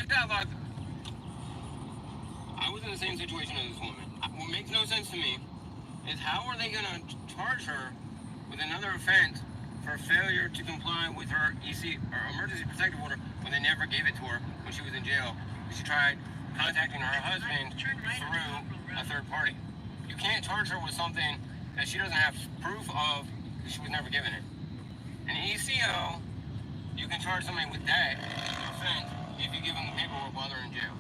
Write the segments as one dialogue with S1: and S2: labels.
S1: got locked. I was in the same situation as this woman. What makes no sense to me is how are they going to charge her with another offense for failure to comply with her EC or emergency protective order when they never gave it to her when she was in jail? She tried contacting her husband through a third party. You can't charge her with something that she doesn't have proof of because she was never given it. An ECO, you can charge somebody with that offense if you give them the paperwork while they're in jail.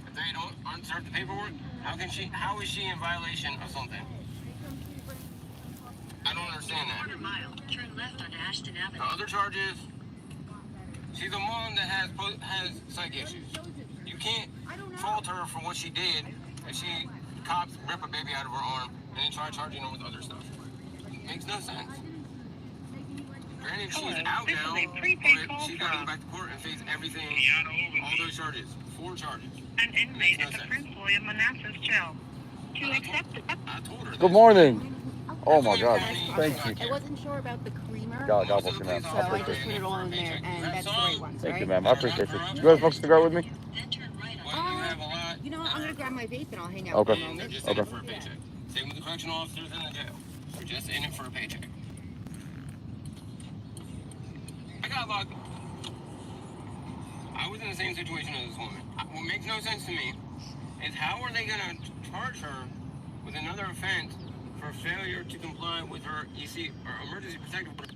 S1: If they aren't served the paperwork, how is she in violation of something? I don't understand that. Quarter mile, turn left on Ashton Avenue. The other charges, she's a mom that has psych issues. You can't fault her for what she did, and cops rip a baby out of her arm and then try charging her with other stuff. It makes no sense. Granted, she's out now, but she's got to go back to court and face everything, all those charges, 4 charges.
S2: An inmate at the Prince William Manassas jail. To accept it.
S1: I told her.
S3: Good morning. Oh my God, thank you.
S4: I wasn't sure about the creamer,
S3: God bless you, ma'am.
S4: so I just put it all in there, and that's the right ones,
S3: Thank
S4: right?
S3: you, ma'am. I appreciate you. You guys folks cigar with me?
S4: You know what, I'm gonna grab my vape and I'll hang out
S3: Okay.
S4: for a moment.
S1: Just in it for a paycheck. Same with the correctional officers in the jail. They're just in it for a paycheck. I got locked. I was in the same situation as this woman. What makes no sense to me is how are they going to charge her with another offense for failure to comply with her EC or emergency protective order?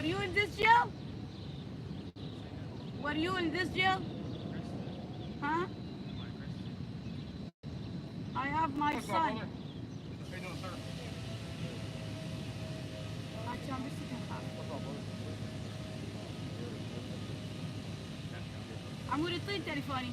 S4: Were you in this jail? Were you in this jail? Huh? I have my son. عشان بالسجن خاف. عمود يطين تليفوني.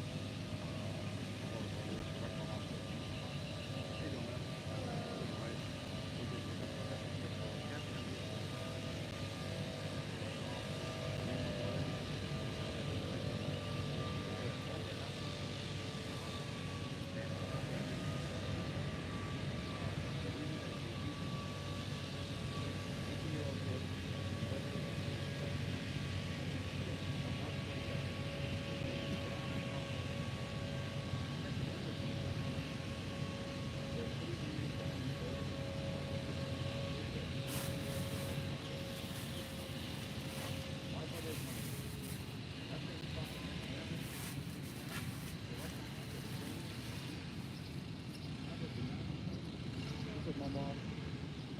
S5: With my mom,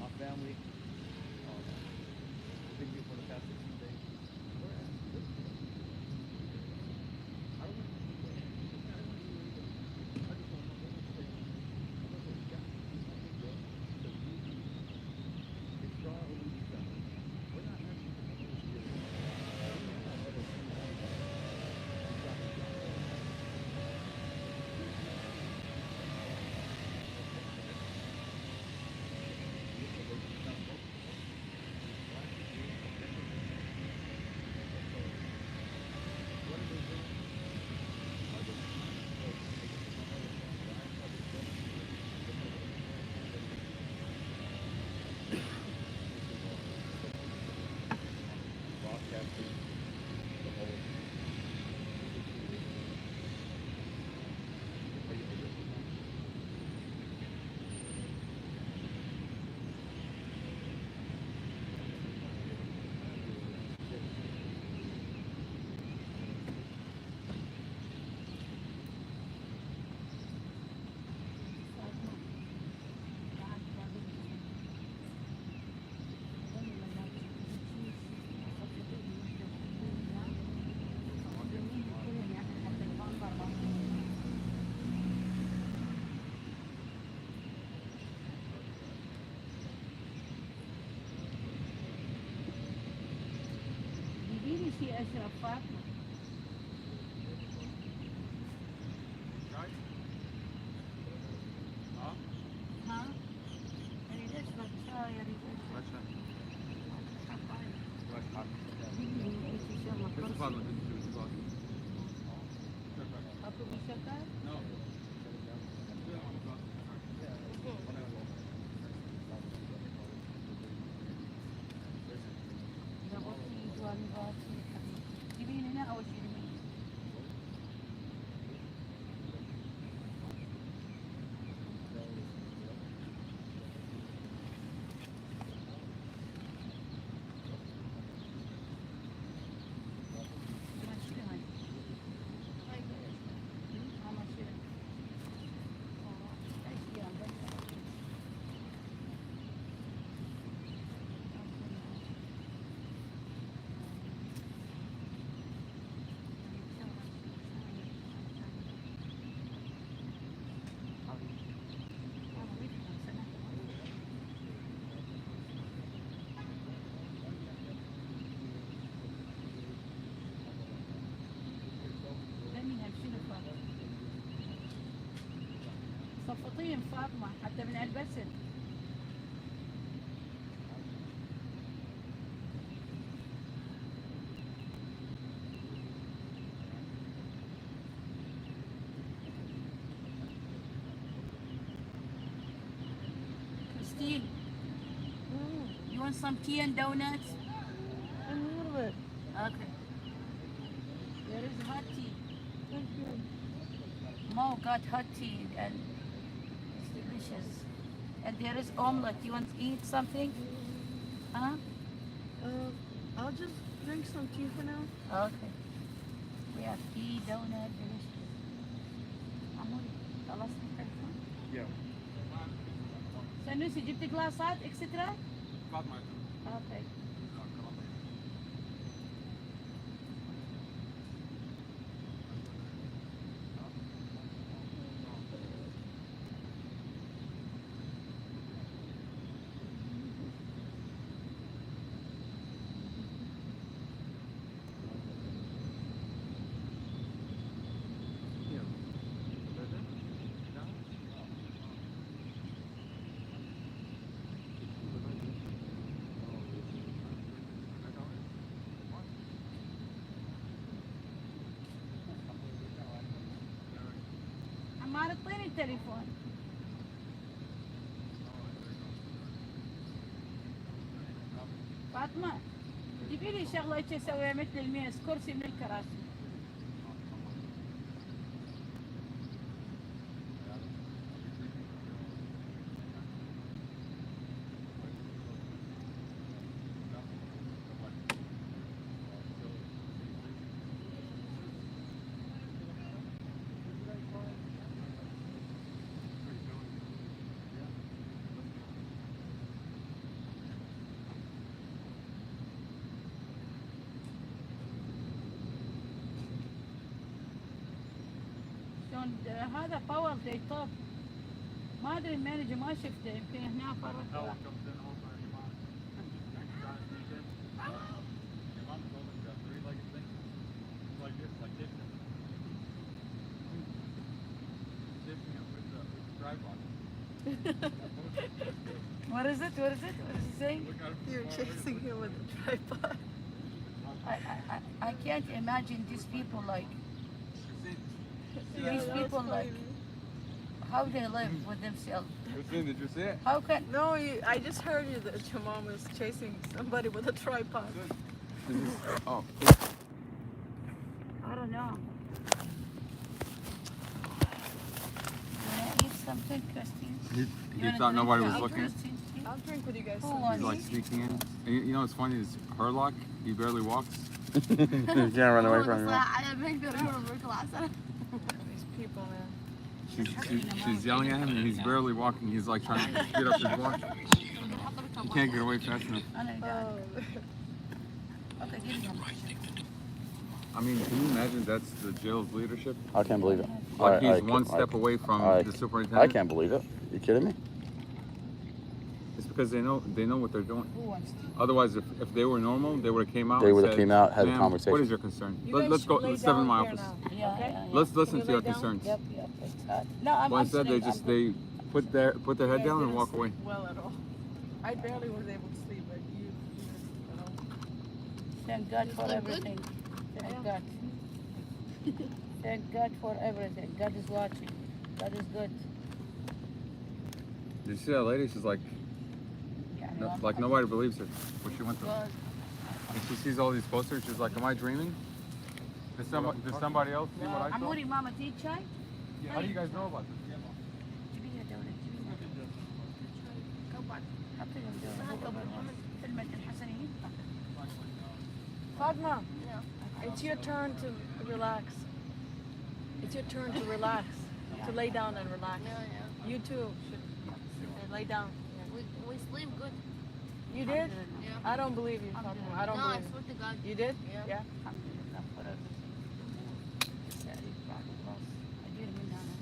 S5: my family. I've been here for the past 16 days. I don't broadcasting the whole
S4: جيبيلي شيء اشرب فاطمه. ها؟ اريد اشرب شاي، اريد اشرب جيبيلي شيء شغله. اطلب الشكر؟ اذا بطيء جواني بطيء جيبيني هنا اول شيء يمين. صفطين فاطمة حتى من البسل. Christine, you want some tea and donuts?
S6: A little bit.
S4: Okay. There is hot tea.
S6: Thank you.
S4: Mo got hot tea and it's delicious. And there is omelette. You want to eat something? Huh?
S6: I'll just drink some tea for now.
S4: Okay. We have tea, donut, delicious. عمود خلصت التليفون؟
S5: Yeah.
S4: سنوسي جبت جلاسات اكسترا؟
S5: Got my
S4: اوكي. التليفون. فاطمة جيبي لي شغلة هيك اسويها مثل الميز، كرسي من الكراسي. هذا باور دي توب، ما ادري المانجر ما شفته، يمكن هنا فرق. What is it? What is it? What is he saying?
S6: You're chasing him with a tripod.
S4: I can't imagine these people like.
S6: Yeah,
S4: These
S6: that
S4: people
S6: was
S4: like
S6: funny.
S4: how they live with themselves.
S3: Christine, did you see it?
S4: How can
S6: No, I just heard you that your mom is chasing somebody with a tripod.
S3: Oh.
S4: I don't know. Wanna eat something, Christine? You
S3: He
S4: wanna
S3: thought
S4: drink?
S3: nobody was
S4: I'll
S3: looking.
S4: drink tea.
S6: I'll drink with you guys.
S4: Who
S6: soon.
S4: wants
S3: He's like
S4: tea?
S3: sneaking in. And you know what's funny is Herlock, he barely walks.
S7: You can't run away from him.
S6: These people, man.
S3: She's yelling at him and he's barely walking. He's like trying to get up his walk. He can't get away fast enough.
S4: أنا قاعد.
S6: Oh.
S4: Okay, give me one.
S3: I mean, can you imagine that's the jail's leadership?
S7: I can't believe it.
S3: Like
S7: I
S3: he's one step away from
S7: I-
S3: the
S7: I
S3: superintendent.
S7: can't believe it. You kidding me?
S3: It's because they know what they're doing.
S4: Who wants tea?
S3: Otherwise, if they were normal, they would have came out.
S7: They
S3: and
S7: would have
S3: said,
S7: came out, had a
S3: "Ma'am,
S7: conversation."
S3: What is your concern?
S6: You guys
S3: Let's go.
S6: should lay
S3: Let's step in
S6: down
S3: my
S6: here
S3: office.
S6: now,
S4: Yeah,
S6: okay?
S4: yeah, yeah.
S3: Let's listen
S6: Can
S3: to
S6: you
S3: your
S6: lay down?
S3: concerns.
S4: Yep, it's hot. No, I'm
S3: But instead,
S4: sitting,
S3: they just
S4: I'm good.
S3: they put their head
S6: You guys
S3: down and
S6: didn't
S3: walk away.
S6: sleep well at all. I barely was able to sleep, but you know.
S4: Thank God for everything. Thank God. Thank God for everything. God is watching. God is good.
S3: Did you see that lady? She's like, like nobody believes her. What she went through.
S4: God.
S3: And she sees all these posters. She's like, am I dreaming? Does somebody else see what I saw?
S4: عموري ماما تي شاي؟
S3: Yeah, how do you guys know about this?
S4: جيبيها دولة جيبيها. كبر. حطي لهم دولة. هو كبر. كلمة الحسنين.
S6: Fatma, it's your turn to relax. It's your turn to relax, to lay down and relax. You too should lay down.
S8: We sleep good.
S6: You did?
S8: Yeah.
S6: I don't believe you, Fatma. I don't
S8: No, I
S6: believe
S8: swear to God.
S6: you. You did?
S8: Yeah.
S4: الحمد لله for everything. سألي بعد الله. أدير منها أنا.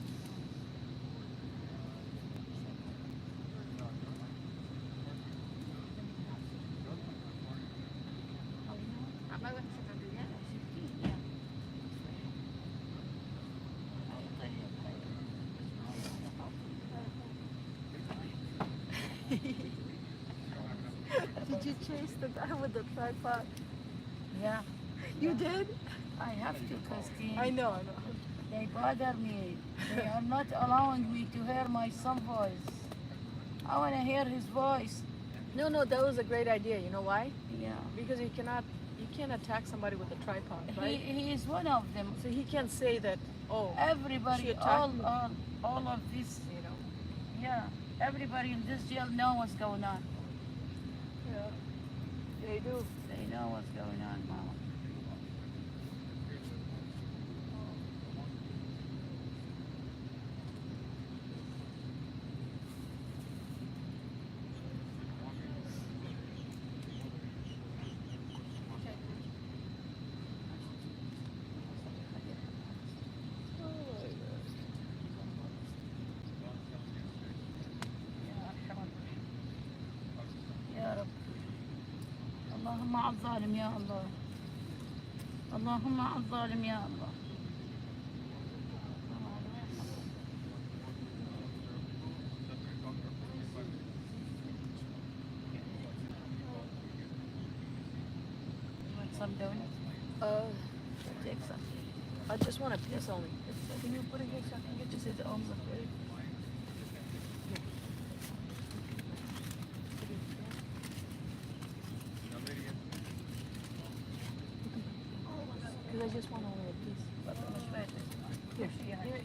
S8: I'm not going to sit under yet.
S6: Did you chase the guy with the tripod?
S4: Yeah,
S6: You did?
S4: I have to, Christine.
S6: I know.
S4: They bother me. They are not allowing me to hear my son's voice. I want to hear his voice.
S6: No, that was a great idea. You know why?
S4: Yeah.
S6: Because you can't attack somebody with a tripod, right?
S4: He is one of them.
S6: So he can't say that, oh,
S4: Everybody,
S6: she attacked me.
S4: all of this,
S6: you know.
S4: yeah. Everybody in this jail know what's going on.
S6: Yeah. They do.
S4: They know what's going on, Mama. يا رب اللهم على الظالم يا الله اللهم على الظالم يا الله You want some donuts?
S6: Uh,
S4: Take some.
S6: I just want a piece only.
S4: Can you put it here so I can get this is omelet?
S6: Because I just want only a piece. Here, here, please.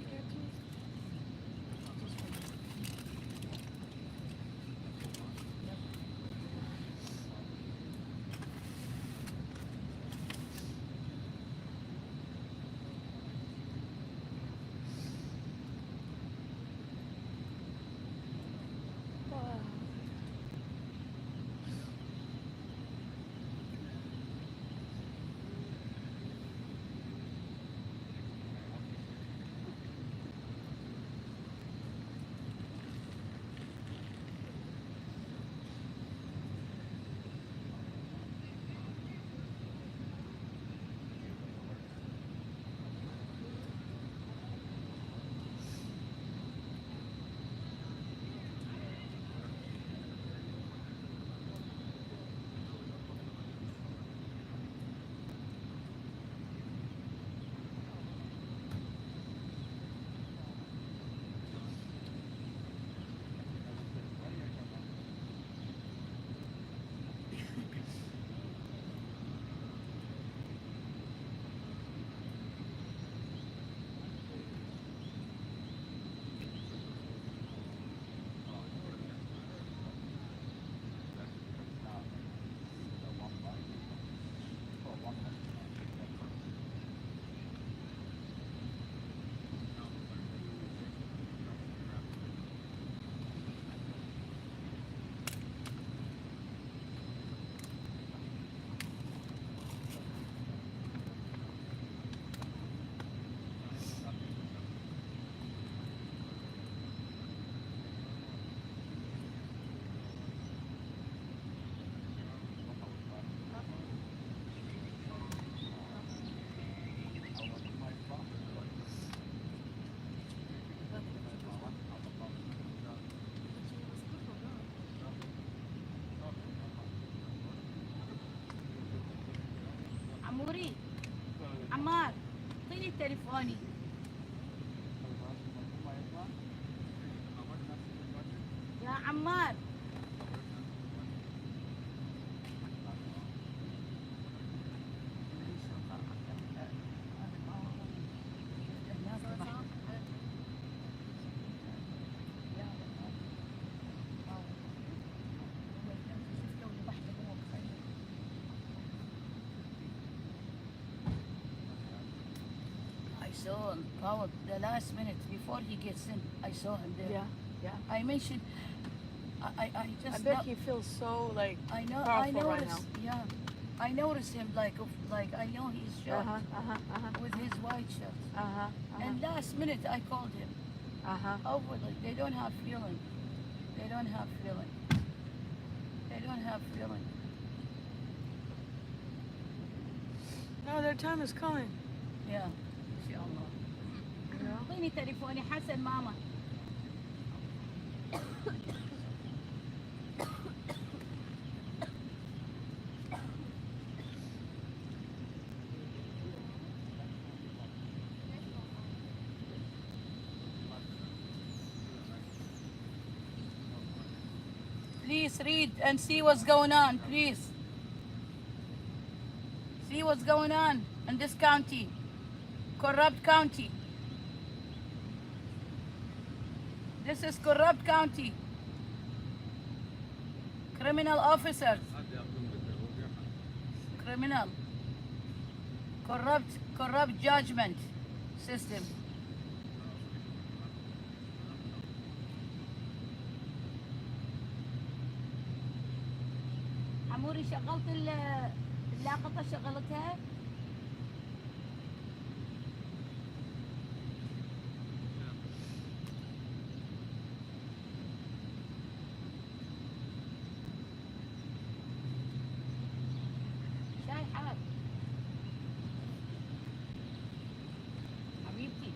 S4: عموري عمار اعطيني تليفوني. يا عمار I saw him, Paul, the last minute before he gets in, I saw him there.
S6: Yeah, yeah.
S4: I mentioned, I just
S6: I bet he feels so like
S4: I know, I
S6: powerful right
S4: noticed, yeah. I noticed him like I know he's shot with his white shirt. And last minute I called him. Hopefully, they don't have feeling. They don't have feeling. They don't have feeling.
S6: No, their time is coming.
S4: Yeah. إن شاء الله.
S6: You know?
S4: اعطيني تليفوني حسن ماما. Please read and see what's going on, please. See what's going on in this county. Corrupt county. This is corrupt county. Criminal officers. Criminal. Corrupt judgment system. عموري شغلت اللاقطة شغلتها؟ شاي حار حبيبتي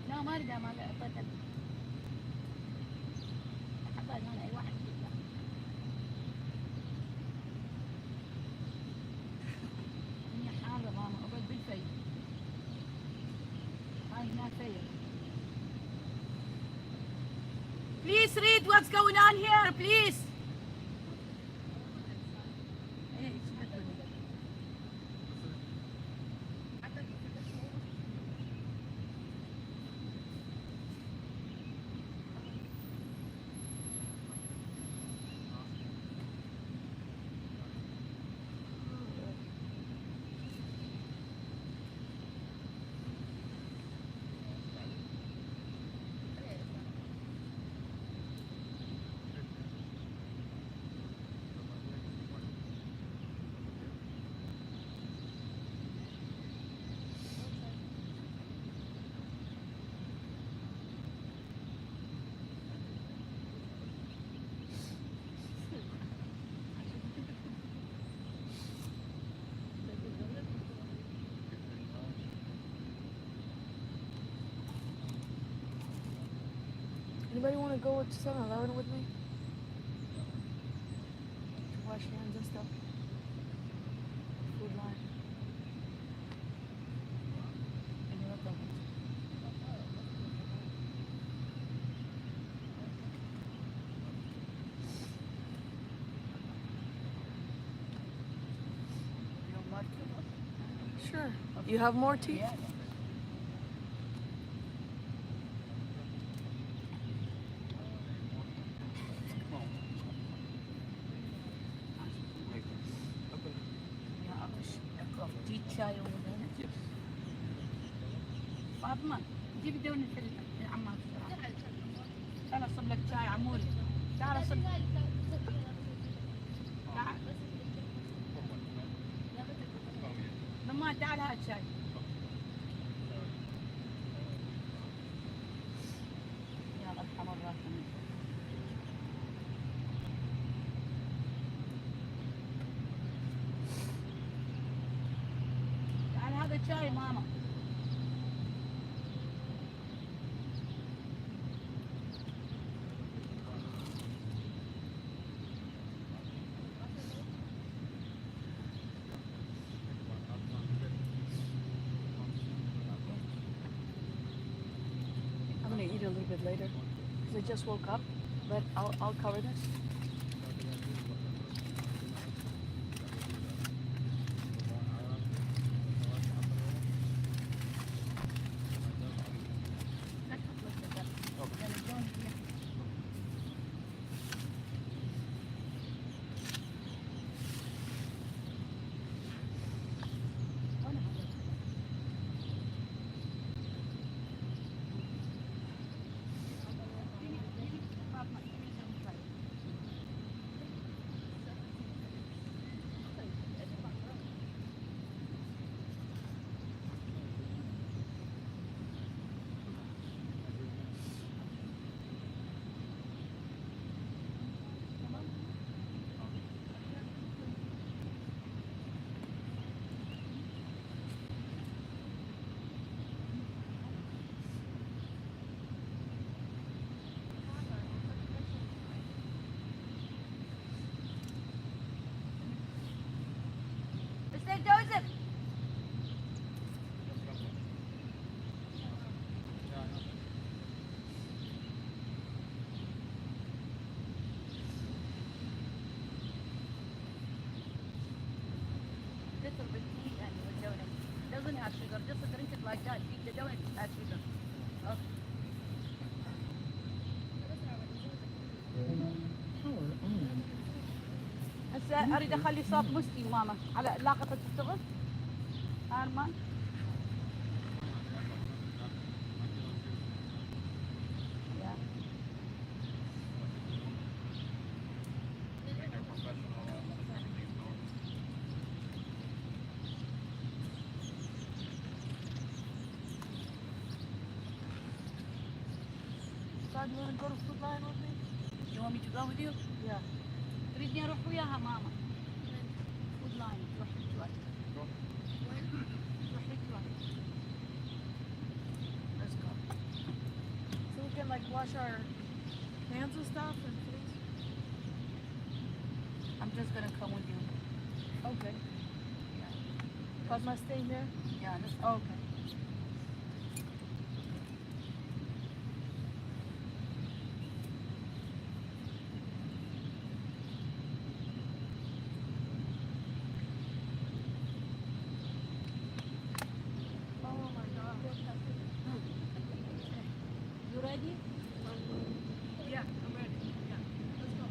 S4: لا ما اريد ما اعطيتها احطها هنا اي واحد يجيبها. الدنيا حارة ماما اقعد بالفي. Please read what's going on here, please.
S6: Anybody want to go to 7-Eleven with me? To wash hands and stuff. Food line. Sure. You have more tea?
S4: Yeah. شاي ولا فاطمة جيبي دوني في العمام تعال اصب لك شاي عموري تعال اصب تعال ماما تعال هات شاي يا ارحم الراحمين هذا شاي ماما
S6: I'm gonna eat a little bit later because I just woke up, but I'll cover this.
S4: Mr. Joseph. Little bit tea and with donut. Doesn't have sugar. Just drink it like that. Eat the donut. It has sugar. Okay. هسه اريد اخلي صوت مسلم ماما على علاقة تشتغل ارمان
S6: Dad, you want to go to Food Line with me?
S4: You want me to go with you?
S6: Yeah.
S4: تريدني اروح وياها ماما فود لاين تروح شوي تروح شوي let's go
S6: So we can like wash our hands and stuff and please.
S4: I'm just gonna come with you.
S6: Okay.
S4: Yeah.
S6: Fatma staying there?
S4: Yeah, let's
S6: Okay.
S4: ready?
S6: Yeah, I'm ready. Yeah, let's go.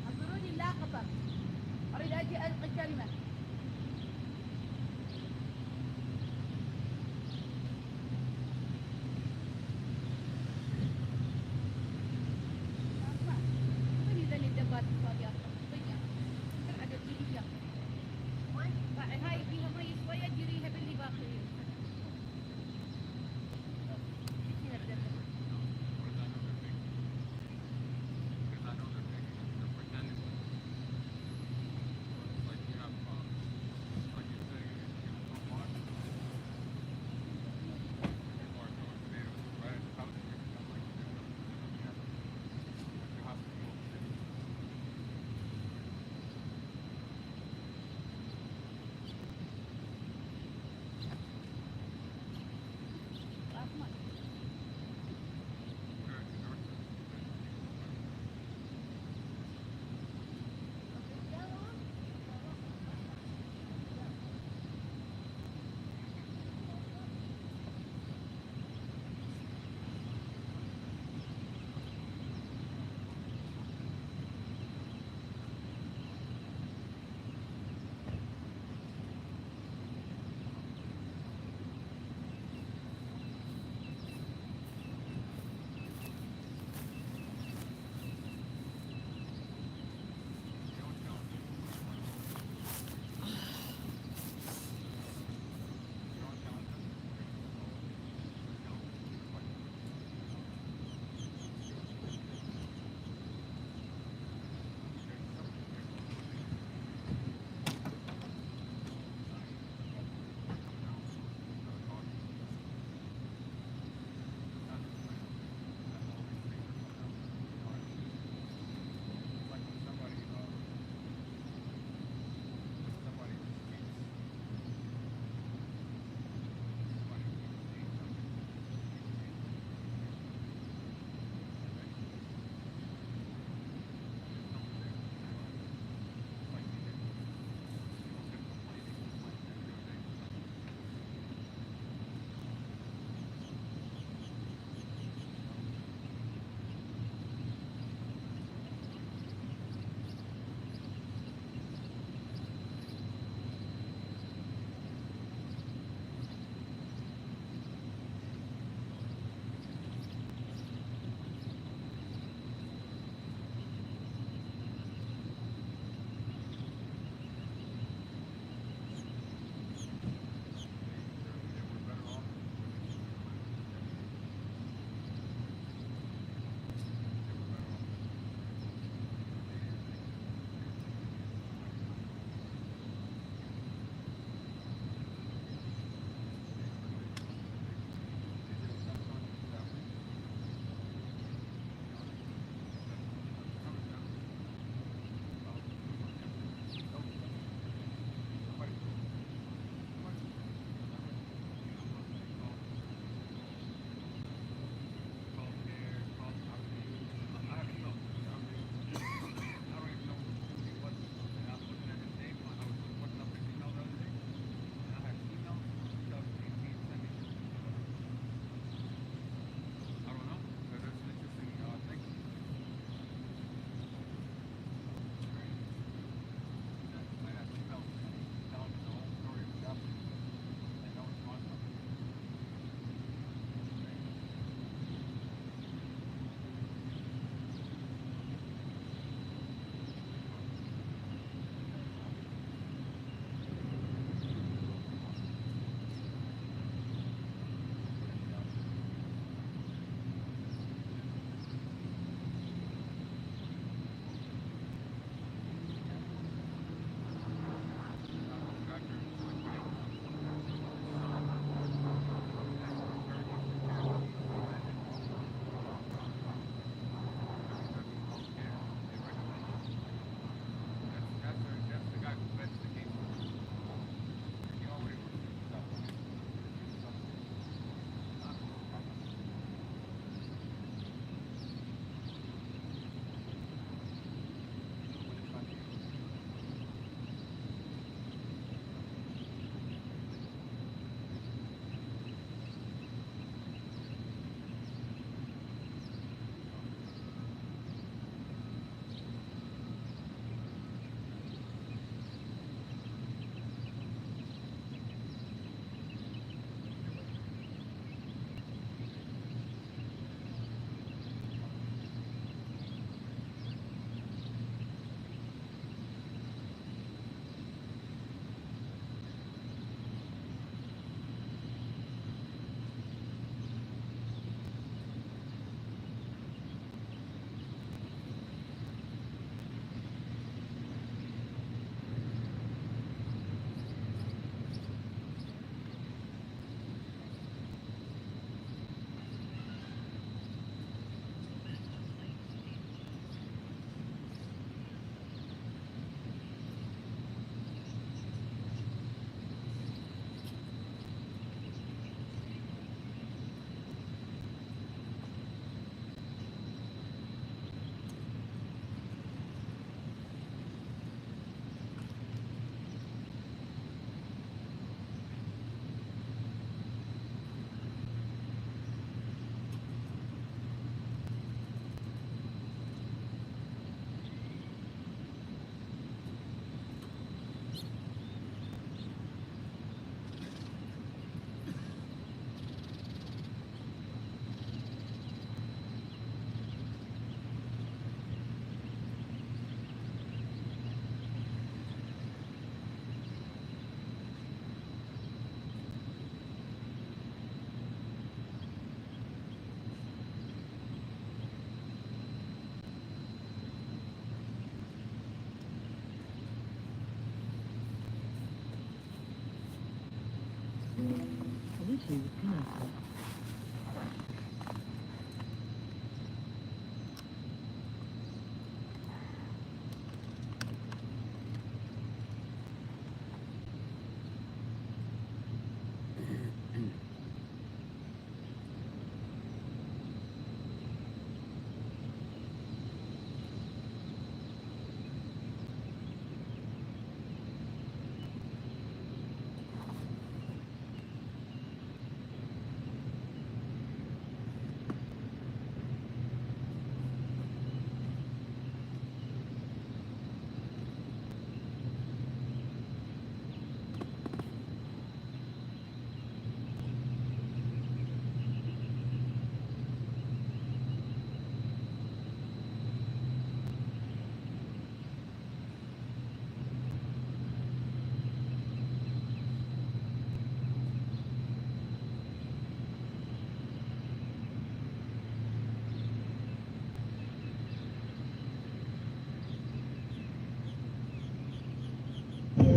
S4: أخبروني لا خطر. أريد أجي ألقي كلمة. أسمع. خذي ذني الدبات الفاضية. خذيها. ترى عاد تجيبيها. هاي فيها مي شوية ديريها باللي باقي. فيها الدبة.
S3: Because I know they're pretending. It's like you have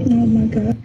S9: Oh my God.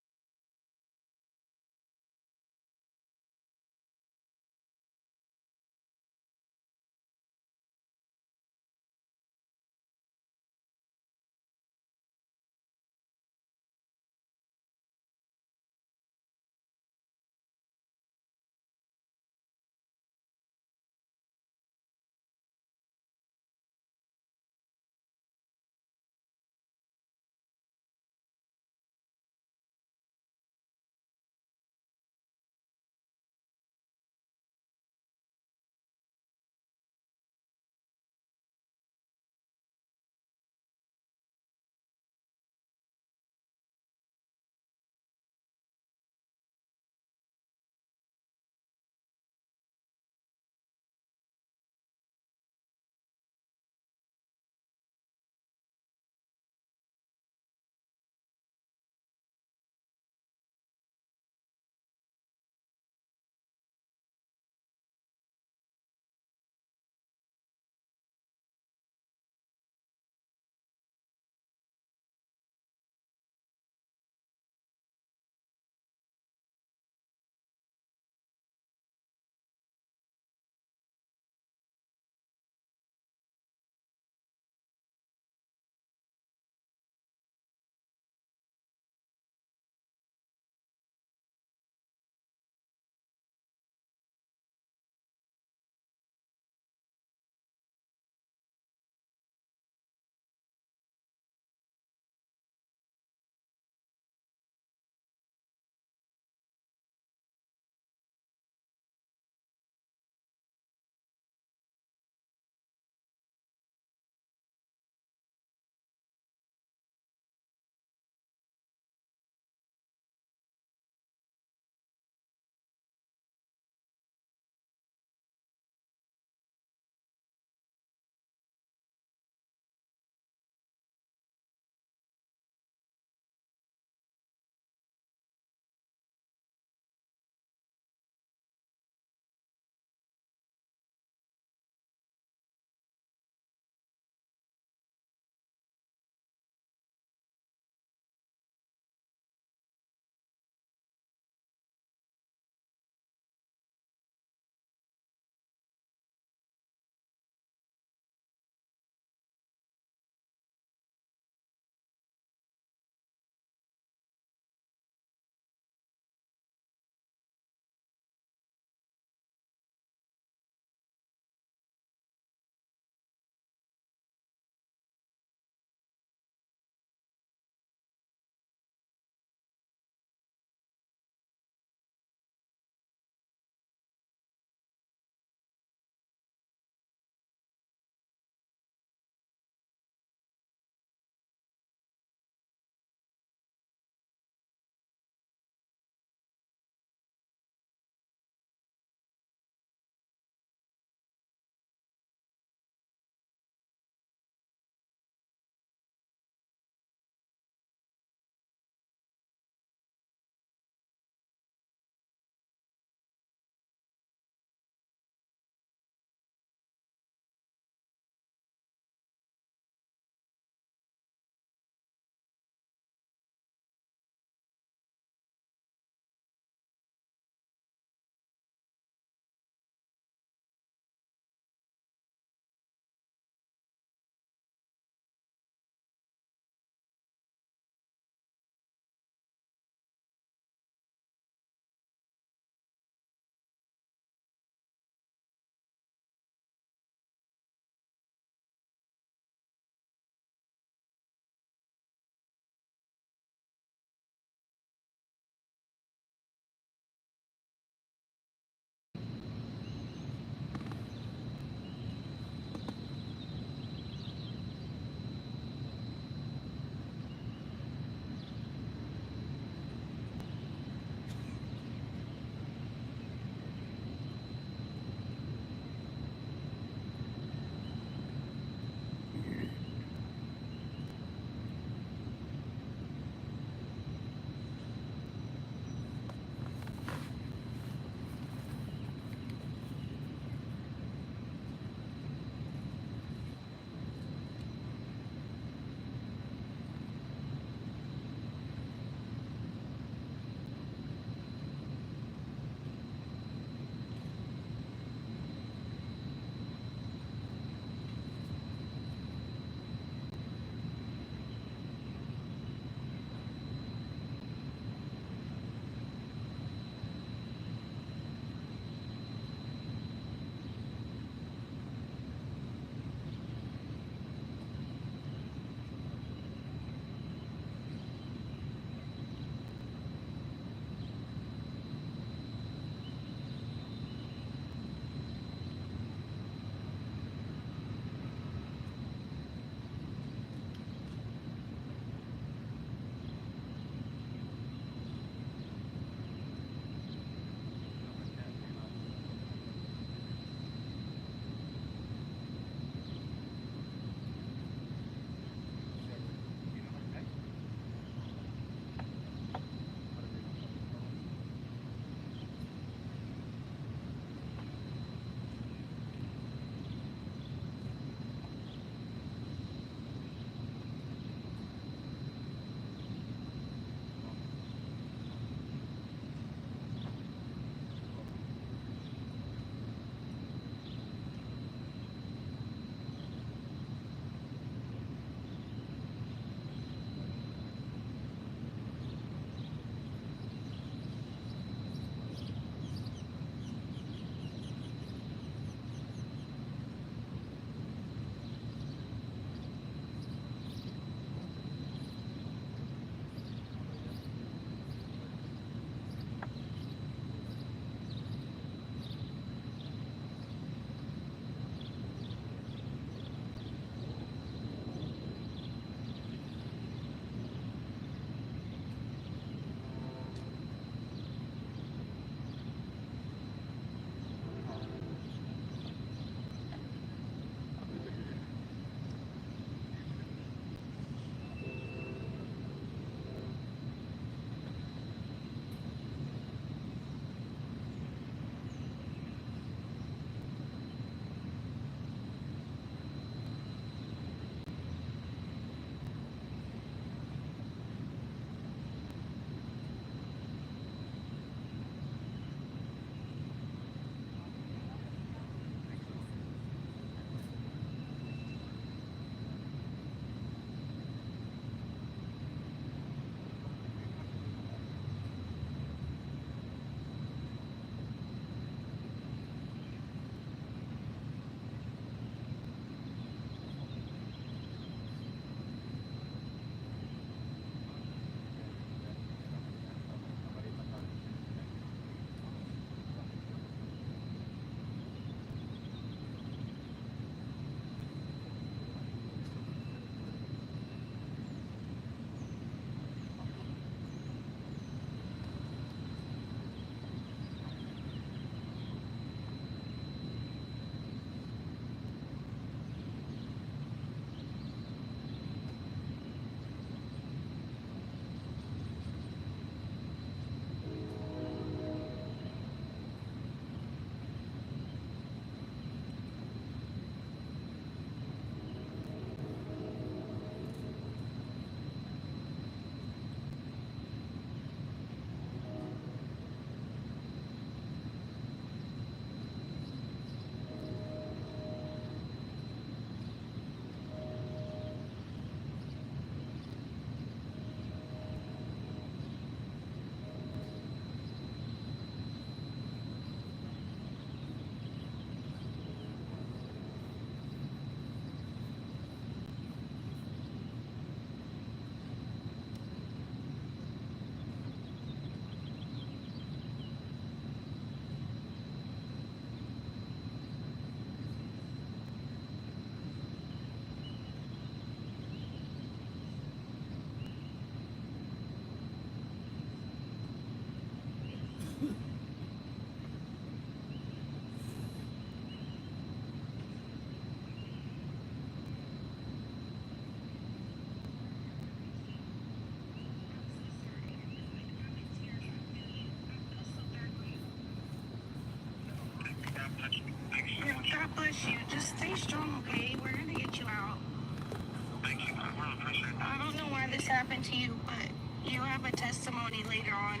S2: happened to you, but you have a testimony later on.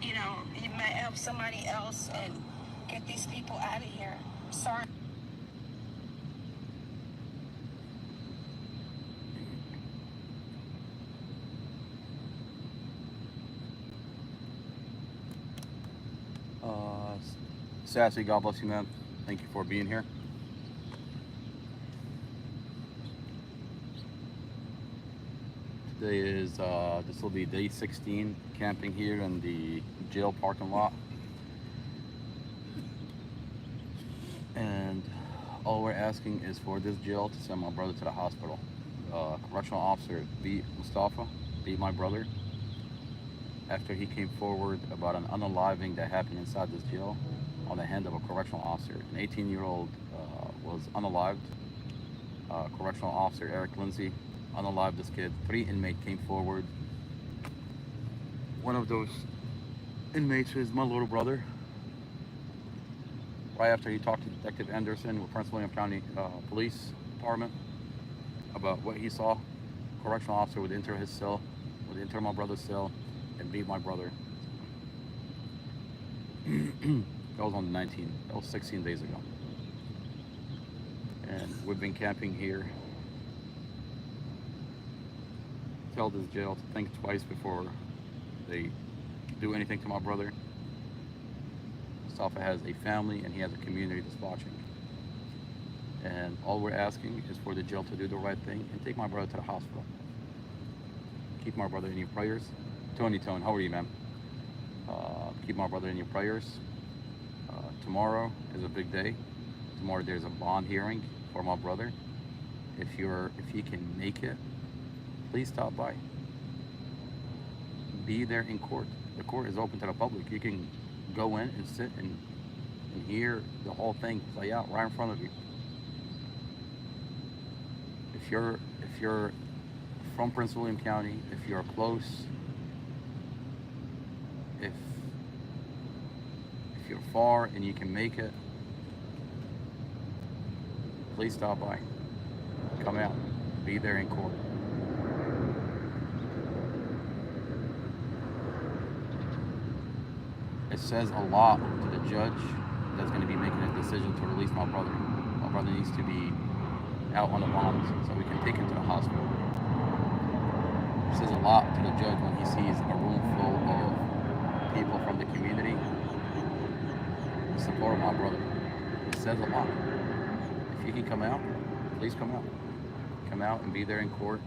S2: You know, you might help somebody else and get these people out of here. Sorry.
S7: Sassy, God bless you, man. Thank you for being here. Today is, this will be day 16 camping here in the jail parking lot. And all we're asking is for this jail to send my brother to the hospital. Correctional officer beat Mustafa, beat my brother, after he came forward about an unaliving that happened inside this jail on the hand of a correctional officer. An 18-year-old was unalived. Correctional officer Eric Lindsay unalived this kid. 3 inmates came forward. One of those inmates is my little brother. Right after he talked to Detective Anderson with Prince William County Police Department about what he saw, correctional officer would enter his cell, would enter my brother's cell, and beat my brother. That was on the 19th. That was 16 days ago. And we've been camping here. Tell this jail to think twice before they do anything to my brother. Mustafa has a family and he has a community that's watching. And all we're asking is for the jail to do the right thing and take my brother to the hospital. Keep my brother in your prayers. Tony, how are you, man? Keep my brother in your prayers. Tomorrow is a big day. Tomorrow there's a bond hearing for my brother. If he can make it, please stop by. Be there in court. The court is open to the public. You can go in and sit and hear the whole thing play out right in front of you. If you're from Prince William County, if you're close, if you're far and you can make it, please stop by. Come out. Be there in court. It says a lot to the judge that's going to be making a decision to release my brother. My brother needs to be out on a bond so we can take him to the hospital. It says a lot to the judge when he sees a room full of people from the community in support of my brother. It says a lot. If you can come out, please come out. Come out and be there in court.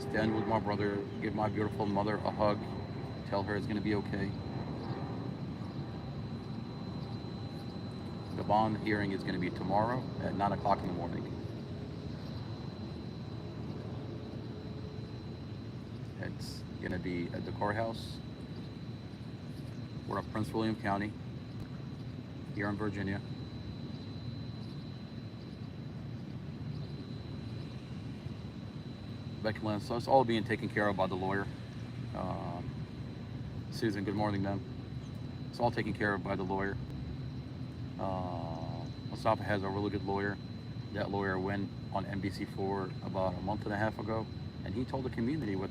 S7: Stand with my brother, give my beautiful mother a hug, tell her it's going to be okay. The bond hearing is going to be tomorrow at 9 o'clock in the morning. It's going to be at the courthouse. We're at Prince William County, here in Virginia. Becky Lynn, so it's all being taken care of by the lawyer. Susan, good morning, ma'am. It's all taken care of by the lawyer. Mustafa has a really good lawyer. That lawyer went on NBC4 about a month and a half ago, and he told the community what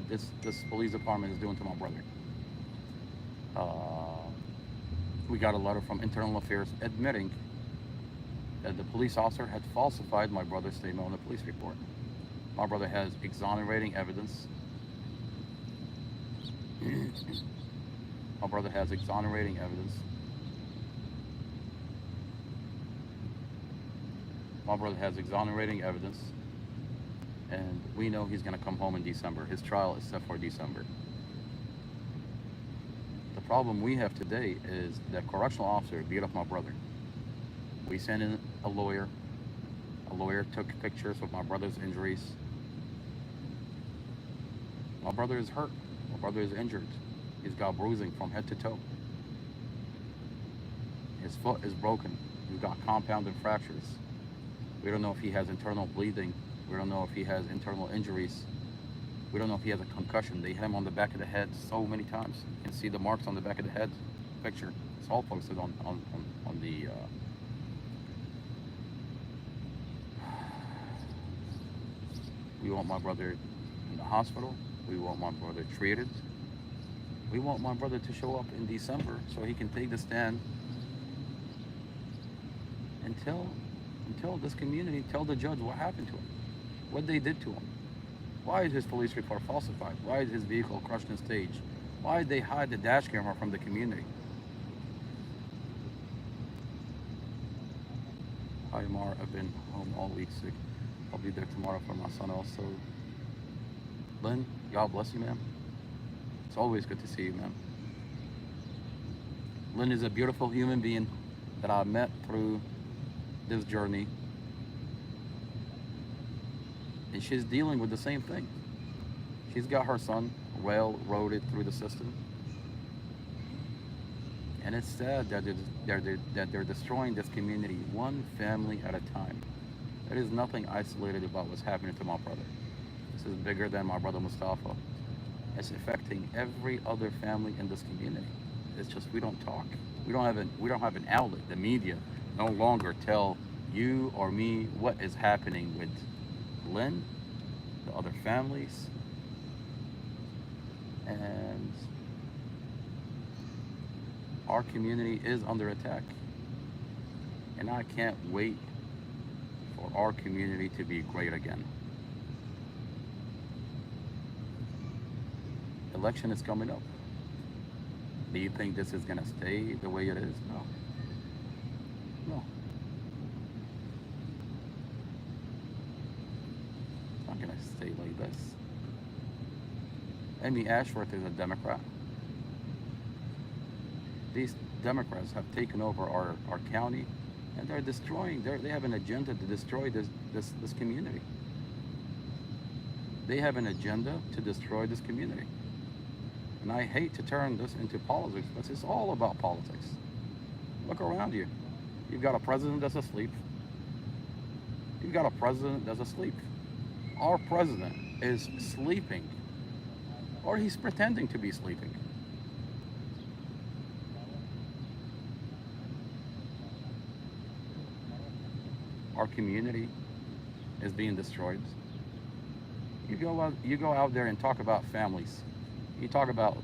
S7: this police department is doing to my brother. We got a letter from Internal Affairs admitting that the police officer had falsified my brother's statement on the police report. My brother has exonerating evidence. My brother has exonerating evidence. My brother has exonerating evidence, and we know he's going to come home in December. His trial is set for December. The problem we have today is that correctional officer beat up my brother. We sent in a lawyer. A lawyer took pictures of my brother's injuries. My brother is hurt. My brother is injured. He's got bruising from head to toe. His foot is broken. He's got compounded fractures. We don't know if he has internal bleeding. We don't know if he has internal injuries. We don't know if he has a concussion. They hit him on the back of the head so many times. You can see the marks on the back of the head picture. It's all posted on the we want my brother in the the hospital. We want my brother treated. We want my brother to show up in December so he can take the stand and tell this community, tell the judge what happened to him, what they did to him. Why is his police report falsified? Why is his vehicle crushed on stage? Why did they hide the dash camera from the community? Hi, Mar. I've been home all week sick. I'll be there tomorrow for my son also. Lynn, God bless you, ma'am. It's always good to see you, ma'am. Lynn is a beautiful human being that I met through this journey. And she's dealing with the same thing. She's got her son railroaded through the system. And it's sad that they're destroying this community one family at a time. There is nothing isolated about what's happening to my brother. This is bigger than my brother Mustafa. It's affecting every other family in this community. It's just we don't talk. We don't have an outlet. The media no longer tell you or me what is happening with Lynn, the other families, and our community is under attack. And I can't wait for our community to be great again. Election is coming up. Do you think this is gonna stay the way it is? No. No. It's not gonna stay like this. Amy Ashworth is a Democrat. These Democrats have taken over our county, and they're destroying, they have an agenda to destroy this community. They have an agenda to destroy this community. And I hate to turn this into politics, but it's all about politics. Look around you. You've got a president that's asleep. You've got a president that's asleep. Our president is sleeping, or he's pretending to be sleeping. Our community is being destroyed. You go out there and talk about families. You talk about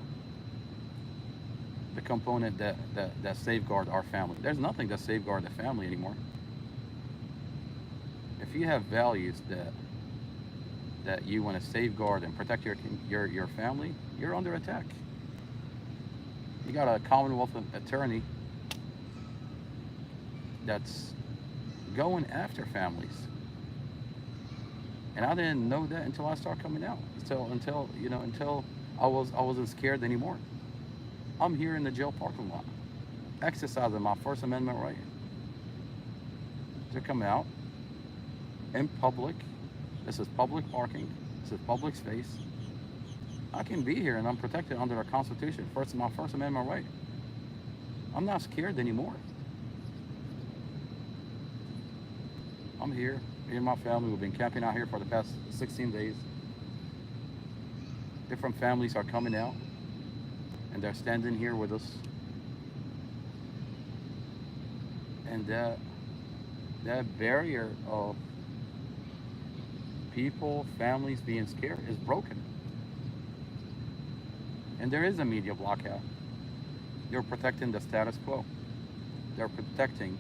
S7: the component that safeguard our family. There's nothing that safeguard the family anymore. If you have values that you want to safeguard and protect your family, you're under attack. You got a Commonwealth attorney that's going after families, and I didn't know that until I started coming out. Until I wasn't scared anymore. I'm here in the jail parking lot, exercising my First Amendment right to come out in public. This is public parking. This is public space. I can be here and I'm protected under the Constitution. My First Amendment right. I'm not scared anymore. I'm here. Me and my family, we've been camping out here for the past 16 days. Different families are coming out and they're standing here with us. And that barrier of people, families being scared is broken. And there is a media blackout. They're protecting the status quo. They're protecting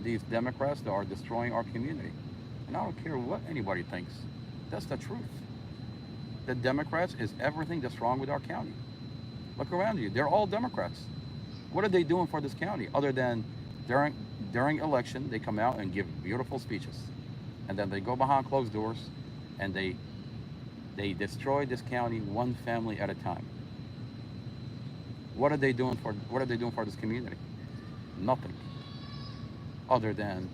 S7: these Democrats that are destroying our community. And I don't care what anybody thinks. That's the truth. The Democrats is everything that's wrong with our county. Look around you. They're all Democrats. What are they doing for this county other than during election, they come out and give beautiful speeches. And then they go behind closed doors and they destroy this county one family at a time. What are they doing for this community? Nothing. Other than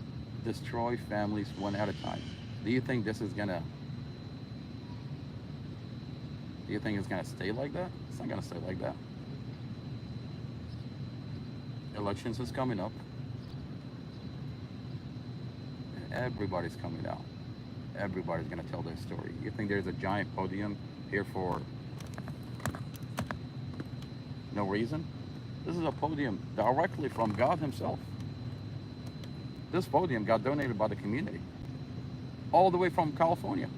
S7: destroy families one at a time. Do you think this is gonna stay like that? It's not gonna stay like that. Elections is coming up. And everybody's coming out. Everybody's gonna tell their story. You think there's a giant podium here for no reason? This is a podium directly from God himself. This podium got donated by the community, all the way from California.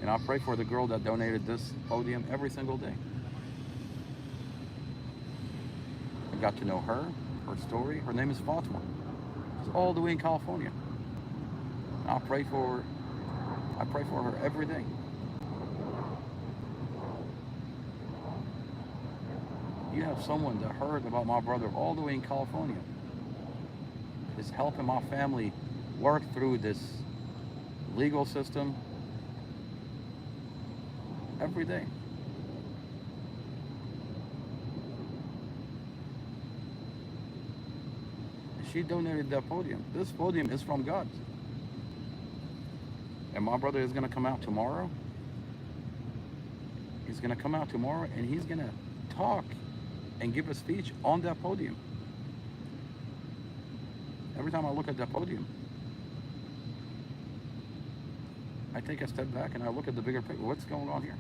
S7: And I pray for the girl that donated this podium every single day. I got to know her story. Her name is Fatima. She's all the way in California. I pray for her every day. You have someone that heard about my brother all the way in California, is helping my family work through this legal system every day. She donated that podium. This podium is from God. And my brother is going to come out tomorrow. He's going to come out tomorrow and he's going to talk and give a speech on that podium. Every time I look at that podium, I take a step back and I look at the bigger picture. What's going on here?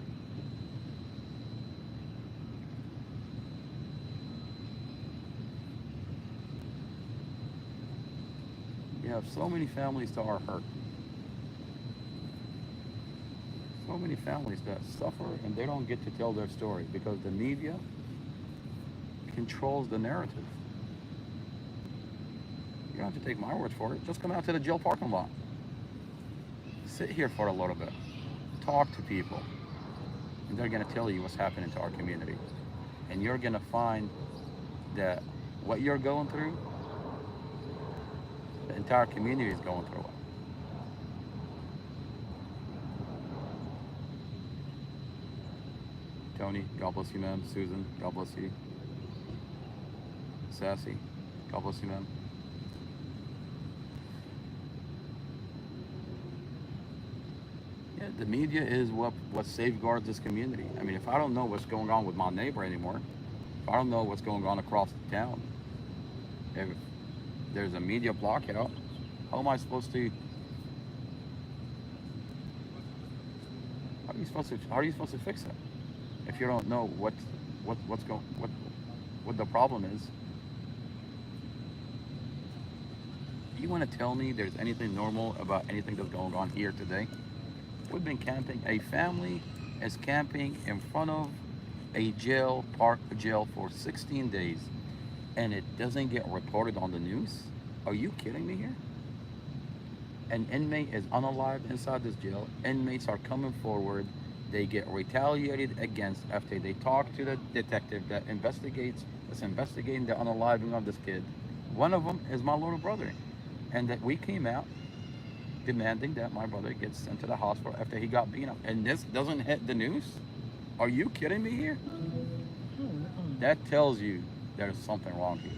S7: You have so many families that are hurt. So many families that suffer and they don't get to tell their story because the media controls the narrative. You don't have to take my word for it. Just come out to the jail parking lot. Sit here for a little bit. Talk to people. And they're going to tell you what's happening to our community. And you're going to find that what you're going through, the entire community is going through it. Tony, God bless you, ma'am. Susan, God bless you. Sassy, God bless you, ma'am. Yeah, the media is what safeguards this community. I mean, if I don't know what's going on with my neighbor anymore, if I don't know what's going on across the town, if there's a media blackout, how am I supposed to? How are you supposed to fix it if you don't know what the problem is? You want to tell me there's anything normal about anything that's going on here today? We've been camping. A family is camping in front of a jail for 16 days, and it doesn't get reported on the news. Are you kidding me here? An inmate is unalived inside this jail. Inmates are coming forward. They get retaliated against after they talk to the detective that's investigating the unaliving of this kid. One of them is my little brother. And that we came out demanding that my brother gets sent to the hospital after he got beaten up. And this doesn't hit the news? Are you kidding me here? That tells you there's something wrong here.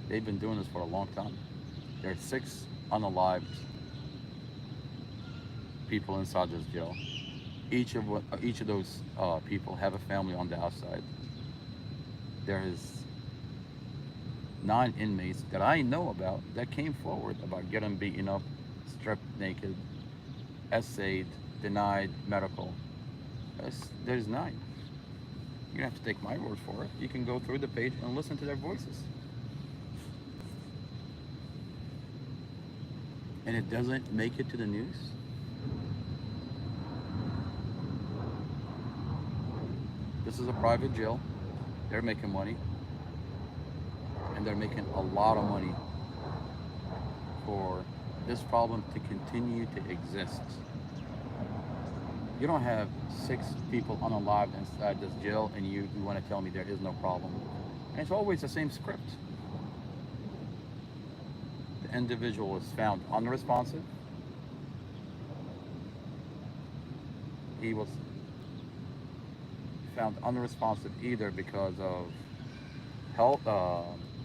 S7: They've been doing this for a long time. There's 6 unalived people inside this jail. Each of those people have a family on the outside. There is 9 inmates that I know about that came forward about getting beaten up, stripped naked, essayed, denied medical. There's 9. You don't have to take my word for it. You can go through the page and listen to their voices. And it doesn't make it to the news? This is a private jail. They're making money. And they're making a lot of money for this problem to continue to exist. You don't have 6 people unalived inside this jail and you want to tell me there is no problem. And it's always the same script. The individual is found unresponsive. He was found unresponsive either because of health,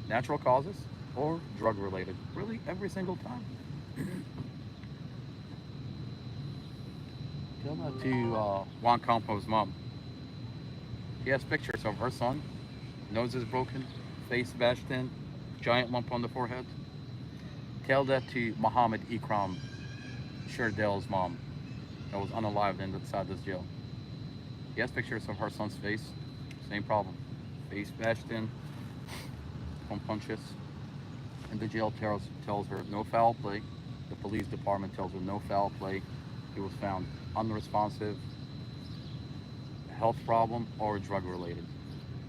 S7: natural causes or drug related. Really, every single time. Tell that to Juan Campo's mom. He has pictures of her son. Nose is broken, face bashed in, giant lump on the forehead. Tell that to Muhammad Ikram, Sherdell's mom, that was unalived inside this jail. He has pictures of her son's face. Same problem. Face bashed in from punches. And the jail tells her no foul play. The police department tells her no foul play. He was found unresponsive, health problem, or drug related.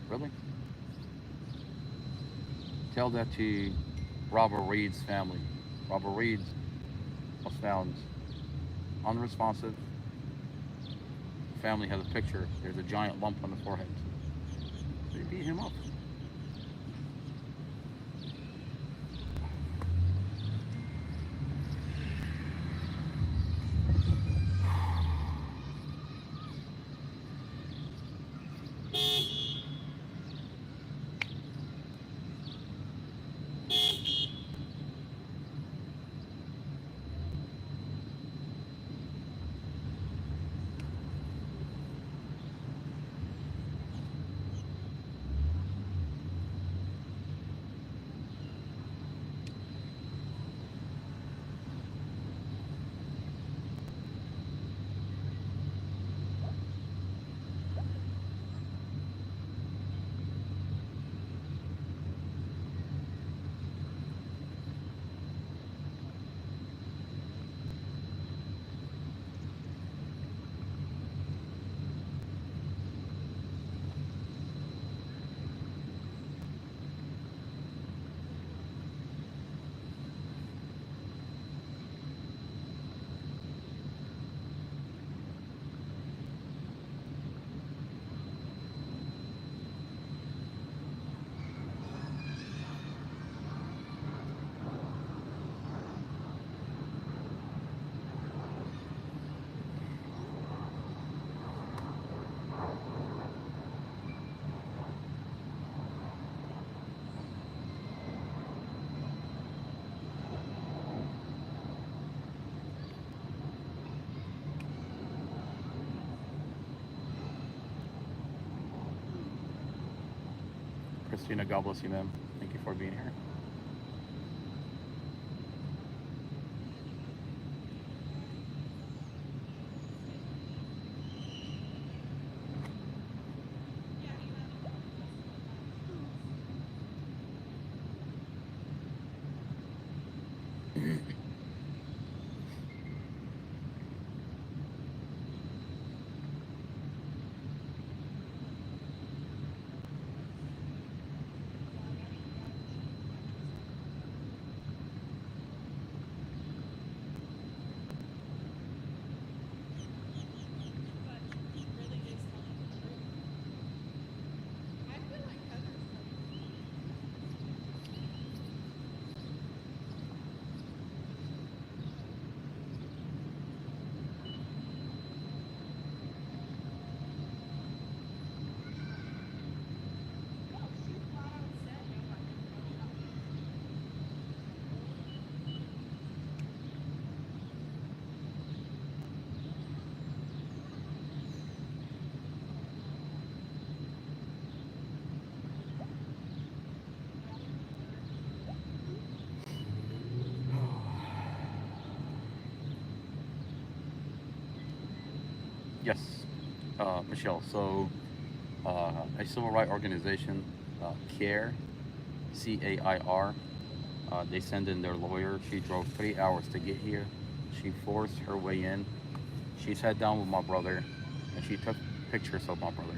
S7: Really? Tell that to Robert Reed's family. Robert Reed was found unresponsive. Family has a picture. There's a giant lump on the forehead. They beat him up. Christina, God bless you, ma'am. Thank you for being here. Yes, Michelle. So, a civil rights organization, CAIR, CAIR, they send in their lawyer. She drove 3 hours to get here. She forced her way in. She sat down with my brother, and she took pictures of my brother.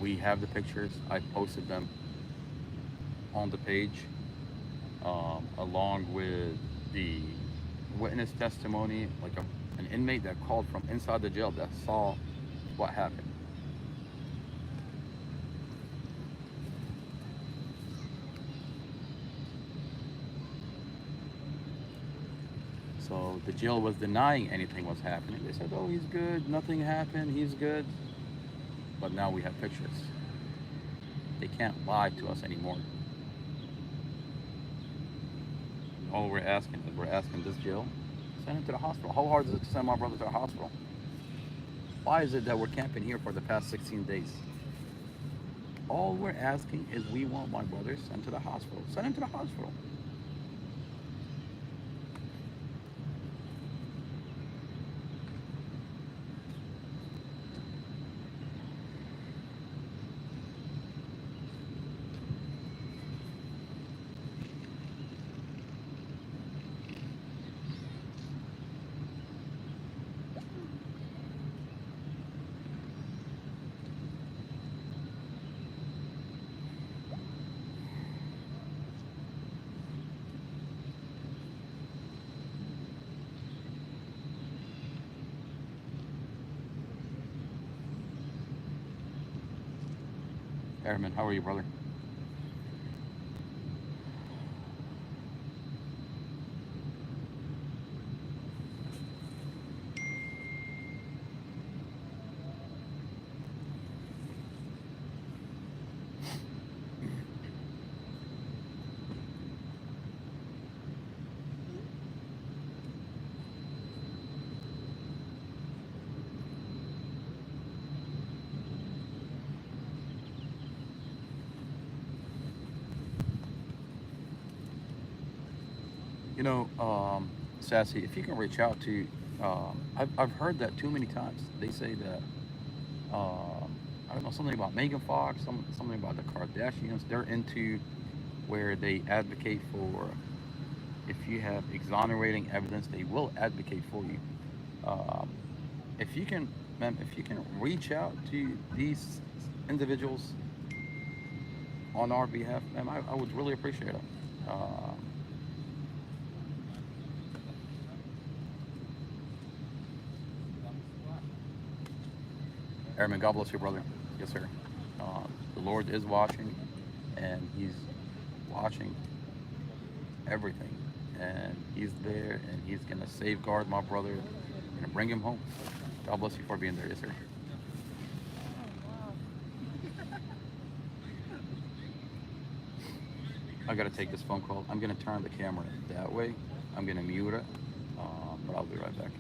S7: We have the pictures. I posted them on the page, along with the witness testimony, like an inmate that called from inside the jail that saw what happened. So the jail was denying anything was happening. They said, oh, he's good, nothing happened, he's good. But now we have pictures. They can't lie to us anymore. All we're asking this jail, send him to the hospital. How hard is it to send my brother to the hospital? Why is it that we're camping here for the past 16 days? All we're asking is we want my brother sent to the hospital. Send him to the hospital. Airman, how are you, brother? You know, Sassy, if you can reach out to, I've heard that too many times. They say that, I don't know, something about Megan Fox, something about the Kardashians. They're into where they advocate for, if you have exonerating evidence, they will advocate for you. Um, if you can, ma'am, if you can reach out to these individuals on our behalf, ma'am, I would really appreciate it. Uh, Airman, God bless you, brother. Yes, sir. The Lord is watching, and He's watching everything, and He's there, and He's gonna safeguard my brother, and bring him home. God bless you for being there, yes, sir. I gotta take this phone call. I'm gonna turn the camera that way. I'm gonna mute it, but I'll be right back.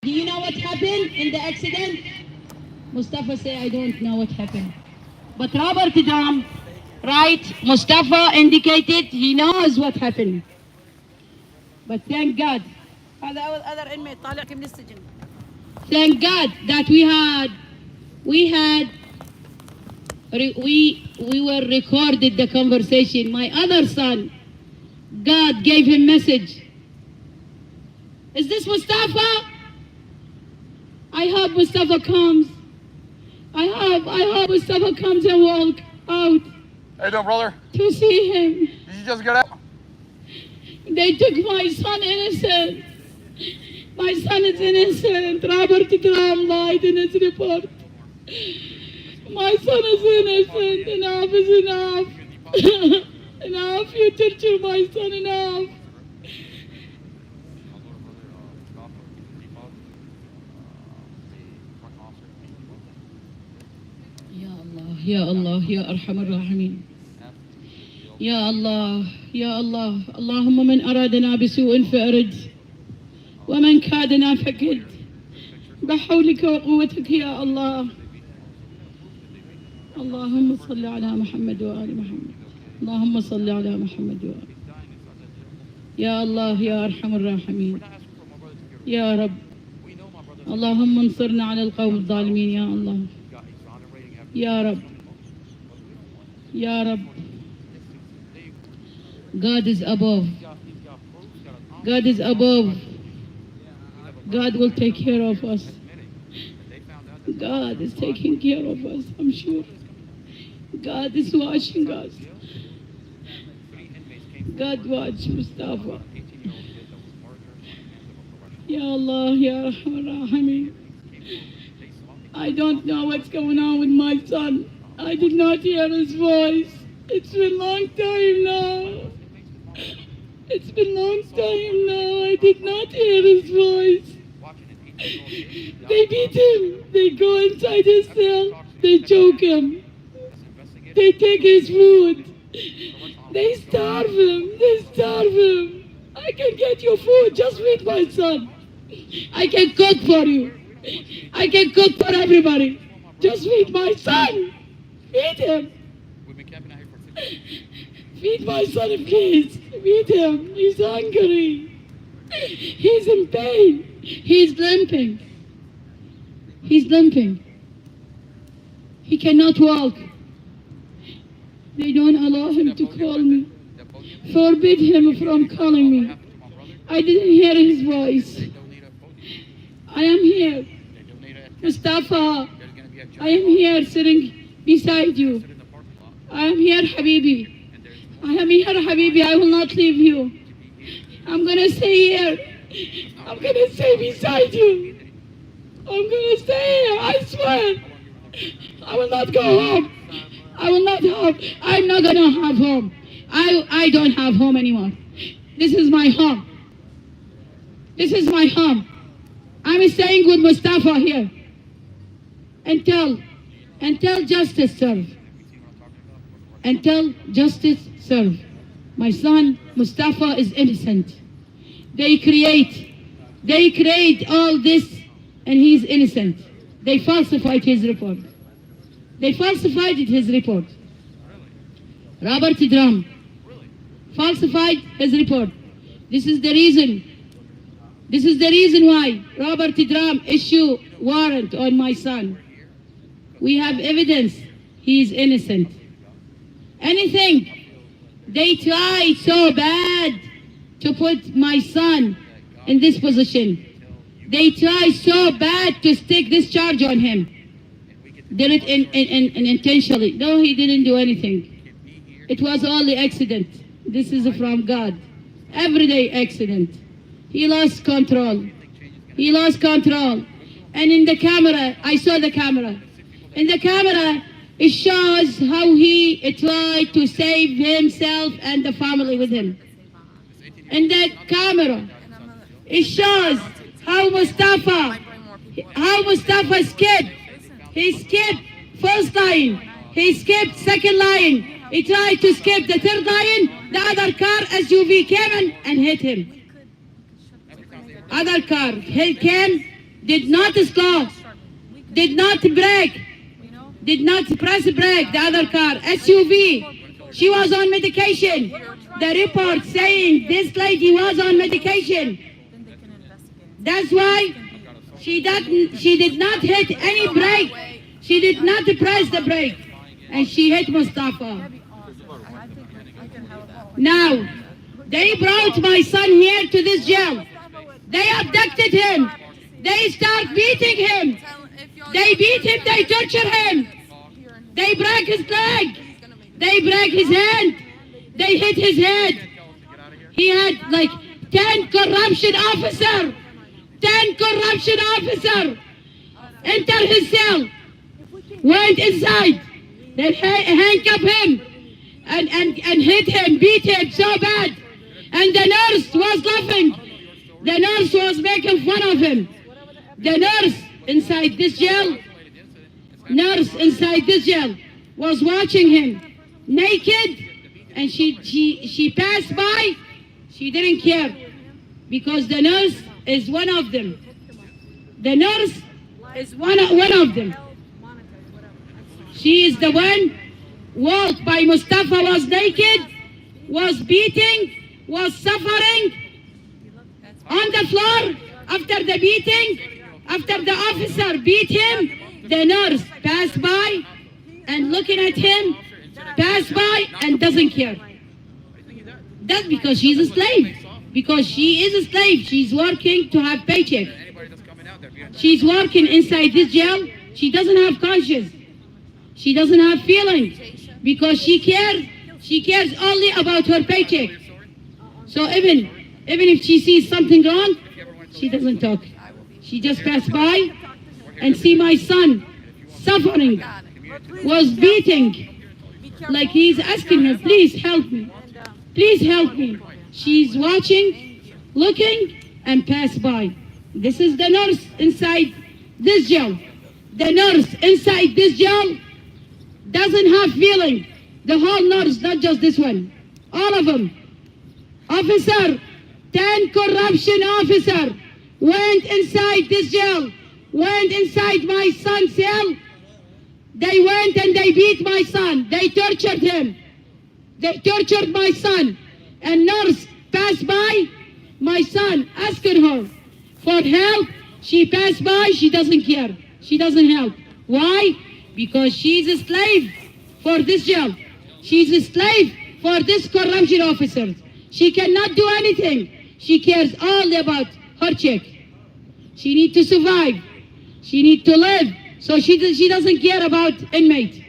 S9: Do you know what happened in the accident? Mustafa say, I don't know what happened. But Robert Drum, right, Mustafa indicated he knows what happened. But thank God,
S4: هذا other inmate طالع من السجن.
S9: thank God that we were recorded the conversation. My other son, God gave him message. Is this Mustafa? I hope Mustafa comes. I hope Mustafa comes and walk out
S3: How you doing, brother?
S9: to see him.
S3: Did you just get out?
S9: They took my son innocent. My son is innocent. Robert Drum lied in his report. My son is innocent. Enough is enough. Enough. You torture my son enough. يا الله يا أرحم الراحمين يا الله يا الله اللهم من أرادنا بسوء فأرد ومن كادنا فكد بحولك وقوتك يا الله اللهم صل على محمد وآل محمد اللهم صل على محمد وآل يا الله يا أرحم الراحمين يا رب اللهم انصرنا على القوم الظالمين يا الله يا رب يا رب God is above. God is above. God will take care of us. God is taking care of us, I'm sure. God is watching us. God watch Mustafa. Ya Allah, Ya Rahman Rahim. I don't know what's going on with my son. I did not hear his voice. It's been a long time now. It's been a long time now. I did not hear his voice. They beat him. They go inside his cell. They choke him. They take his food. They starve him. They starve him. I can get you food. Just feed my son. I can cook for you. I can cook for everybody. Just feed my son. Feed him. Feed my son, please. Feed him. He's hungry. He's in pain. He's limping. He's limping. He cannot walk. They don't allow him to call me. Forbid him from calling me. I didn't hear his voice. I am here. Mustafa, I am here sitting beside you. I am here, Habibi. I am here, Habibi. I will not leave you. I'm going to stay here. I'm going to stay beside you. I'm going to stay here. I swear. I will not go home. I will not have. I'm not going to have home. I don't have home anymore. This is my home. This is my home. I'm staying with Mustafa here. Until justice serve. Until justice serve. My son Mustafa is innocent. They create all this and he's innocent. They falsified his report. They falsified his report. Robert Drum falsified his report. This is the reason. This is the reason why Robert Drum issued warrant on my son. We have evidence he is innocent. Anything. They tried so bad to put my son in this position. They tried so bad to stick this charge on him. Did it intentionally. No, he didn't do anything. It was only accident. This is from God. Everyday accident. He lost control. He lost control. And in the camera, I saw the camera. In the camera, it shows how he tried to save himself and the family with him. In the camera, it shows how Mustafa skipped. He skipped first line. He skipped second line. He tried to skip the third line. The other car, SUV, came and hit him. Other car, he came did not stop, did not brake, did not press brake, the other car, SUV. She was on medication. The report saying this lady was on medication. That's why she did not hit any brake. She did not press the brake. And she hit Mustafa. Now, they brought my son here to this jail. They abducted him. They start beating him. They beat him, they torture him. They break his leg. They break his hand. They hit his head. He had like 10 corruption officer. 10 corruption officer. Enter his cell. Went inside. They handcuffed him and hit him, beat him so bad. And the nurse was laughing. The nurse was making fun of him. The nurse inside this jail, was watching him naked, and she passed by. She didn't care because the nurse is one of them. The nurse is one of them. She is the one walked by Mustafa, was naked, was beating, was suffering on the floor. After the beating, after the officer beat him, the nurse passed by and looking at him, passed by and doesn't care. That's because she's a slave. Because she is a slave. She's working to have paycheck. She's working inside this jail. She doesn't have conscience. She doesn't have feeling. Because she cares only about her paycheck. So even if she sees something wrong, she doesn't talk. She just passed by and see my son suffering, was beating, like he's asking her, please help me, please help me. She's watching, looking, and passed by. This is the nurse inside this jail. The nurse inside this jail doesn't have feeling. The whole nurse, not just this one, all of them. Officer, 10 corruption officer went inside this jail, went inside my son's cell. They went and they beat my son. They tortured him. They tortured my son. And nurse passed by, my son asking her for help. She passed by, she doesn't care. She doesn't help. Why? Because she's a slave for this jail. She's a slave for this corruption officer. She cannot do anything. She cares all about her check. She needs to survive. She needs to live. So she doesn't care about inmate.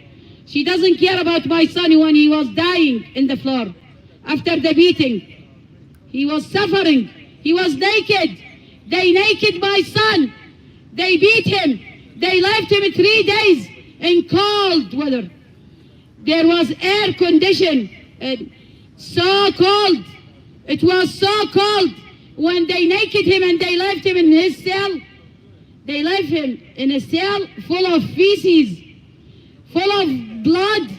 S9: She doesn't care about my son when he was dying in the floor. After the beating, he was suffering. He was naked. They naked my son. They beat him. They left him 3 days in cold weather. There was air condition. So cold. It was so cold. When they naked him and they left him in his cell, they left him in a cell full of feces, full of blood.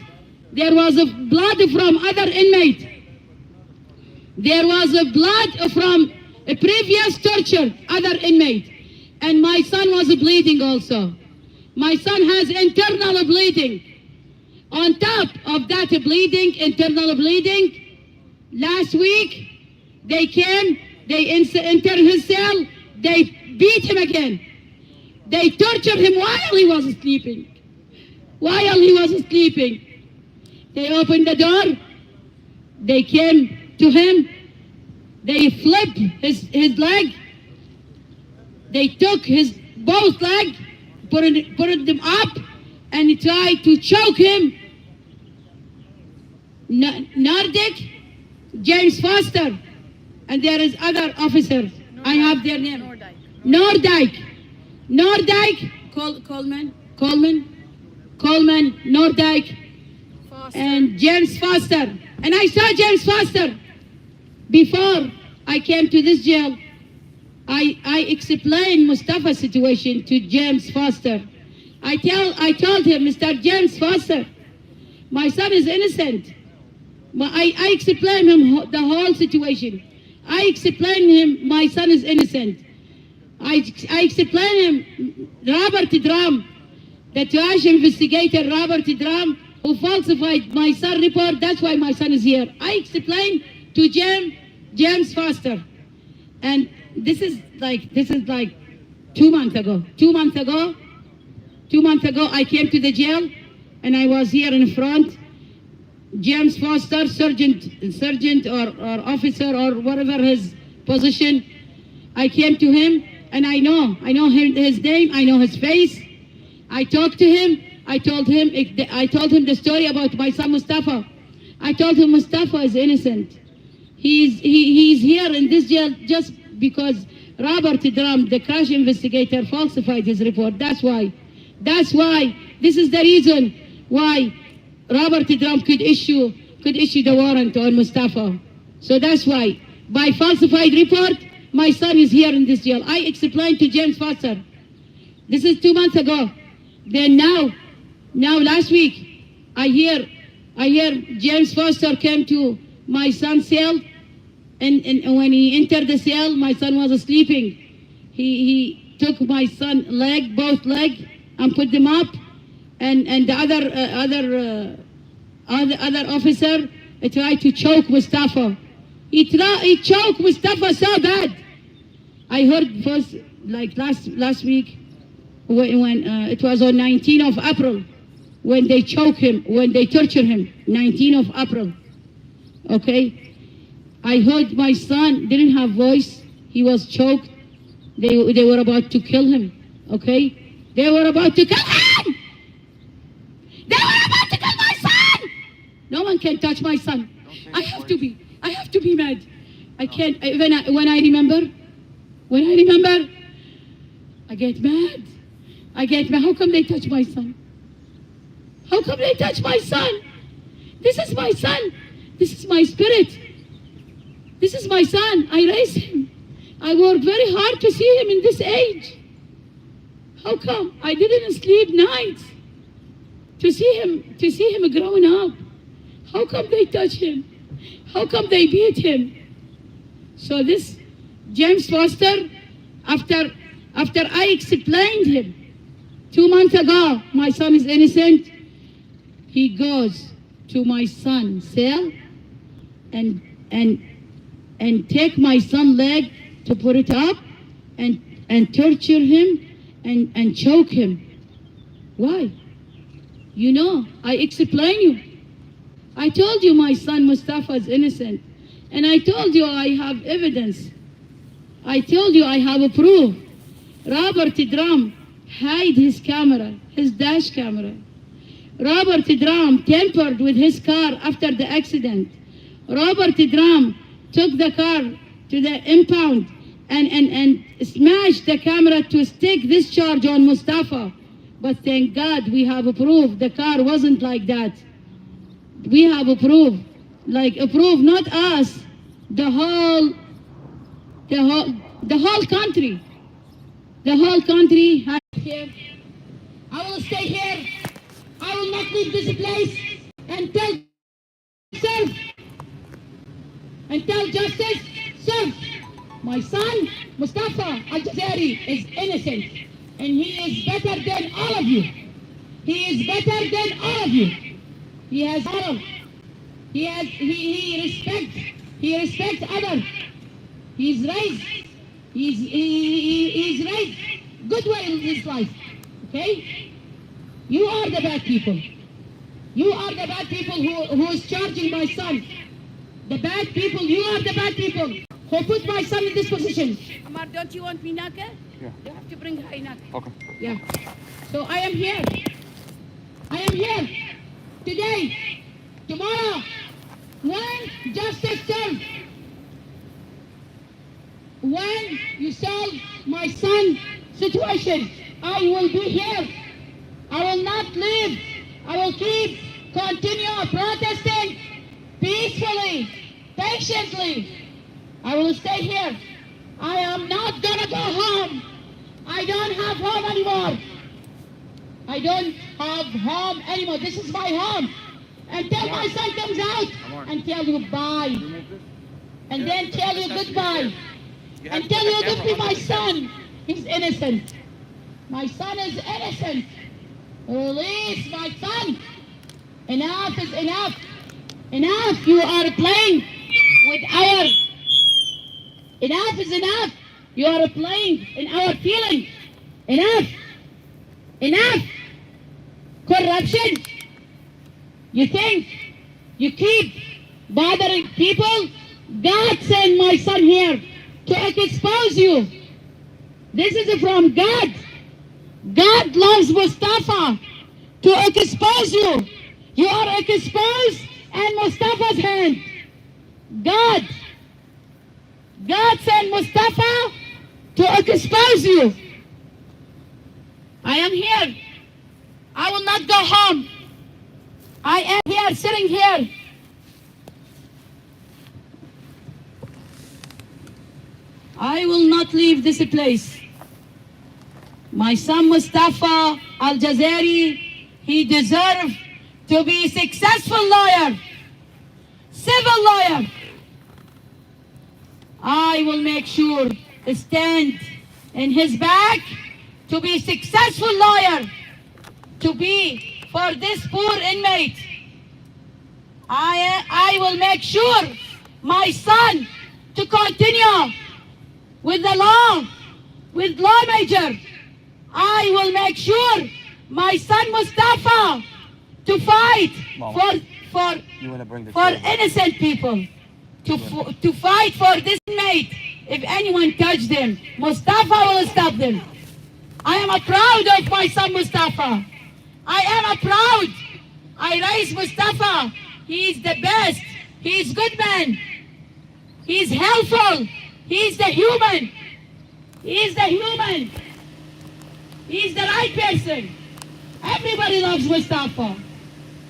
S9: There was blood from other inmates. There was blood from a previous torture, other inmate. And my son was bleeding also. My son has internal bleeding. On top of that bleeding, internal bleeding, last week they came, they entered his cell, they beat him again. They tortured him while he was sleeping. While he was sleeping. They opened the door, they came to him, they flipped his leg, they took his both leg, put them up, and tried to choke him. Nordic, James Foster, and there is other officers. I have their name. Nordyke, Coleman, Nordyke, and James Foster. And I saw James Foster before I came to this jail. I explained Mustafa's situation to James Foster. I told him, Mr. James Foster, my son is innocent. I explained him the whole situation. I explained him, my son is innocent. I explained him, Robert Drum, the trash investigator Robert Drum, who falsified my son report, that's why my son is here. I explained to James Foster. And this is like 2 months ago. 2 months ago, I came to the jail and I was here in front. James Foster, sergeant or officer or whatever his position, I came to him and I know his name, I know his face. I talked to him. I told him the story about my son Mustafa. I told him Mustafa is innocent. He's here in this jail just because Robert Drum, the crash investigator, falsified his report. That's why. This is the reason why Robert Drum could issue the warrant on Mustafa. So that's why. By falsified report, my son is here in this jail. I explained to James Foster. This is 2 months ago. Then now last week, I hear James Foster came to my son's cell, and when he entered the cell, my son was sleeping. He took my son's both legs, and put them up, and the other officer tried to choke Mustafa. He choked Mustafa so bad. I heard first, like last week, when it was on 19th of April, when they choke him, when they torture him, 19th of April. Okay, I heard my son didn't have voice. He was choked. They were about to kill him. Okay, they were about to kill him. They were about to kill my son. No one can touch my son. I have to be mad. I can't. When I remember, I get mad. How come they touch my son? How come they touch my son? This is my son. This is my spirit. This is my son. I raised him. I worked very hard to see him in this age. How come I didn't sleep nights to see him growing up? How come they touch him? How come they beat him? So this James Foster, after I explained him 2 months ago, my son is innocent, he goes to my son's cell and take my son's leg to put it up and torture him and choke him. Why? You know, I explain you. I told you my son Mustafa is innocent. And I told you I have evidence. I told you I have a proof. Robert Drum hid his camera, his dash camera. Robert Drum tampered with his car after the accident. Robert Drum took the car to the impound and smashed the camera to stick this charge on Mustafa. But thank God we have a proof. The car wasn't like that. We have a proof. Like a proof, not us. The whole country. The whole country has here. I will stay here. I will not leave this place until justice serves. My son, Mustafa Aljazairi, is innocent. And he is better than all of you. He is better than all of you. He has moral. He respects others. He's raised good way in his life. Okay? You are the bad people. You are the bad people who is charging my son. The bad people, you are the bad people who put my son in this position. Amar, don't you want me naka?
S7: Yeah.
S9: You have to bring high naka.
S7: Okay.
S9: Yeah. So I am here. Today, tomorrow, when justice serves, when you solve my son's situation, I will be here. I will not leave. I will continue protesting peacefully, patiently. I will stay here. I am not gonna go home. I don't have home anymore. I don't have home anymore. This is my home. Until my son comes out and tell you bye. And then tell you goodbye. And tell you goodbye, my son. He's innocent. My son is innocent. Release my son. Enough is enough. Enough. You are playing with our... Enough is enough. You are playing in our feelings. Enough. Enough. Corruption. You think you keep bothering people? God sent my son here to expose you. This is from God. God loves Mustafa to expose you. You are exposed in Mustafa's hand. God sent Mustafa to expose you. I am here. I will not go home. I am here, sitting here. I will not leave this place. My son Mustafa Aljazairi, he deserves to be a successful lawyer, civil lawyer. I will make sure to stand in his back to be a successful lawyer, to be for this poor inmate. I will make sure my son to continue with the law, with law major. I will make sure my son Mustafa to fight for innocent people, to fight for this inmate. If anyone touch them, Mustafa will stop them. I am proud of my son Mustafa. I am proud. I raised Mustafa. He is the best. He is good man. He is helpful. He is the human. He is the human. He is the right person. Everybody loves Mustafa.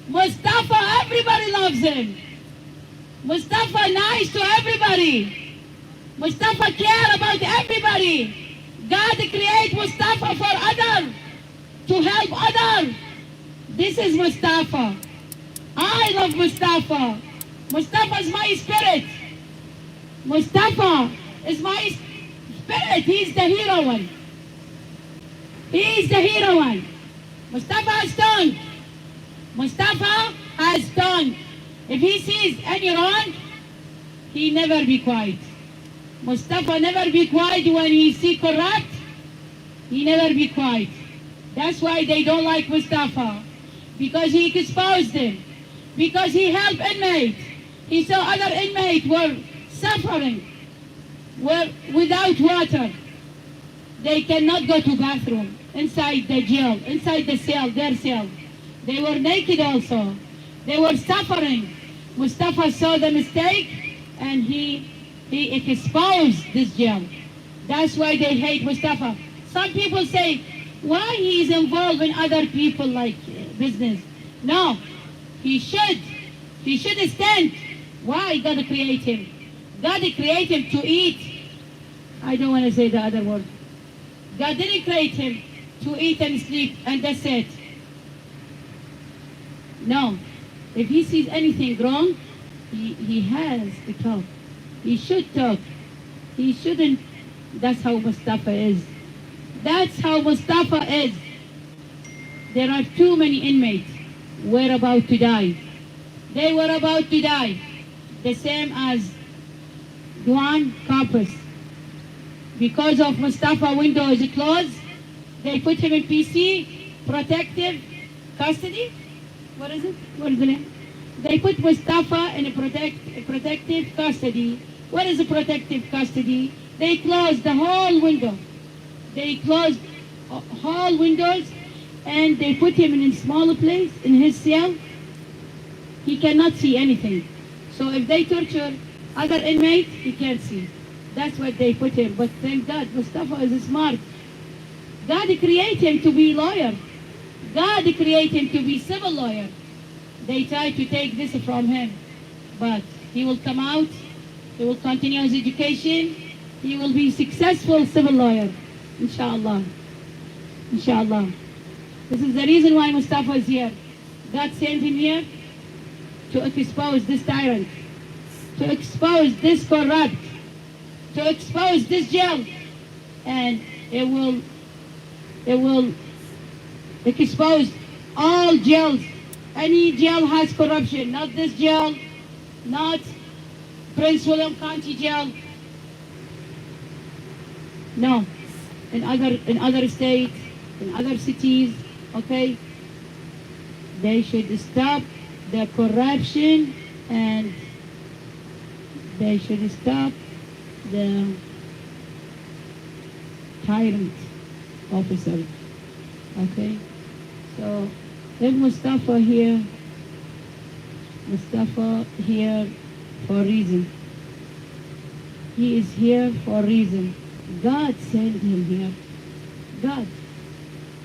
S9: Mustafa, everybody loves him. Mustafa nice to everybody. Mustafa care about everybody. God create Mustafa for others, to help others. This is Mustafa. I love Mustafa. Mustafa is my spirit. Mustafa is my spirit. He's the hero one. He's the hero one. Mustafa has tongue. Mustafa has tongue. If he sees any wrong, he never be quiet. Mustafa never be quiet when he see corrupt. He never be quiet. That's why they don't like Mustafa. Because he exposed them. Because he helped inmates. He saw other inmates were suffering, were without water. They cannot go to bathroom inside the jail, inside the cell, their cell. They were naked also. They were suffering. Mustafa saw the mistake and he exposed this jail. That's why they hate Mustafa. Some people say, why he is involved in other people like business? No, he should stand. Why God create him? God create him to eat. I don't want to say the other word. God didn't create him to eat and sleep and that's it. No, if he sees anything wrong, he has to talk. He should talk. He shouldn't. That's how Mustafa is. That's how Mustafa is. There are too many inmates were about to die. They were about to die. The same as Duan Campus. Because of Mustafa window is closed, they put him in PC, protective custody. What is it? What is the name? They put Mustafa in a protective custody. What is a protective custody? They closed the whole window. They closed all windows and they put him in a smaller place in his cell. He cannot see anything. So if they torture other inmates, he can't see. That's what they put him. But thank God, Mustafa is smart. God created him to be lawyer. God created him to be civil lawyer. They try to take this from him. But he will come out. He will continue his education. He will be successful civil lawyer. Inshallah. Inshallah. This is the reason why Mustafa is here. God sent him here to expose this tyrant, to expose this corrupt, to expose this jail. And it will expose all jails. Any jail has corruption, not this jail, not Prince William County Jail. No, in other states, in other cities, okay? They should stop the corruption and they should stop the tyrant officer, okay? So if Mustafa here for a reason. He is here for a reason. God sent him here. God.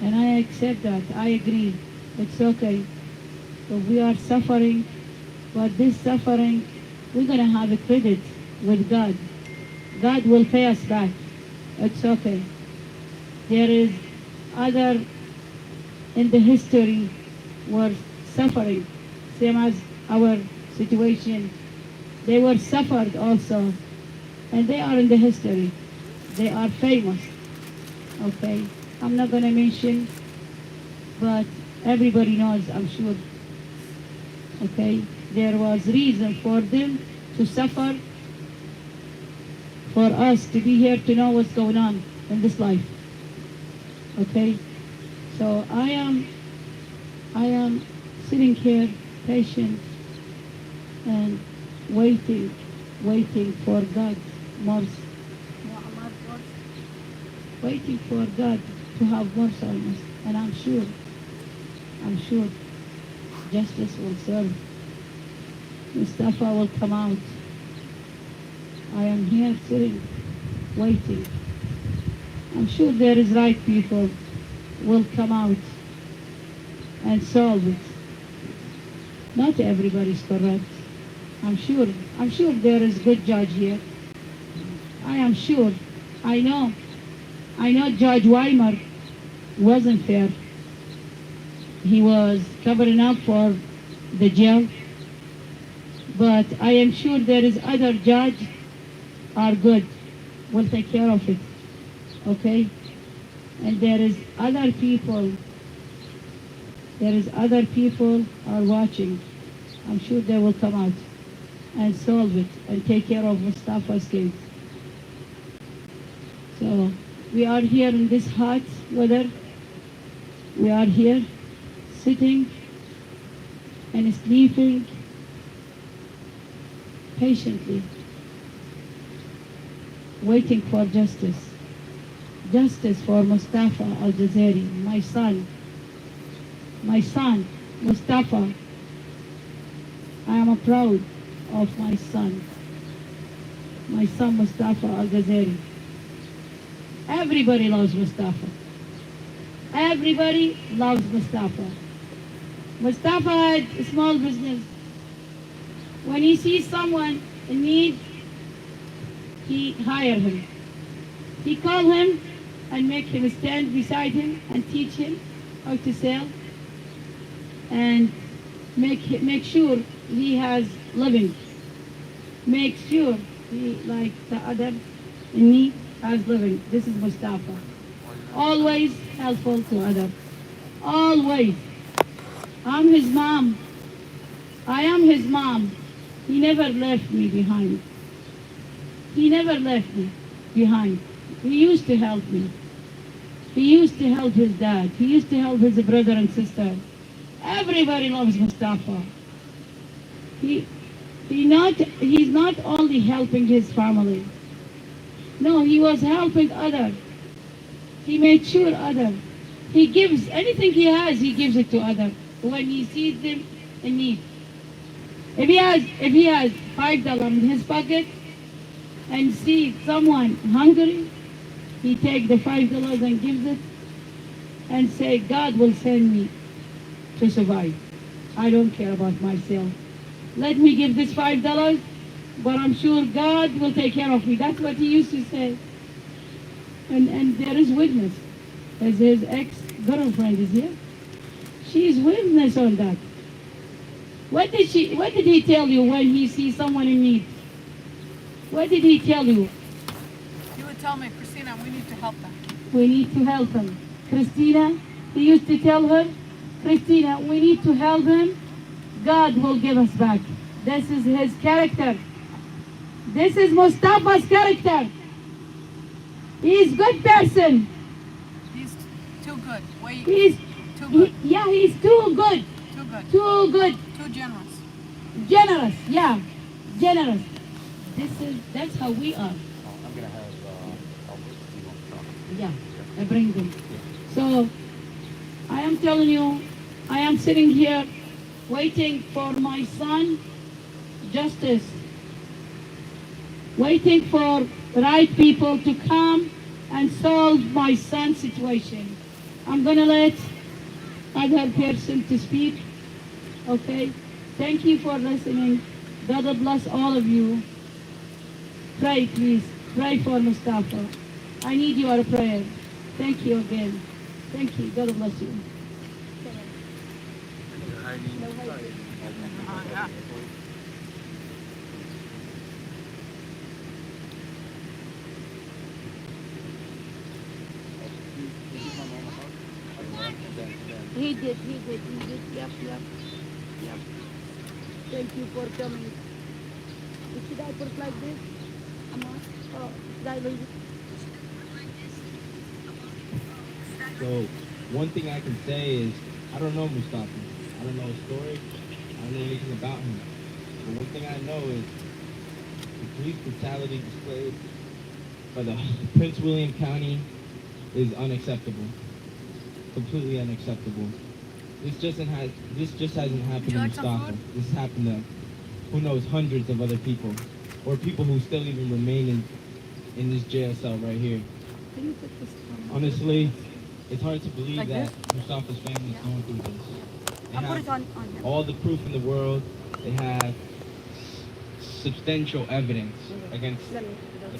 S9: And I accept that. I agree. It's okay. So we are suffering, but this suffering, we're going to have a credit with God. God will pay us back. It's okay. There is other in the history were suffering, same as our situation. They were suffered also, and they are in the history. They are famous. Okay, I'm not going to mention, but everybody knows, I'm sure. Okay, there was reason for them to suffer, for us to be here to know what's going on in this life. Okay, so I am sitting here patient and waiting for God's mercy. Waiting for God to have mercy on us. And I'm sure justice will serve. Mustafa will come out. I am here sitting, waiting. I'm sure there is right people will come out and solve it. Not everybody is correct. I'm sure there is good judge here. I am sure. I know Judge Weimer wasn't fair. He was covering up for the jail. But I am sure there is other judge are good, will take care of it. Okay? And there is other people are watching. I'm sure they will come out and solve it and take care of Mustafa's case. So we are here in this hot weather. We are here sitting and sleeping patiently, waiting for justice. Justice for Mustafa Aljazairi, my son, Mustafa. I am proud of my son Mustafa Aljazairi. Everybody loves Mustafa. Everybody loves Mustafa. Mustafa had a small business. When he sees someone in need, he hires him. He calls him and make him stand beside him and teach him how to sell and make sure he has living. Make sure he, like the other in need, has living. This is Mustafa. Always helpful to others. Always. I'm his mom. I am his mom. He never left me behind. He never left me behind. He used to help me. He used to help his dad. He used to help his brother and sister. Everybody loves Mustafa. He's not only helping his family. No, he was helping others. He made sure others. He gives anything he has, he gives it to others when he sees them in need. If he has $5 in his pocket and sees someone hungry, he takes the $5 and gives it and say, God will send me to survive. I don't care about myself. Let me give this $5, but I'm sure God will take care of me. That's what he used to say. And there is witness, as his ex-girlfriend is here. She's witness on that. What did he tell you when he sees someone in need? What did he tell you?
S6: You would tell me, Christina, we need to help them.
S9: we need to help him. Christina, he used to tell her, Christina, we need to help him. God will give us back. This is his character. This is Mustafa's character. He is good person.
S6: He's too good. Way
S9: He's
S6: too good.
S9: yeah, he's too good.
S6: Too good.
S9: Too good.
S6: Too generous.
S9: Generous, yeah. Generous. That's how we are.
S7: I'm gonna have
S9: Yeah, I bring them. So I am telling you, I am sitting here waiting for my son justice, waiting for the right people to come and solve my son's situation. I'm gonna let other person to speak. Okay, thank you for listening. God bless all of you. Pray, please. Pray for Mustafa. I need your prayer. Thank you again. Thank you. God bless you.
S6: Yeah.
S9: He did. Yep. Thank you for coming. Should I put it like this? Oh, should I leave it?
S5: So, one thing I can say is, I don't know Mustafa. I don't know his story. I don't know anything about him. But one thing I know is the police brutality displayed by the Prince William County is unacceptable. Completely unacceptable. This just hasn't happened to Mustafa. This has happened to, who knows, hundreds of other people. Or people who still even remain in this jail cell right here.
S9: Can you put this on?
S5: Honestly, it's hard to believe
S6: Like
S5: that
S6: this?
S5: Mustafa's family is going through this. They
S6: I'll put
S5: have
S6: it on him.
S5: all the proof in the world. They have substantial evidence against the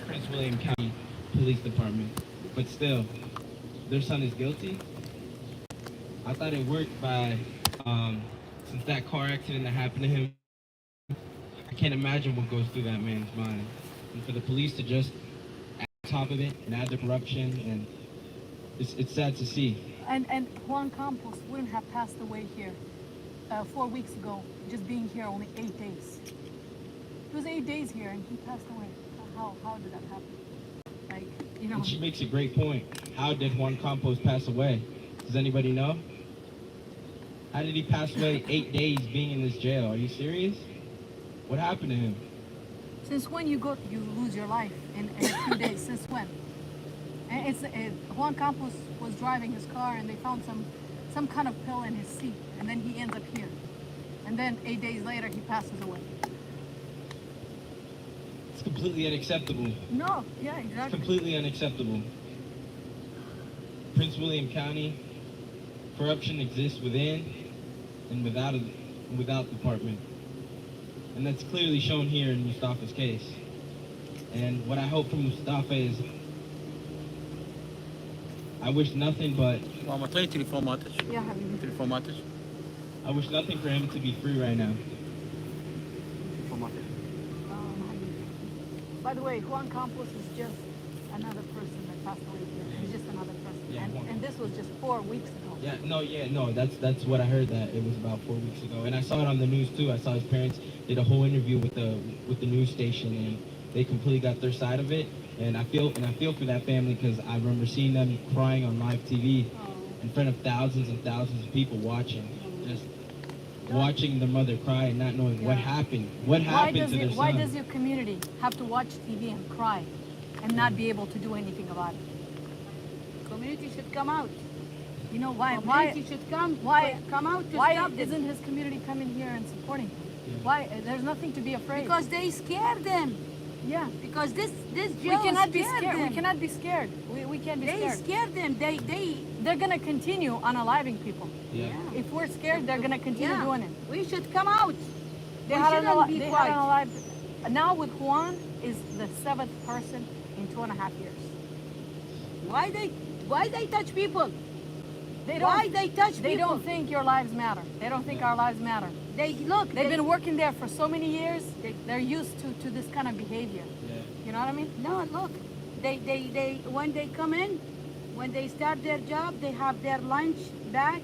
S5: Prince William County Police Department. But still, their son is guilty. I thought it worked by, since that car accident that happened to him, I can't imagine what goes through that man's mind. And for the police to just add on top of it and add the corruption, and it's sad to see.
S6: And Juan Campos wouldn't have passed away here 4 weeks ago, just being here only 8 days. It was 8 days here and he passed away. How did that happen? Like, you know.
S5: And she makes a great point. How did Juan Campos pass away? Does anybody know? How did he pass away 8 days being in this jail? Are you serious? What happened to him?
S6: Since when you lose your life in a few days? Since when? And Juan Campos was driving his car and they found some kind of pill in his seat, and then he ends up here. And then 8 days later he passes away.
S5: It's completely unacceptable.
S6: No, yeah,
S5: It's
S6: exactly.
S5: completely unacceptable. Prince William County, corruption exists within and without department. And that's clearly shown here in Mustafa's case. And what I hope from Mustafa is, I wish nothing but,
S7: ماما اعطيني تليفوناتك
S6: Yeah, حبيبي.
S7: تليفوناتك
S5: I wish nothing for him to be free right now.
S7: تليفوناتك
S6: By the way, Juan Campos is just another person that passed away here. He's just another person.
S5: Yeah, Juan.
S6: And this was just 4 weeks ago.
S5: No, that's what I heard, that it was about 4 weeks ago. And I saw it on the news too. I saw his parents did a whole interview with the news station, and they completely got their side of it. And I feel for that family, because I remember seeing them crying on live TV in front of thousands and thousands of people watching, just watching their mother cry and not knowing what happened. What happened to their son?
S6: Why does your community have to watch TV and cry and not be able to do anything about it?
S4: Community should come out.
S6: You know why?
S4: Community should come out to
S6: Why
S4: stop this.
S6: isn't his community coming here and supporting him?
S5: Yeah.
S6: Why? There's nothing to be afraid.
S4: Because they scare them.
S6: yeah,
S4: Because this
S6: we
S4: jail
S6: cannot be
S4: scared
S6: scared.
S4: them.
S6: We cannot be scared. We can't be
S4: They
S6: scared.
S4: scare them.
S6: They're gonna continue unaliving people.
S5: Yeah.
S6: If we're scared, they're gonna continue
S4: Yeah.
S6: doing it.
S4: We should come out.
S6: They
S4: We
S6: had
S4: shouldn't be
S6: they had
S4: quiet.
S6: unalived. Now with Juan is the 7th person in 2.5 years.
S4: Why they touch people?
S6: They don't.
S4: Why they touch
S6: They
S4: people?
S6: don't think your lives matter. They don't think our lives matter.
S4: They've
S6: They've been working there for so many years. They're used to this kind of behavior.
S5: Yeah.
S6: You know what I mean?
S4: No, look, they when they come in, When they start their job, they have their lunch back,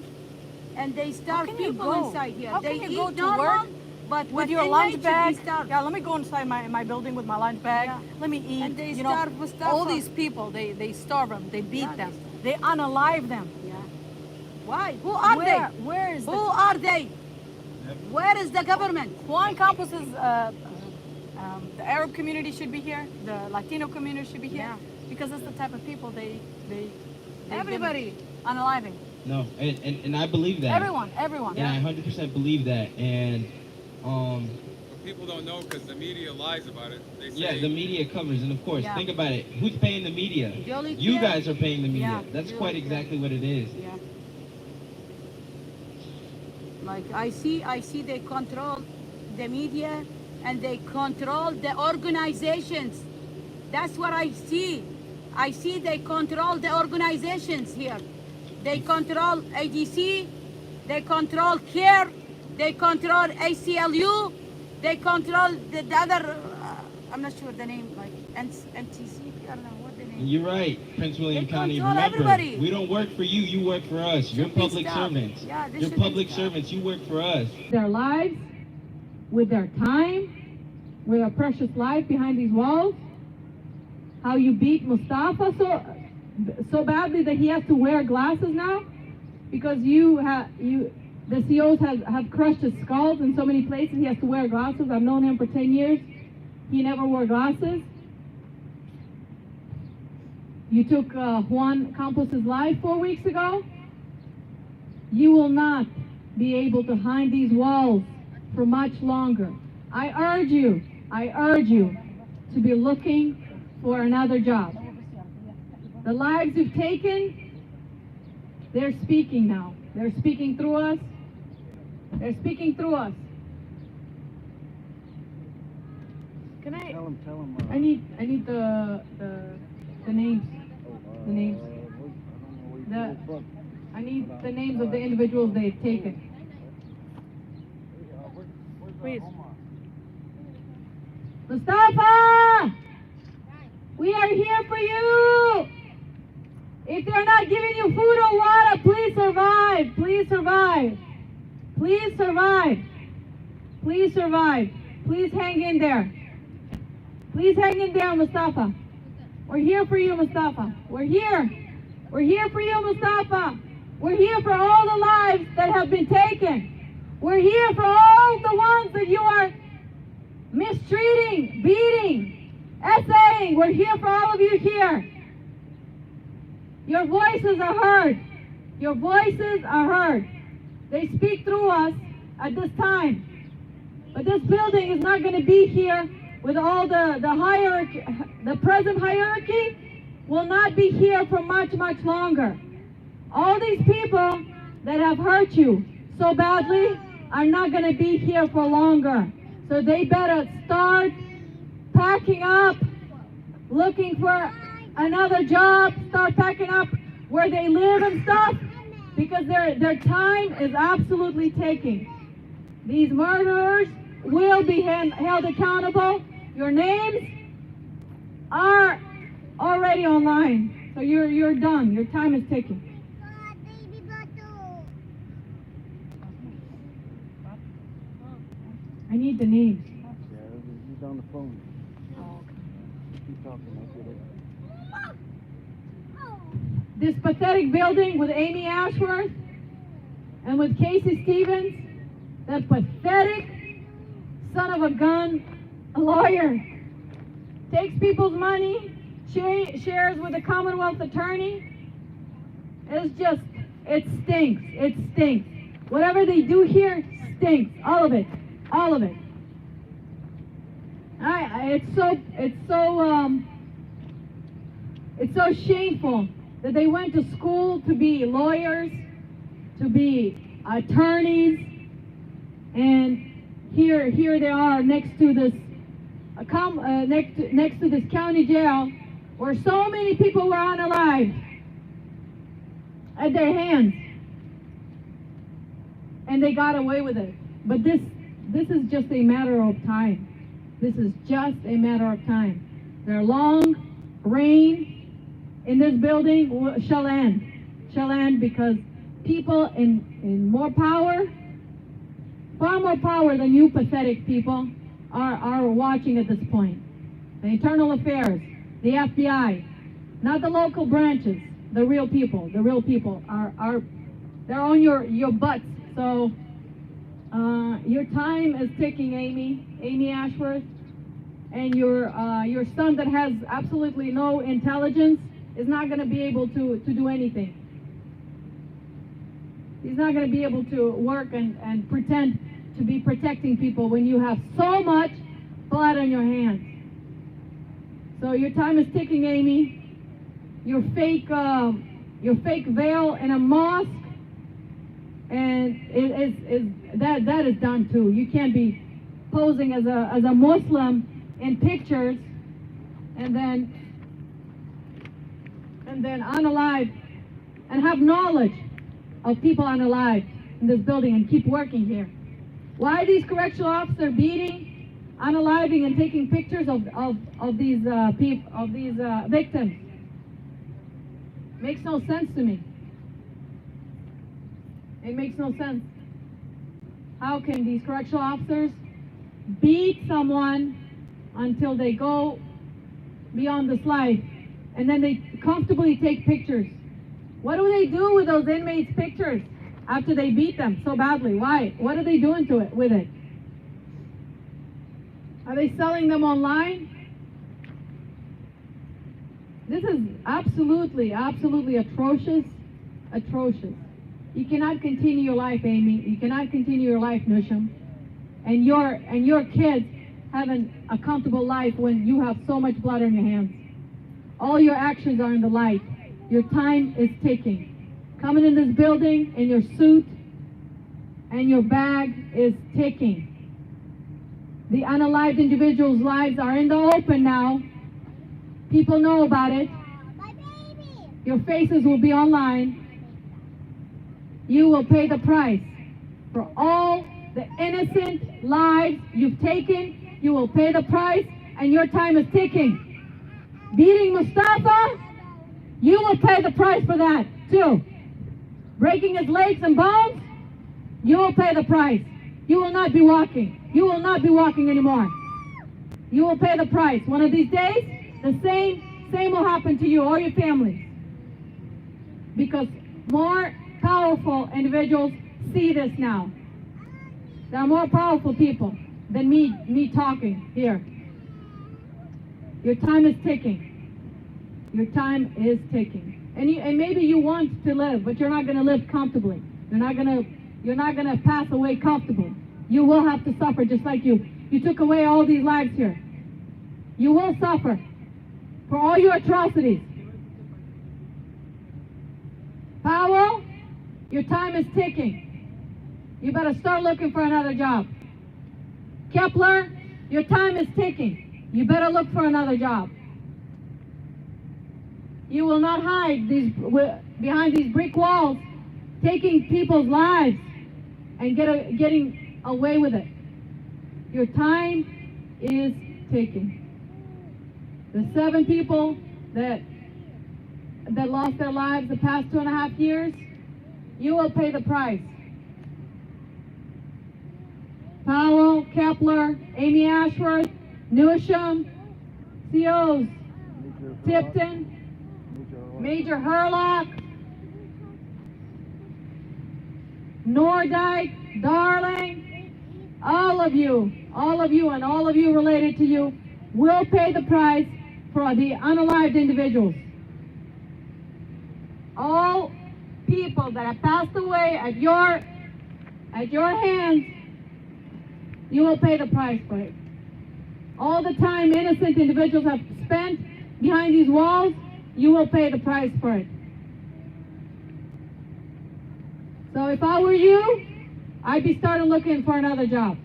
S4: and they starve
S6: can you
S4: people
S6: go?
S4: inside here.
S6: How
S4: they
S6: can you
S4: eat
S6: go to
S4: normal,
S6: work
S4: but
S6: with your lunch bag?
S4: Yeah,
S6: Yeah, let me go inside my building with my lunch bag.
S4: Yeah.
S6: Let me eat.
S4: And they
S6: you
S4: starve
S6: know,
S4: Mustafa.
S6: all these people, they starve them, they beat
S4: Yeah,
S6: them, they unalive them.
S4: Yeah. Why? Who are they?
S6: Where is
S4: Who
S6: the
S4: are they? Where is the government?
S6: Juan Campos is the Arab community should be here, the Latino community should be here,
S4: Yeah.
S6: because that's the type of people they
S4: Everybody.
S6: unaliving.
S5: No, and I believe that.
S6: Everyone.
S5: And I 100% believe that. And
S3: But people don't know because the media lies about it. They say,
S5: yeah, the media covers, and of course,
S6: Yeah.
S5: think about it. Who's paying the media?
S4: Jolly
S5: You
S4: Kid.
S5: guys are paying the media.
S4: Yeah,
S5: That's
S4: Jolly
S5: quite
S4: Kid.
S5: exactly what it is.
S4: Yeah. Like I see they control the media and they control the organizations. That's what I see. I see they control the organizations here. They control ADC, they control CARE, they control ACLU, they control the other, I'm not sure the name, like NTC, I don't know what the name.
S5: You're right, Prince William
S4: They
S5: County.
S4: control
S5: Remember,
S4: everybody.
S5: we don't work for you. You work for us. You're
S4: Should be
S5: public
S4: stopped.
S5: servants.
S4: Yeah, this
S5: You're
S4: should be
S5: public
S4: stopped.
S5: servants. You work for us.
S9: Their lives, with their time, with a precious life behind these walls. How you beat Mustafa so badly that he has to wear glasses now, because the COs have crushed his skulls in so many places. He has to wear glasses. I've known him for 10 years. He never wore glasses. You took Juan Campos's life 4 weeks ago. You will not be able to hide these walls for much longer. I urge you to be looking for another job. The lives you've taken, they're speaking now. They're speaking through us. They're speaking through us.
S6: Can I?
S3: tell them.
S9: I need the names. The names. I need the names of the individuals they've taken.
S6: Please.
S9: Mustafa! We are here for you! If they're not giving you food or water, please survive. Please survive. Please survive. Please survive. Please hang in there. Please hang in there, Mustafa. We're here for you, Mustafa. We're here. We're here for you, Mustafa. We're here for all the lives that have been taken. We're here for all the ones that you are mistreating, beating, essaying. We're here for all of you here. Your voices are heard. Your voices are heard. They speak through us at this time. But this building is not going to be here with all the hierarchy. The present hierarchy will not be here for much, much longer. All these people that have hurt you so badly are not going to be here for longer. So they better start packing up, looking for another job, start packing up where they live and stuff, because their time is absolutely taking. These murderers will be held accountable. Your names are already online, so you're done. Your time is ticking. I need the names.
S3: Yeah, he's on the phone.
S6: Oh, okay.
S3: Keep talking. I'll get it.
S9: This pathetic building with Amy Ashworth and with Casey Stevens, that pathetic son of a gun, a lawyer, takes people's money, shares with the Commonwealth attorney. It stinks. It stinks. Whatever they do here stinks. All of it. All of it. It's so shameful that they went to school to be lawyers, to be attorneys, and here they are next to this next to this county jail where so many people were unalive at their hands, and they got away with it. But this is just a matter of time. This is just a matter of time. Their long reign
S10: in this building shall end. Shall end because people in more power, far more power than you pathetic people are watching at this point. The internal affairs, the FBI, not the local branches, the real people. The real people are they're on your butts. So your time is ticking, Amy Ashworth, and your son that has absolutely no intelligence is not going to be able to do anything. He's not going to be able to work and pretend to be protecting people when you have so much blood on your hands. So your time is ticking, Amy. Your fake veil in a mosque, and that is done too. You can't be posing as a Muslim in pictures and then unalive and have knowledge of people unalive in this building and keep working here. Why are these correctional officers beating, unaliving, and taking pictures of these victims? Makes no sense to me. It makes no sense. How can these correctional officers beat someone until they go beyond this life and then they comfortably take pictures? What do they do with those inmates' pictures after they beat them so badly? Why? What are they doing with it? Are they selling them online? This is absolutely atrocious. You cannot continue your life, Amy. You cannot continue your life, Nusham. And your kids having a comfortable life when you have so much blood on your hands. All your actions are in the light. Your time is ticking. Coming in this building in your suit and your bag is ticking. The unalived individuals' lives are in the open now. People know about it. Your faces will be online. You will pay the price for all the innocent lives you've taken. You will pay the price, and your time is ticking. Beating Mustafa, you will pay the price for that too. Breaking his legs and bones, you will pay the price. You will not be walking. You will not be walking anymore. You will pay the price. One of these days, the same will happen to you or your families. Because more powerful individuals see this now. There are more powerful people than me talking here. Your time is ticking. Your time is ticking. And maybe you want to live, but you're not going to live comfortably. You're not going to pass away comfortably. You will have to suffer just like you took away all these lives here. You will suffer for all your atrocities. Powell, your time is ticking. You better start looking for another job. Kepler, your time is ticking. You better look for another job. You will not hide behind these brick walls, taking people's lives and getting away with it. Your time is ticking. The 7 people that lost their lives the past 2.5 years, you will pay the price. Powell, Kepler, Amy Ashworth, Newsham, COs, Tipton, Major Herlock, Nordyke, Darling, all of you and all of you related to you will pay the price for the unalived individuals. All people that have passed away at your hands, you will pay the price for it. All the time innocent individuals have spent behind these walls, you will pay the price for it. So if I were you, I'd be starting looking for another job.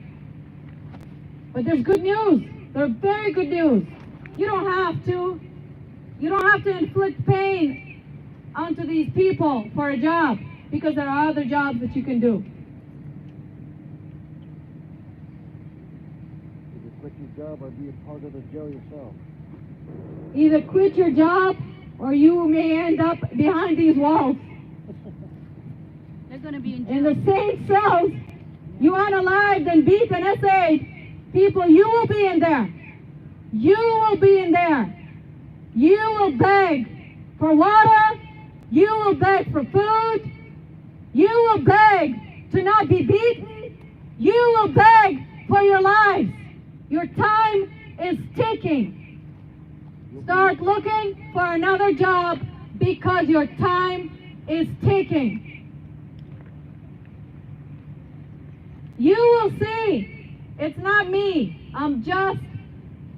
S10: But there's good news. There's very good news. You don't have to inflict pain onto these people for a job, because there are other jobs that you can do.
S11: Either quit your job or be a part of the jail yourself.
S10: Either quit your job or you may end up behind these walls.
S9: They're gonna be in
S10: In
S9: jail.
S10: the same cells you unalived and beat and essayed people, you will be in there. You will be in there. You will beg for water. You will beg for food. You will beg to not be beaten. You will beg for your lives. Your time is ticking. Start looking for another job because your time is ticking. You will see. It's not me. I'm just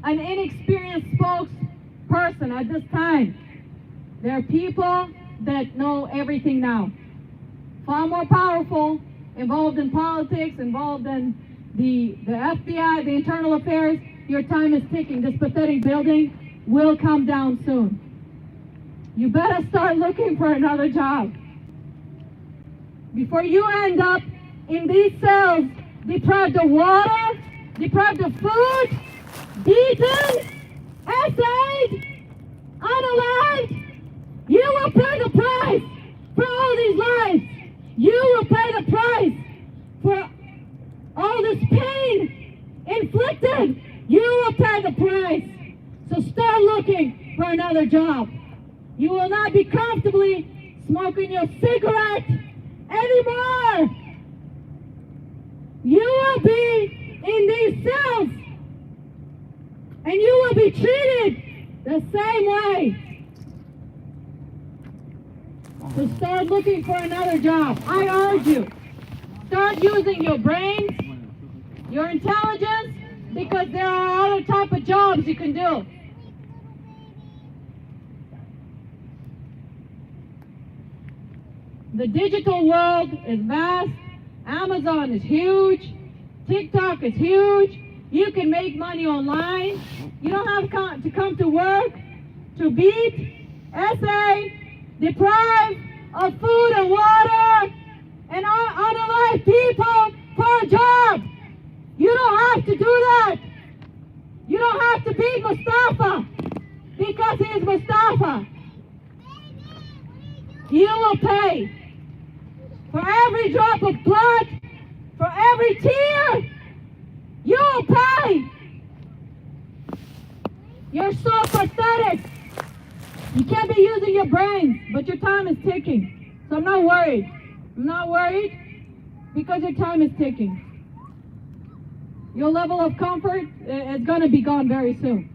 S10: an inexperienced spokesperson at this time. There are people that know everything now. Far more powerful, involved in politics, involved in the FBI, the internal affairs. Your time is ticking. This pathetic building will come down soon. You better start looking for another job before you end up in these cells, deprived of water, deprived of food, beaten, essayed, unalived. You will pay the price for all these lives. You will pay the price for all this pain inflicted. You will pay the price. So start looking for another job. You will not be comfortably smoking your cigarette anymore. You will be in these cells and you will be treated the same way. So start looking for another job. I urge you, start using your brains, your intelligence, because there are other type of jobs you can do. The digital world is vast. Amazon is huge. TikTok is huge. You can make money online. You don't have to come to work to beat, essay, deprive of food and water and unalive people for a job. You don't have to do that. You don't have to beat Mustafa because he is Mustafa. You will pay for every drop of blood, for every tear. You will pay. You're so pathetic. You can't be using your brains, but your time is ticking. So I'm not worried. I'm not worried because your time is ticking. Your level of comfort is going to be gone very soon.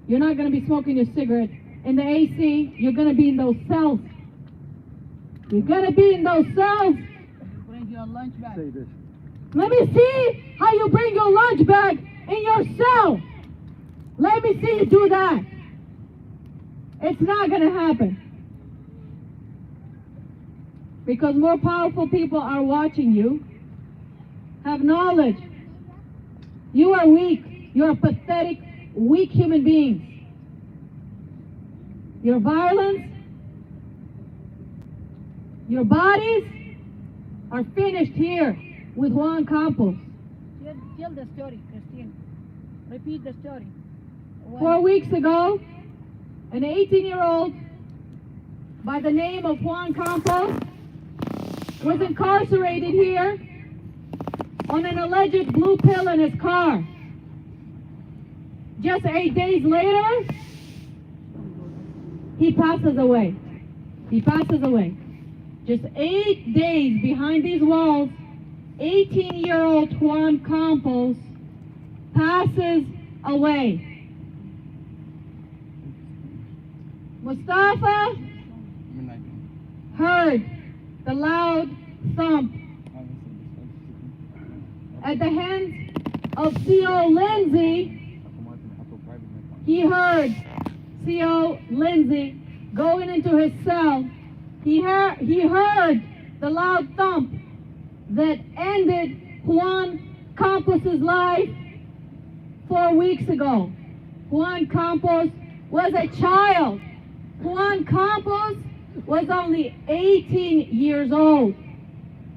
S10: You're not going to be smoking your cigarette in the AC. You're going to be in those cells. You're going to be in those cells.
S9: Bring your lunch back.
S10: Let me see how you bring your lunch bag in your cell. Let me see you do that. It's not going to happen. Because more powerful people are watching you. Have knowledge. You are weak. You are pathetic, weak human beings. Your violence, your bodies are finished here with Juan Campos.
S9: Tell the story, Christine. Repeat the story.
S10: 4 weeks ago, an 18-year-old by the name of Juan Campos was incarcerated here on an alleged blue pill in his car. Just 8 days later, he passes away. He passes away. Just 8 days behind these walls, 18-year-old Juan Campos passes away. Mustafa heard the loud thump at the hands of C.O. Lindsay. He heard C.O. Lindsay going into his cell. He heard the loud thump that ended Juan Campos' life 4 weeks ago. Juan Campos was a child. Juan Campos was only 18 years old.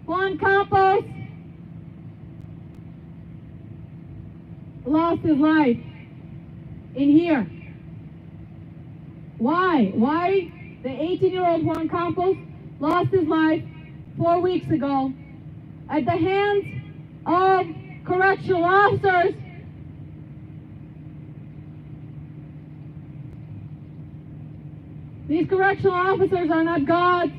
S10: Juan Campos lost his life in here. Why? Why? The 18-year-old Juan Campos lost his life 4 weeks ago at the hands of correctional officers. These correctional officers are not gods.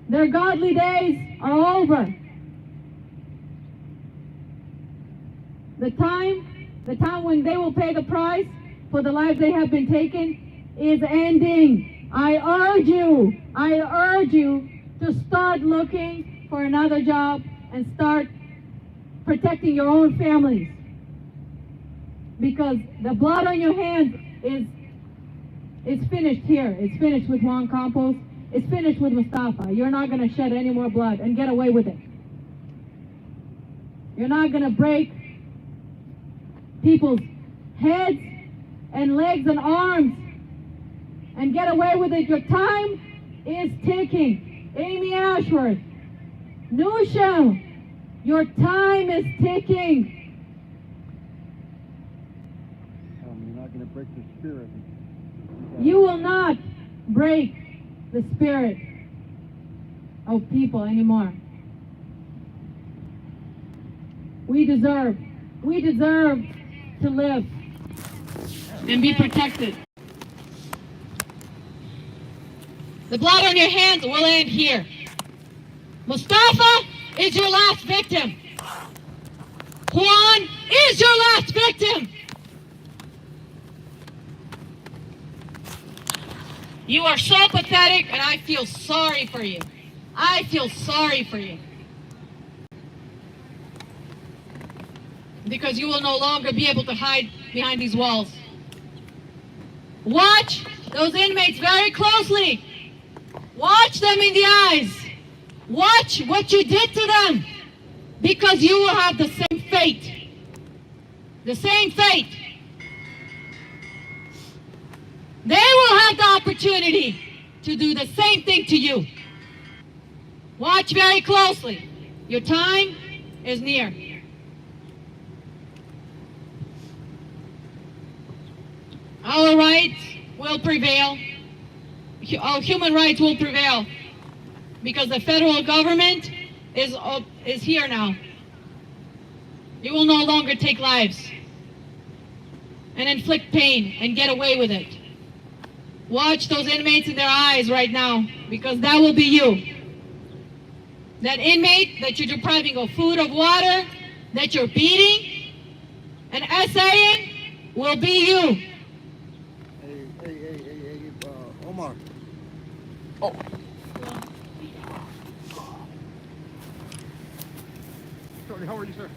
S10: Their godly days are over. The time when they will pay the price for the lives they have been taken is ending. I urge you to start looking for another job and start protecting your own families. Because the blood on your hands is finished here. It's finished with Juan Campos. It's finished with Mustafa. You're not going to shed any more blood and get away with it. You're not going to break people's heads and legs and arms and get away with it. Your time is ticking. Amy Ashworth, Nusha, your time is ticking.
S3: You're not going to break the spirit.
S10: You will not break the spirit of people anymore. We deserve to live and be protected. The blood on your hands will end here. Mustafa is your last victim. Juan is your last victim. You are so pathetic, and I feel sorry for you. I feel sorry for you. Because you will no longer be able to hide behind these walls. Watch those inmates very closely. Watch them in the eyes. Watch what you did to them. Because you will have the same fate. The same fate. They will have the opportunity to do the same thing to you. Watch very closely. Your time is near. Our rights will prevail. Our human rights will prevail. Because the federal government is here now. You will no longer take lives and inflict pain and get away with it. Watch those inmates in their eyes right now, because that will be you. That inmate that you're depriving of food, of water, that you're beating and essaying will be you.
S11: Hey, Omar.
S7: Oh.
S3: Shorty, how are you, sir?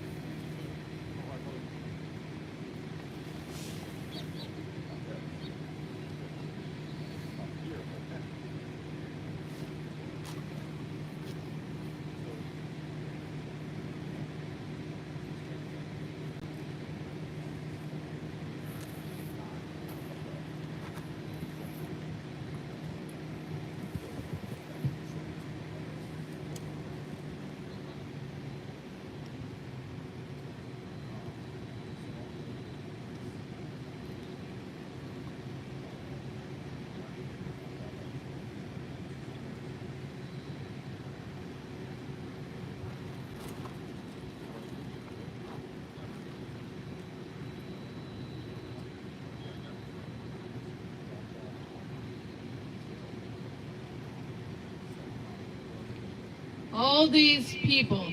S10: All these people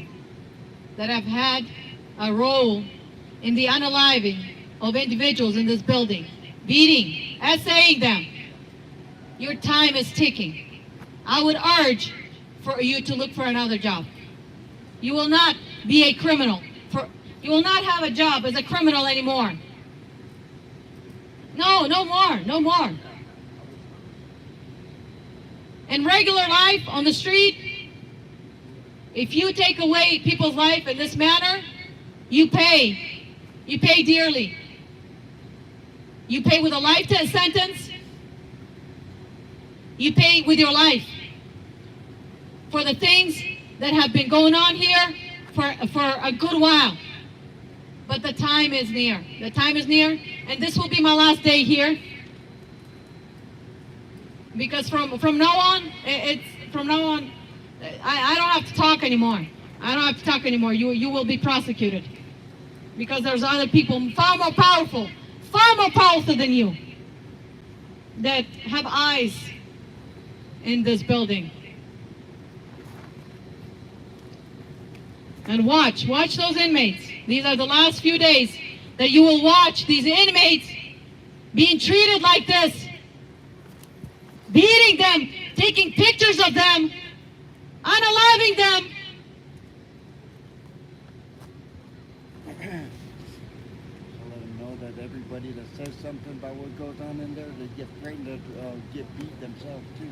S10: that have had a role in the unaliving of individuals in this building, beating, essaying them, your time is ticking. I would urge for you to look for another job. You will not be a criminal. You will not have a job as a criminal anymore. No, no more, no more. In regular life on the street, if you take away people's life in this manner, you pay. You pay dearly. You pay with a life sentence. You pay with your life for the things that have been going on here for a good while. But the time is near. The time is near, and this will be my last day here. because from now on, I don't have to talk anymore. I don't have to talk anymore. You will be prosecuted because there's other people far more powerful than you that have eyes in this building. And watch those inmates. These are the last few days that you will watch these inmates being treated like this, beating them, taking pictures of them, unaliving them.
S11: So let them know that everybody that says something about what goes on in there, they get threatened to get beat themselves too.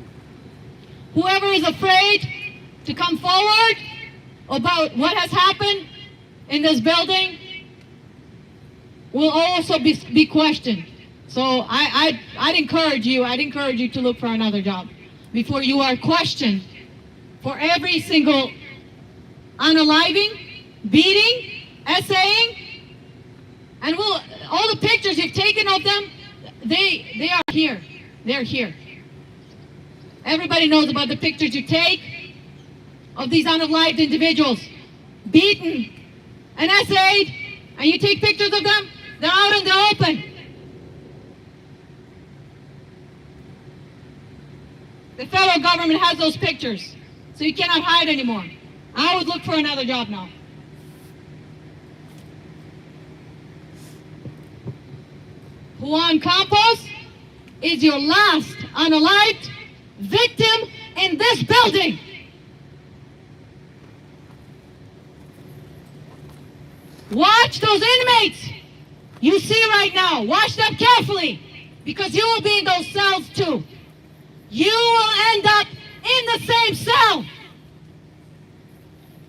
S10: Whoever is afraid to come forward about what has happened in this building will also be questioned. So I'd encourage you to look for another job before you are questioned for every single unaliving, beating, essaying, and all the pictures you've taken of them, they are here. They're here. Everybody knows about the pictures you take of these unalived individuals, beaten and essayed, and you take pictures of them, they're out in the open. The federal government has those pictures, so you cannot hide anymore. I would look for another job now. Juan Campos is your last unalived victim in this building. Watch those inmates you see right now. Watch them carefully, because you will be in those cells too. You will end up in the same cell.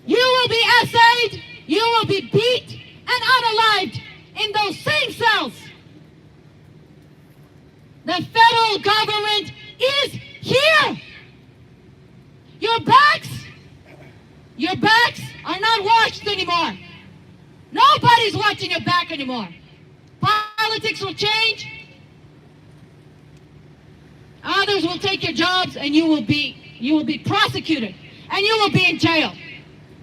S10: You will be essayed, you will be beat and unalived in those same cells. The federal government is here. Your backs are not watched anymore. Nobody's watching your back anymore. Politics will change. Others will take your jobs, and you will be prosecuted, and you will be in jail.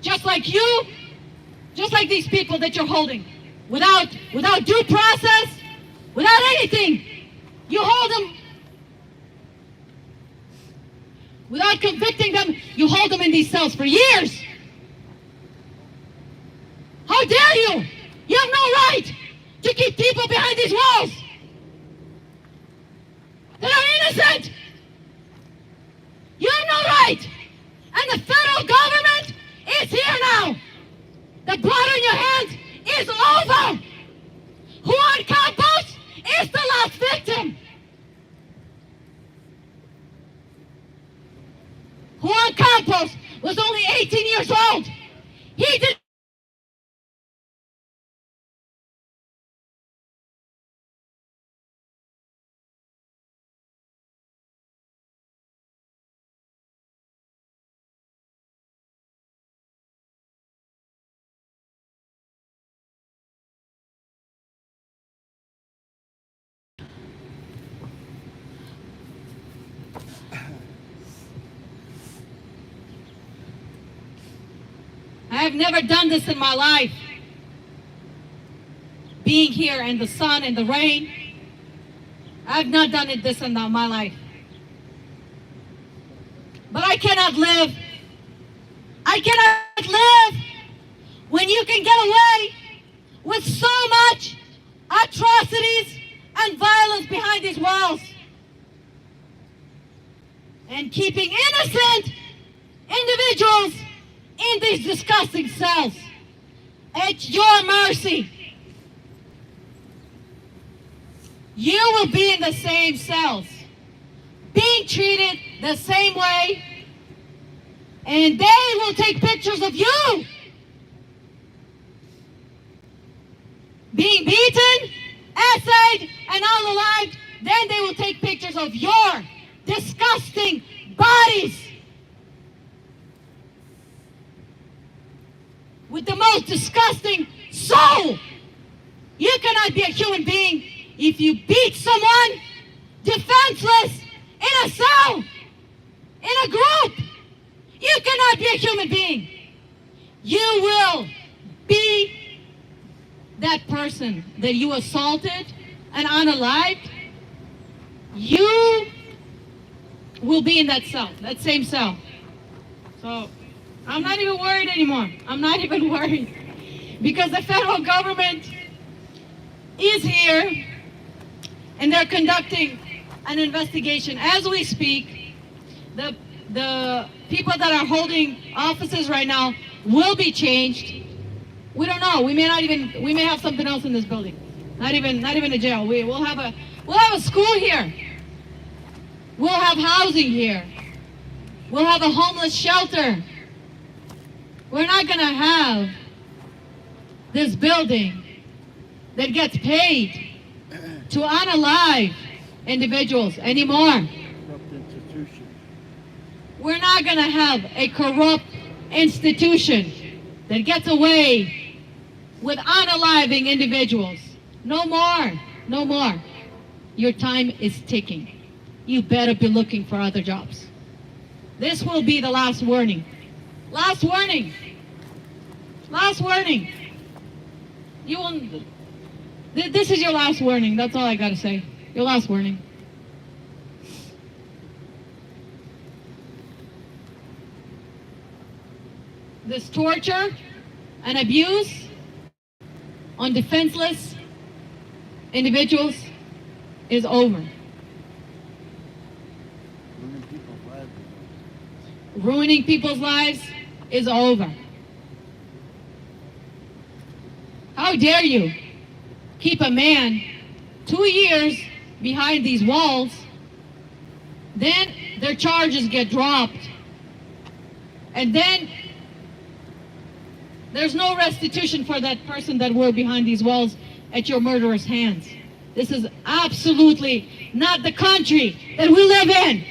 S10: Just like these people that you're holding. Without due process, without anything. You hold them. Without convicting them, you hold them in these cells for years. How dare you? You have no right to keep people behind these walls that are innocent. You have no right. And the federal government is here now. The blood on your hands is over. Juan Campos is the last victim. Juan Campos was only 18 years old. He did I have never done this in my life. Being here in the sun and the rain, I've not done this in my life. But I cannot live. I cannot live when you can get away with so much atrocities and violence behind these walls and keeping innocent individuals in these disgusting cells. At your mercy. You will be in the same cells, being treated the same way, and they will take pictures of you being beaten, essayed, and unalived. Then they will take pictures of your disgusting bodies with the most disgusting soul. You cannot be a human being if you beat someone defenseless
S9: in a cell, in a group. You cannot be a human being. You will be that person that you assaulted and unalived. You will be in that cell, that same cell. So I'm not even worried anymore. I'm not even worried because the federal government is here and they're conducting an investigation as we speak. The people that are holding offices right now will be changed. We don't know. We may have something else in this building. Not even a jail. We'll have a school here. We'll have housing here. We'll have a homeless shelter. We're not going to have this building that gets paid to unalive individuals anymore.
S11: Corrupt institution.
S9: We're not going to have a corrupt institution that gets away with unaliving individuals. No more. No more. Your time is ticking. You better be looking for other jobs. This will be the last warning. Last warning. Last warning. You will. This is your last warning. That's all I gotta say. Your last warning. This torture and abuse on defenseless individuals is over.
S11: Ruining people's lives.
S9: Ruining people's lives is over. How dare you keep a man 2 years behind these walls, then their charges get dropped, and then there's no restitution for that person that were behind these walls at your murderous hands. This is absolutely not the country that we live in.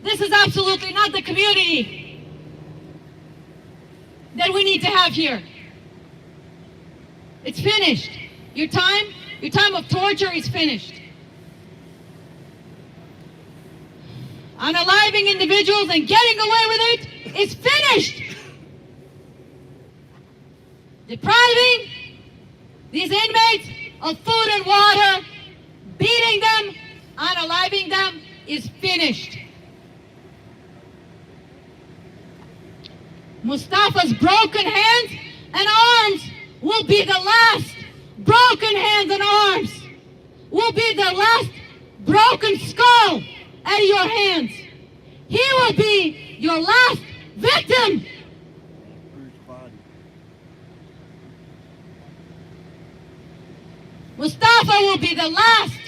S9: This is absolutely not the community that we need to have here. It's finished. Your time of torture is finished. Unaliving individuals and getting away with it is finished. Depriving these inmates of food and water, beating them, unaliving them is finished. Mustafa's broken hands and arms will be the last broken hands and arms, will be the last broken skull at your hands. He will be your last victim.
S11: Bruised body.
S9: Mustafa will be the last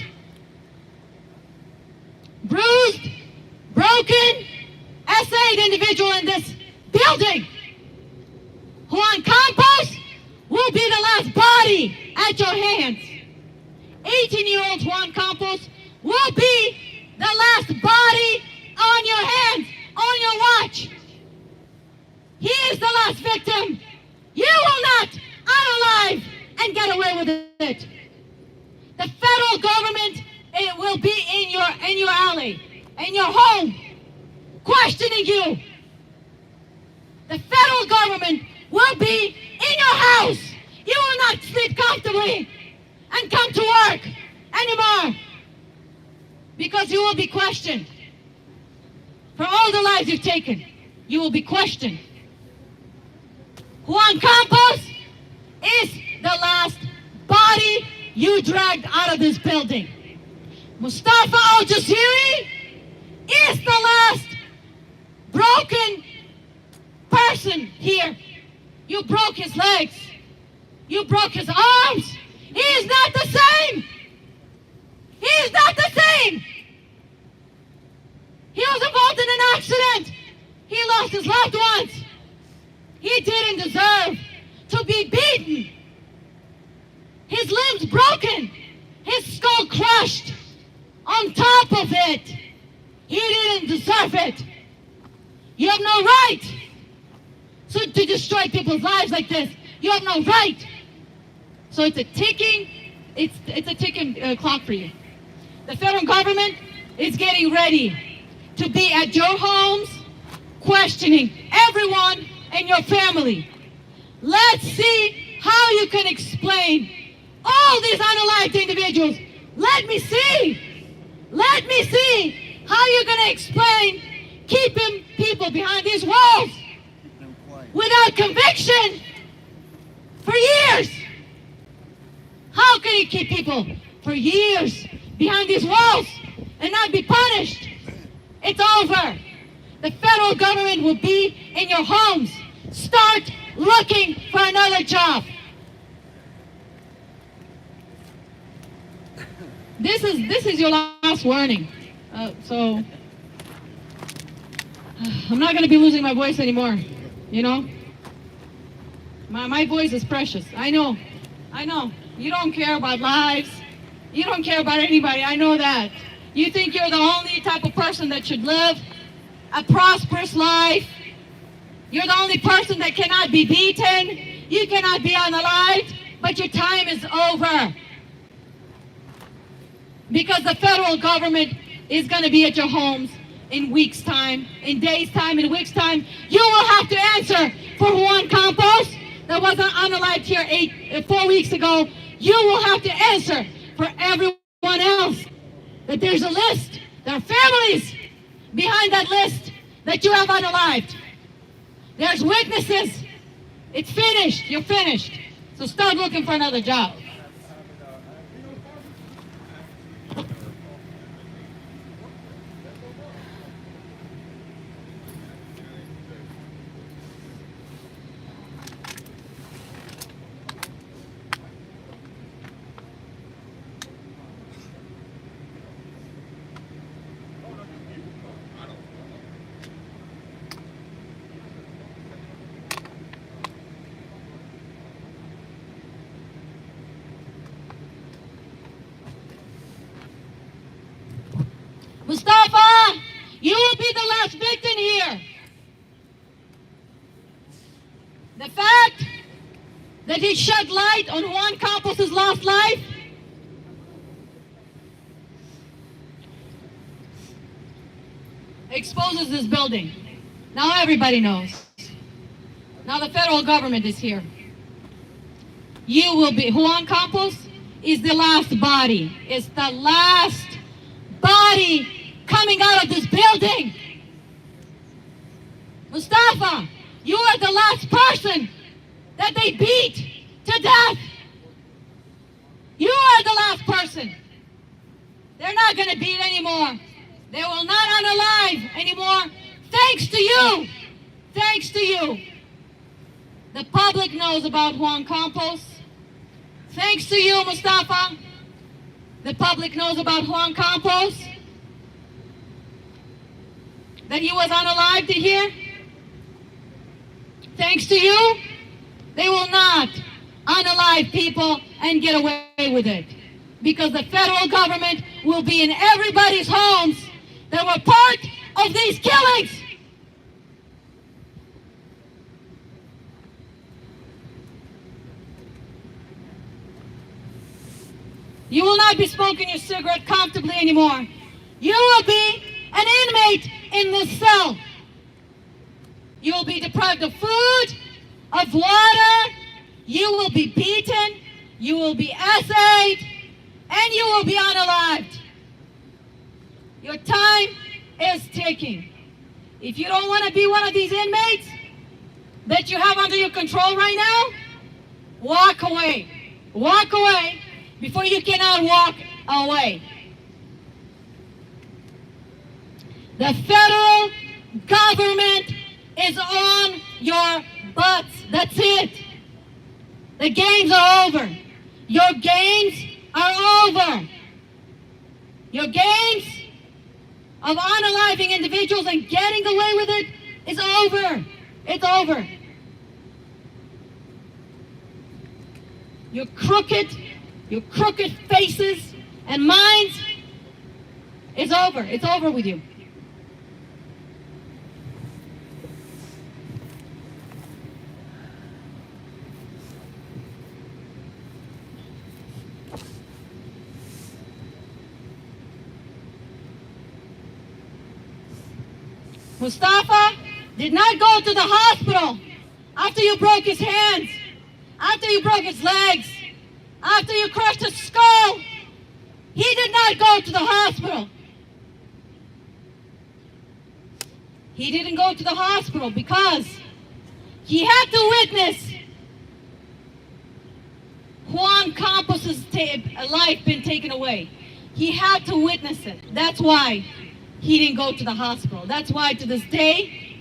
S9: bruised, broken, essayed individual in this building. Juan Campos will be the last body at your hands. 18-year-old Juan Campos will be the last body on your hands, on your watch. He is the last victim. You will not unalive and get away with it. The federal government, it will be in your alley, in your home, questioning you. The federal government will be in your house. You will not sleep comfortably and come to work anymore because you will be questioned. For all the lives you've taken, you will be questioned. Juan Campos is the last body you dragged out of this building. Mustafa Aljazairi is the last broken person here. You broke his legs. You broke his arms. He is not the same. He is not the same. He was involved in an accident. He lost his loved ones. He didn't deserve to be beaten. His limbs broken. His skull crushed. On top of it, he didn't deserve it. You have no right to destroy people's lives like this. You have no right. So it's a ticking clock for you. The federal government is getting ready to be at your homes, questioning everyone in your family. Let's see how you can explain all these unalived individuals. Let me see how you're going to explain keeping people behind these walls without conviction for years. How can you keep people for years behind these walls and not be punished? It's over. The federal government will be in your homes. Start looking for another job. This is your last warning. So I'm not going to be losing my voice anymore. You know, my voice is precious. I know. You don't care about lives. You don't care about anybody. I know that. You think you're the only type of person that should live a prosperous life. You're the only person that cannot be beaten. You cannot be unalived, but your time is over. Because the federal government is going to be at your homes in weeks' time, in days' time, in weeks' time. You will have to answer for Juan Campos that was unalived here 4 weeks ago. You will have to answer for everyone else. That there's a list. There are families behind that list that you have unalived. There's witnesses. It's finished. You're finished. So start looking for another job. Mustafa, you will be the last victim here. The fact that he shed light on Juan Campos' lost life exposes this building. Now everybody knows. Now the federal government is here. You will be, Juan Campos is the last body. It's the last body coming out of this building. Mustafa, you are the last person that they beat to death. You are the last person. They're not going to beat anymore. They will not unalive anymore. Thanks to you. Thanks to you. The public knows about Juan Campos. Thanks to you, Mustafa. The public knows about Juan Campos. That he was unalived here. Thanks to you, they will not unalive people and get away with it. Because the federal government will be in everybody's homes that were part of these killings. You will not be smoking your cigarette comfortably anymore. You will be an inmate in this cell. You will be deprived of food, of water. You will be beaten. You will be essayed. And you will be unalived. Your time is ticking. If you don't want to be one of these inmates that you have under your control right now, walk away. Walk away before you cannot walk away. The federal government is on your butts. That's it. The games are over. Your games are over. Your games of unaliving individuals and getting away with it is over. It's over. Your crooked faces and minds is over. It's over with you. Mustafa did not go to the hospital after you broke his hands, after you broke his legs, after you crushed his skull. He did not go to the hospital. He didn't go to the hospital because he had to witness Juan Campos's life being taken away. He had to witness it. That's why he didn't go to the hospital. That's why to this day,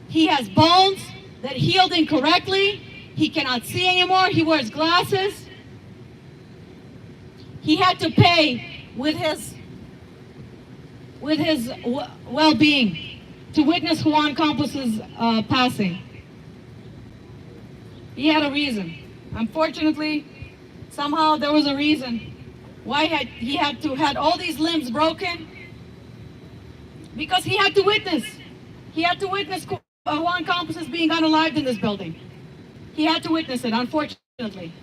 S9: he has bones that healed incorrectly. He cannot see anymore. He wears glasses. He had to pay with his well-being to witness Juan Campos's passing. He had a reason. Unfortunately, somehow there was a reason why he had to had all these limbs broken, because he had to witness. He had to witness Juan Campos's being unalived in this building. He had to witness it, unfortunately.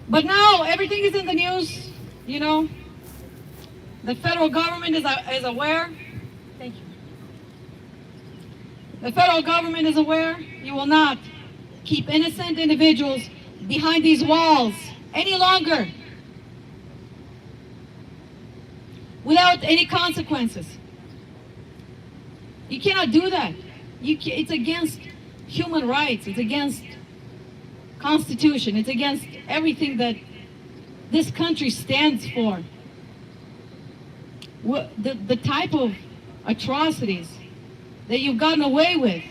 S9: But now everything is in the news, you know. The federal government is aware. Thank you. The federal government is aware. You will not keep innocent individuals behind these walls any longer without any consequences. You cannot do that. It's against human rights. It's against Constitution. It's against everything that this country stands for. The type of atrocities that you've gotten away with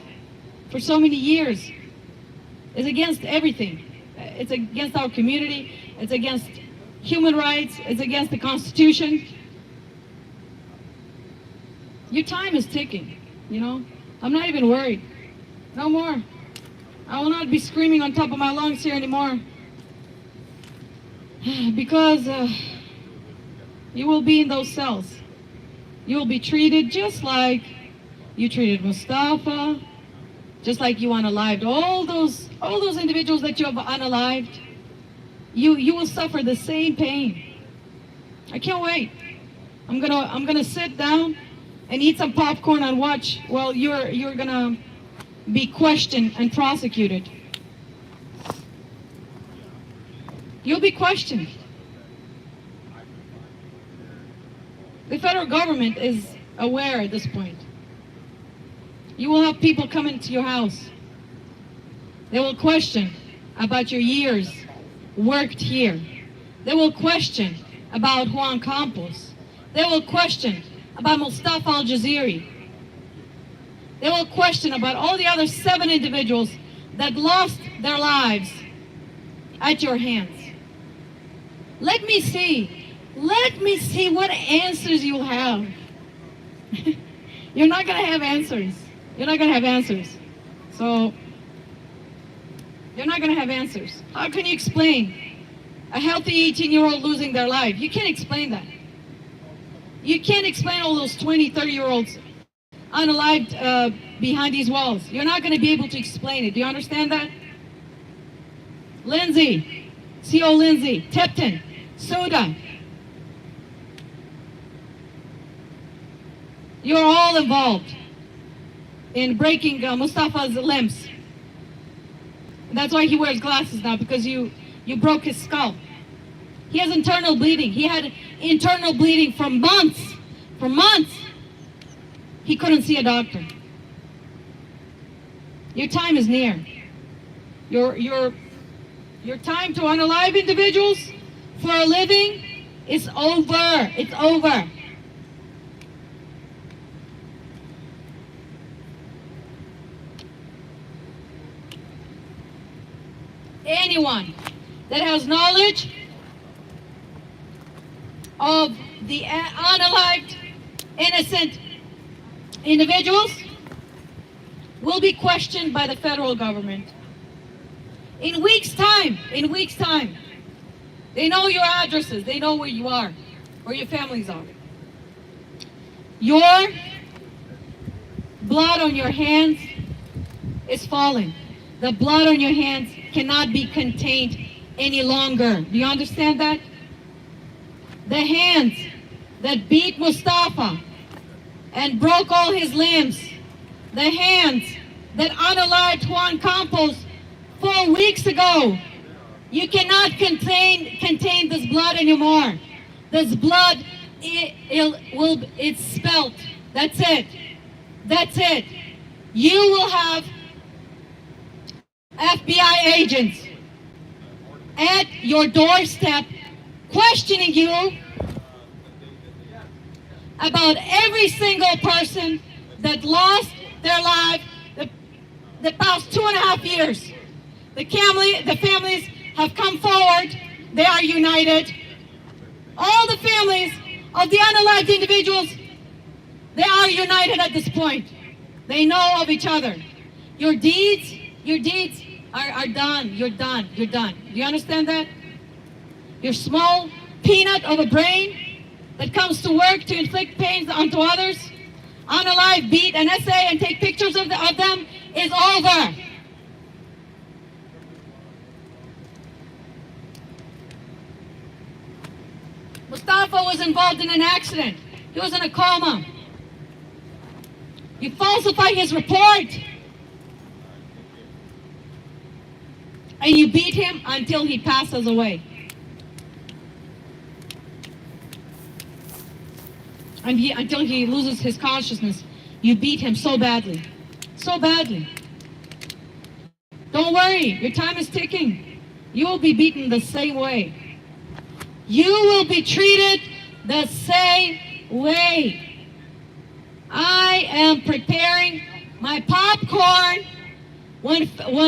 S9: for so many years is against everything. It's against our community. It's against human rights. It's against the Constitution. Your time is ticking, you know. I'm not even worried. No more. I will not be screaming on top of my lungs here anymore. Because you will be in those cells. You will be treated just like you treated Mustafa, just like you unalived all those individuals that you have unalived. You will suffer the same pain. I can't wait. I'm gonna sit down and eat some popcorn and watch while you're gonna be questioned and prosecuted. You'll be questioned. The federal government is aware at this point. You will have people come into your house. They will question about your years worked here. They will question about Juan Campos. They will question about Mustafa Aljazairi. They will question about all the other 7 individuals that lost their lives at your hands. Let me see what answers you'll have. You're not going to have answers. You're not going to have answers. So, you're not going to have answers. How can you explain a healthy 18-year-old losing their life? You can't explain that. You can't explain all those 20, 30-year-olds unalived behind these walls. You're not going to be able to explain it. Do you understand that? Lindsay, CO Lindsay, Tipton, Suda. You're all involved in breaking Mustafa's limbs. And that's why he wears glasses now, because you broke his skull. He has internal bleeding. He had internal bleeding for months. For months. He couldn't see a doctor. Your time is near. Your time to unalive individuals for a living is over. It's over. Anyone that has knowledge of the unalived, innocent individuals will be questioned by the federal government. In weeks' time, they know your addresses, they know where you are, where your families are. Your blood on your hands is falling. The blood on your hands cannot be contained any longer. Do you understand that? The hands that beat Mustafa and broke all his limbs. The hands that unalived Juan Campos 4 weeks ago. You cannot contain this blood anymore. This blood, it's spelt. That's it. That's it. You will have FBI agents at your doorstep questioning you about every single person that lost their life the past 2.5 years. The families have come forward. They are united. All the families of the unalived individuals, they are united at this point. They know of each other. Your deeds are done. You're done. You're done. Do you understand that? Your small peanut of a brain that comes to work to inflict pains onto others, unalive, beat, and essay, and take pictures of them is over. Mustafa was involved in an accident. He was in a coma. You falsify his report. And you beat him until he passes away. And until he loses his consciousness. You beat him so badly. So badly. Don't worry, your time is ticking. You will be beaten the same way. You will be treated the same way. I am preparing my popcorn when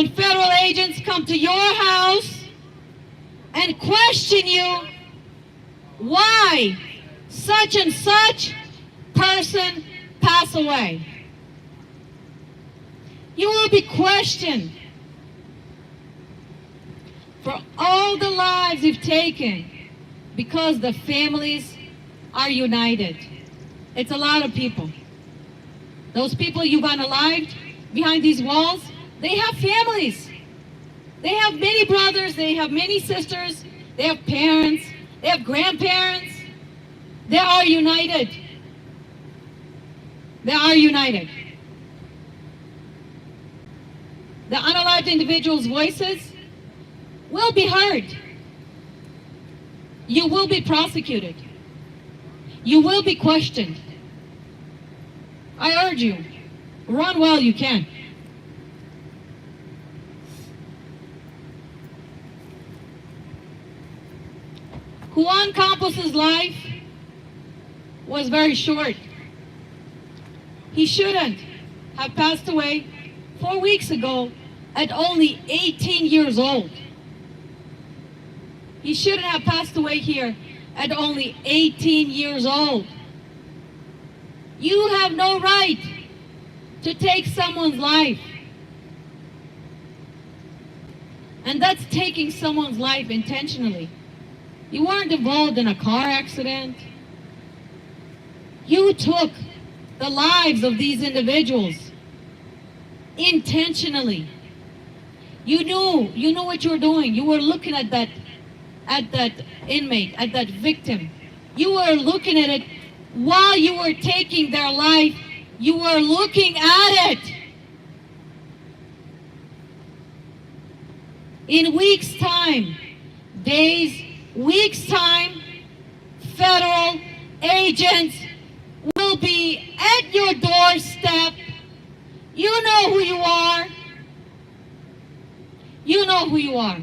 S9: federal agents come to your house and question you why such and such person passed away. You will be questioned for all the lives you've taken because the families are united. It's a lot of people. Those people you've unalived behind these walls, they have families. They have many brothers, they have many sisters, they have parents, they have grandparents. They are united. They are united. The unalived individuals' voices will be heard. You will be prosecuted. You will be questioned. I urge you, run while you can. Juan Campos's life was very short. He shouldn't have passed away 4 weeks ago at only 18 years old. He shouldn't have passed away here at only 18 years old. You have no right to take someone's life. And that's taking someone's life intentionally. You weren't involved in a car accident. You took the lives of these individuals intentionally. You knew what you were doing. You were looking at that inmate, at that victim. You were looking at it while you were taking their life. You were looking at it. In weeks' time, days, weeks' time, federal agents will be at your doorstep. You know who you are. You know who you are.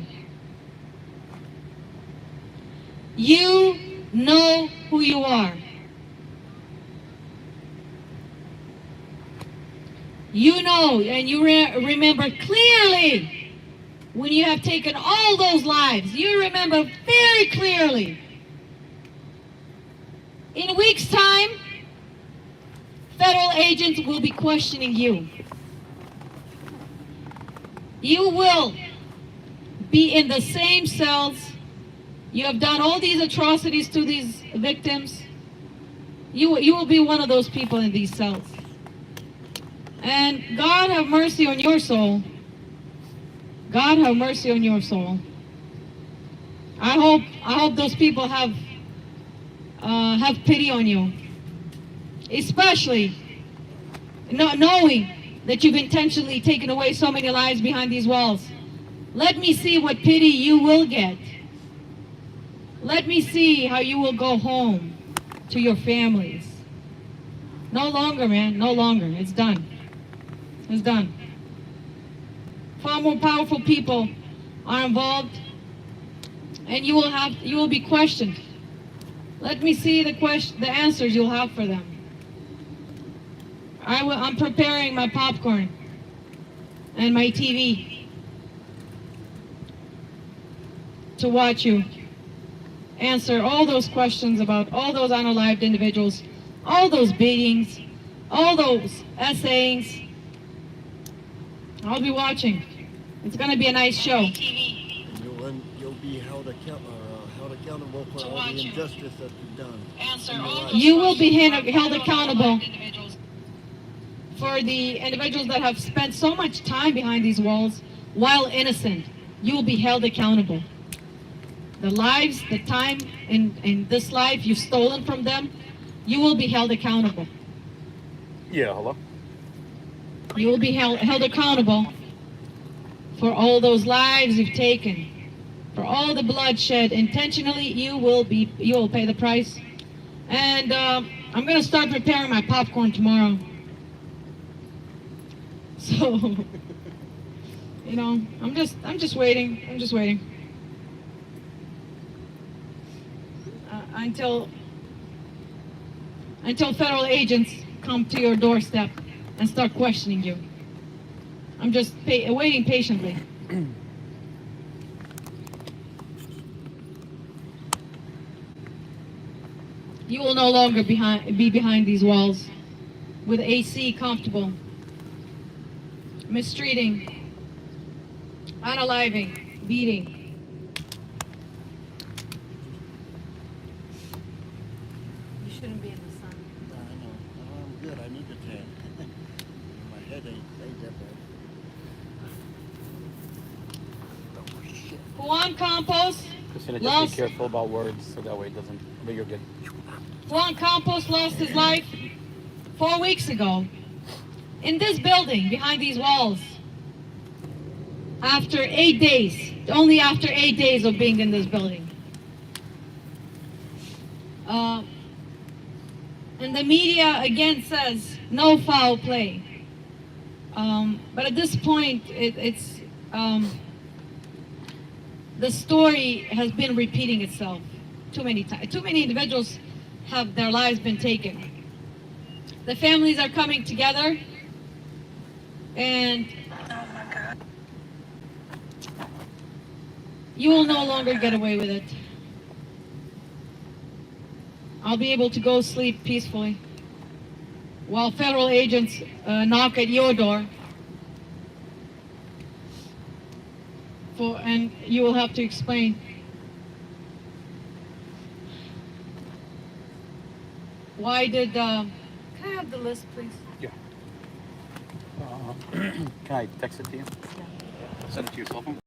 S9: You know who you are. You know, and you remember clearly when you have taken all those lives. You remember very clearly. In a week's time, federal agents will be questioning you. You will be in the same cells. You have done all these atrocities to these victims. You will be one of those people in these cells. And God have mercy on your soul. God have mercy on your soul. I hope those people have pity on you. especially not knowing that you've intentionally taken away so many lives behind these walls. Let me see what pity you will get. Let me see how you will go home to your families. No longer, man, no longer. It's done. It's done. Far more powerful people are involved, and you will be questioned. Let me see the answers you'll have for them. I'm preparing my popcorn and my TV to watch you answer all those questions about all those unalived individuals, all those beatings, all those essayings. I'll be watching. It's going to be a nice show.
S11: You'll be held accountable for all the injustice that you've done.
S9: You will be held accountable for the individuals that have spent so much time behind these walls while innocent. You will be held accountable. The lives, the time in this life you've stolen from them, you will be held accountable.
S7: Yeah, hello?
S9: You will be held accountable for all those lives you've taken, for all the bloodshed intentionally. You will pay the price. And I'm going to start preparing my popcorn tomorrow. So, you know, I'm just waiting. I'm just waiting until federal agents come to your doorstep and start questioning you. I'm just waiting patiently. You will no longer be behind these walls with AC comfortable, mistreating, unaliving, beating.
S6: You shouldn't be in the sun.
S11: I know. I'm good. I need the tan. My head ain't that bad.
S9: Juan Campos
S7: Christina, just
S9: lost.
S7: be careful about words so that way it doesn't. But you're good.
S9: Juan Campos lost his life 4 weeks ago in this building behind these walls. After 8 days, only after 8 days of being in this building. And the media again says no foul play. But at this point, it's the story has been repeating itself too many times. Too many individuals have their lives been taken. The families are coming together, and you will no longer get away with it. I'll be able to go sleep peacefully while federal agents knock at your door. And you will have to explain why did.
S6: Can I have the list, please?
S7: Yeah. Can I text it to you? Send it to your cell phone?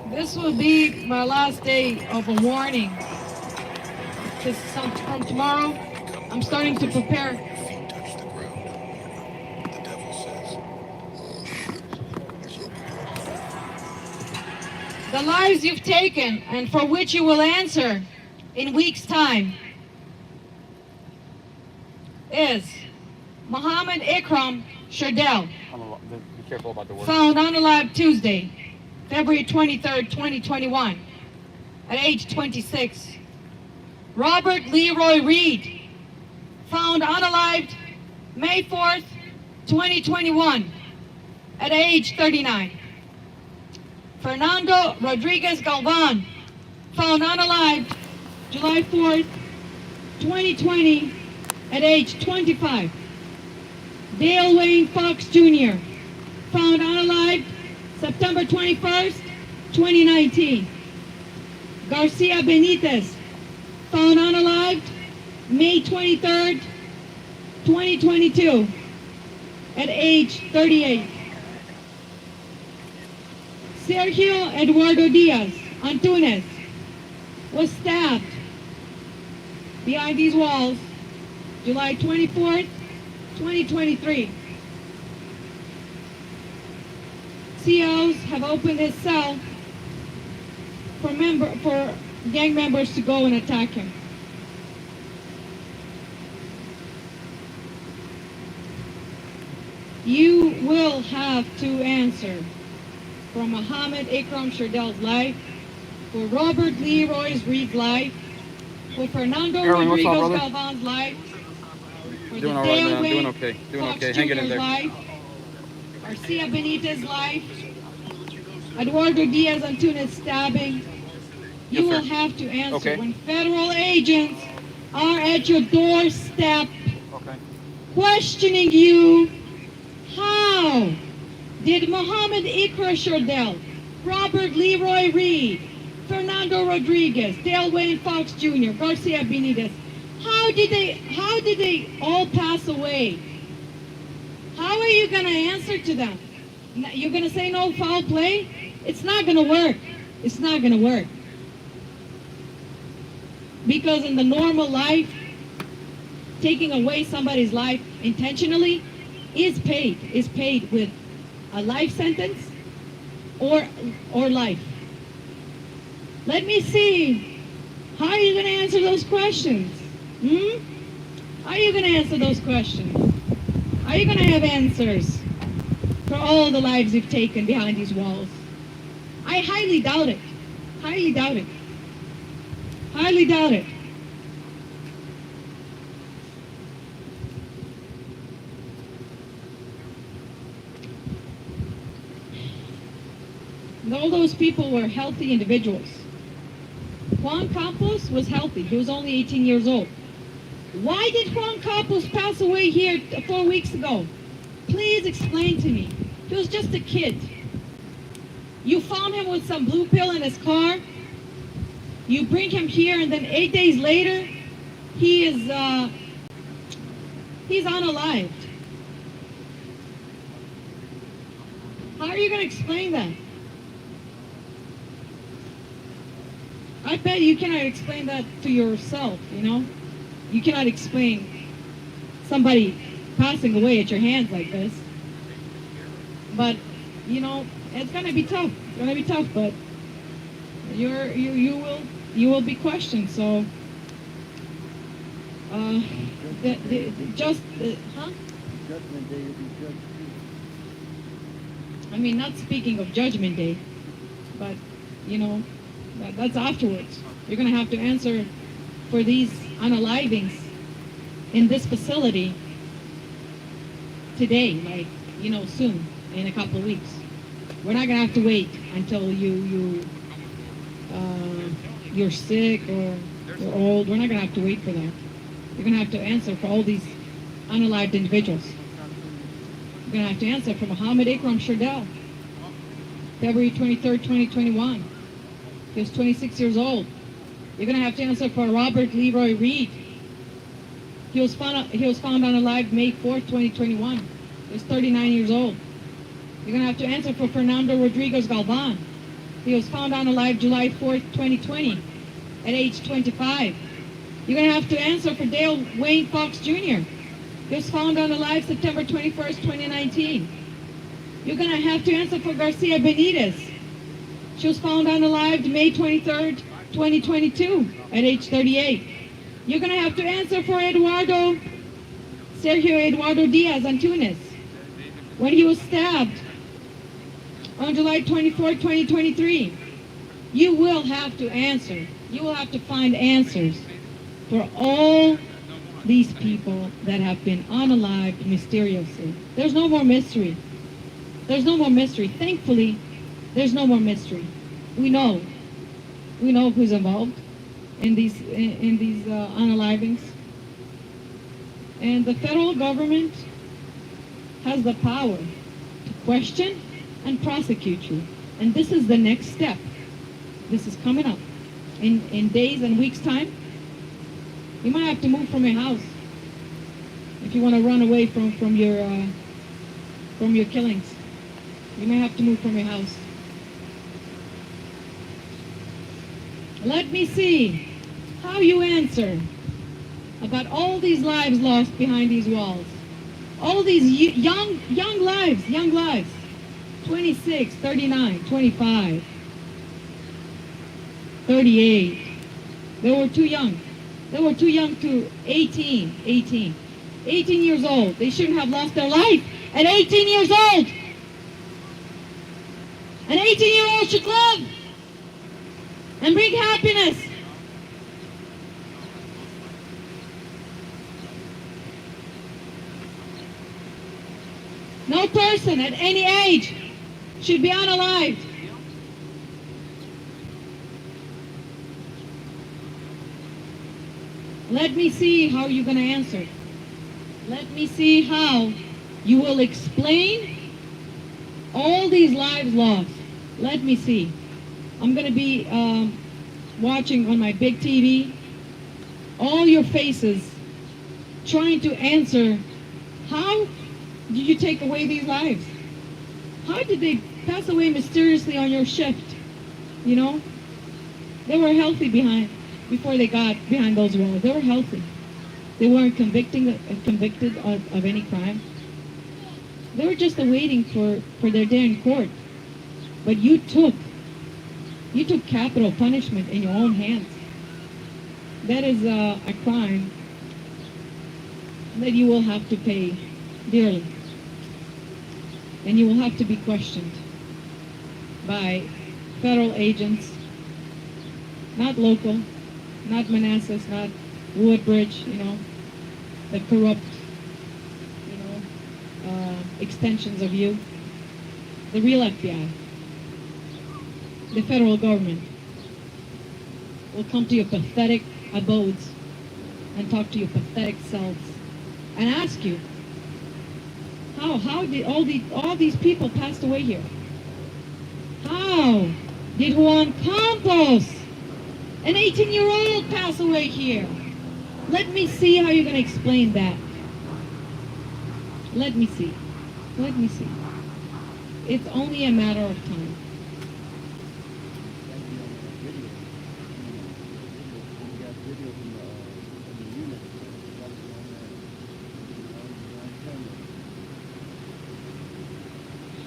S9: This will be my last day of a warning. Because from tomorrow, I'm starting to prepare. The lives you've taken and for which you will answer in weeks' time is Muhammad Ikram Shardel,
S7: Be careful about the words.
S9: found unalive Tuesday, February 23rd, 2021, at age 26. Robert Leroy Reed, found unalived May 4th,
S10: 2021, at age 39. Fernando Rodriguez Galvan, found unalived July 4th, 2020, at age 25. Dale Wayne Fox Jr., found unalived September 21st, 2019. Garcia Benitez, found unalived May 23rd, 2022, at age 38. Sergio Eduardo Diaz Antunes was stabbed behind these walls July 24th, 2023. COs have opened his cell for gang members to go and attack him. You will have to answer for Muhammad Ikram Shardell's life, for Robert Leroy Reed's life, for Fernando Rodriguez Galvan's life, for
S3: Doing
S10: the
S3: all right,
S10: Dale
S3: man.
S10: Wayne
S3: Doing okay. Doing
S10: Fox
S3: okay. Hanging in
S10: Jr.'s
S3: there.
S10: life, Garcia Benitez's life, Eduardo Diaz Antunes stabbing. You
S3: Yes,
S10: will
S3: sir.
S10: have to answer
S3: Okay.
S10: when federal agents are at your doorstep
S3: Okay.
S10: questioning you. How did Muhammad Ikra Shardell, Robert Leroy Reed, Fernando Rodriguez, Dale Wayne Fox Jr., Garcia Benitez, how did they all pass away? How are you going to answer to them? You're going to say no foul play? It's not going to work. It's not going to work. Because in the normal life, taking away somebody's life intentionally is paid with a life sentence or life. Let me see. How are you going to answer those questions? How are you going to answer those questions? Are you going to have answers for all the lives you've taken behind these walls? I highly doubt it. Highly doubt it. Highly doubt it. And all those people were healthy individuals. Juan Campos was healthy. He was only 18 years old. Why did Juan Campos pass away here 4 weeks ago? Please explain to me. He was just a kid. You found him with some blue pill in his car. You bring him here, and then 8 days later, he's unalived. How are you going to explain that? I bet you cannot explain that to yourself, you know? You cannot explain somebody passing away at your hands like this. But, you know, it's going to be tough. It's going to be tough, but you will be questioned. So, huh?
S11: Judgment Day, you'll be judged too.
S10: I mean, not speaking of Judgment Day, but, you know, that's afterwards. You're going to have to answer for these unalivings in this facility today, like, you know, soon, in a couple of weeks. We're not going to have to wait until you're sick or you're old. We're not going to have to wait for that. You're going to have to answer for all these unalived individuals. You're going to have to answer for Muhammad Ikram Shardell, February 23rd, 2021. He was 26 years old. You're going to have to answer for Robert Leroy Reed. He was found unalived May 4th, 2021. He was 39 years old. You're going to have to answer for Fernando Rodriguez Galvan. He was found unalived July 4th, 2020, at age 25. You're going to have to answer for Dale Wayne Fox Jr. He was found unalived September 21st, 2019. You're going to have to answer for Garcia Benitez. She was found unalived May 23rd, 2022, at age 38. You're going to have to answer for Sergio Eduardo Diaz Antunes, when he was stabbed on July 24th, 2023. You will have to answer. You will have to find answers for all
S9: these people that have been unalived mysteriously. There's no more mystery. There's no more mystery. Thankfully, there's no more mystery. We know. We know who's involved in these unalivings. And the federal government has the power to question and prosecute you. And this is the next step. This is coming up. In days and weeks' time, you might have to move from your house if you want to run away from your killings. You may have to move from your house. Let me see how you answer about all these lives lost behind these walls. All these young lives, 26, 39, 25, 38. They were too young. They were too young to 18 years old. They shouldn't have lost their life at 18 years old. An 18-year-old should live and bring happiness. No person at any age should be unalived. Let me see how you're going to answer. Let me see how you will explain all these lives lost. Let me see. I'm going to be watching on my big TV all your faces trying to answer, how did you take away these lives? How did they pass away mysteriously on your shift? You know, they were healthy before they got behind those walls. They were healthy. They weren't convicted of any crime. They were just awaiting for their day in court. But you took capital punishment in your own hands. That is a crime that you will have to pay dearly. And you will have to be questioned by federal agents, not local, not Manassas, not Woodbridge, the corrupt, extensions of you. The real FBI, the federal government, will come to your pathetic abodes and talk to your pathetic selves and ask you, how did all these people pass away here? How did Juan Campos, an 18-year-old, pass away here? Let me see how you're going to explain that. Let me see. Let me see. It's only a matter of time.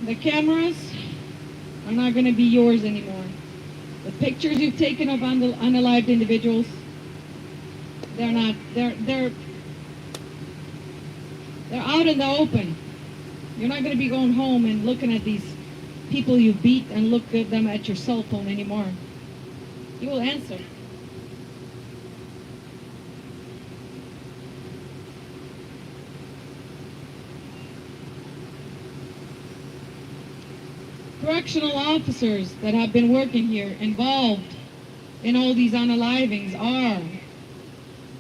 S9: The cameras are not going to be yours anymore. The pictures you've taken of unalived individuals, they're out in the open. You're not going to be going home and looking at these people you beat and look at them at your cell phone anymore. You will answer. Correctional officers that have been working here involved in all these unalivings are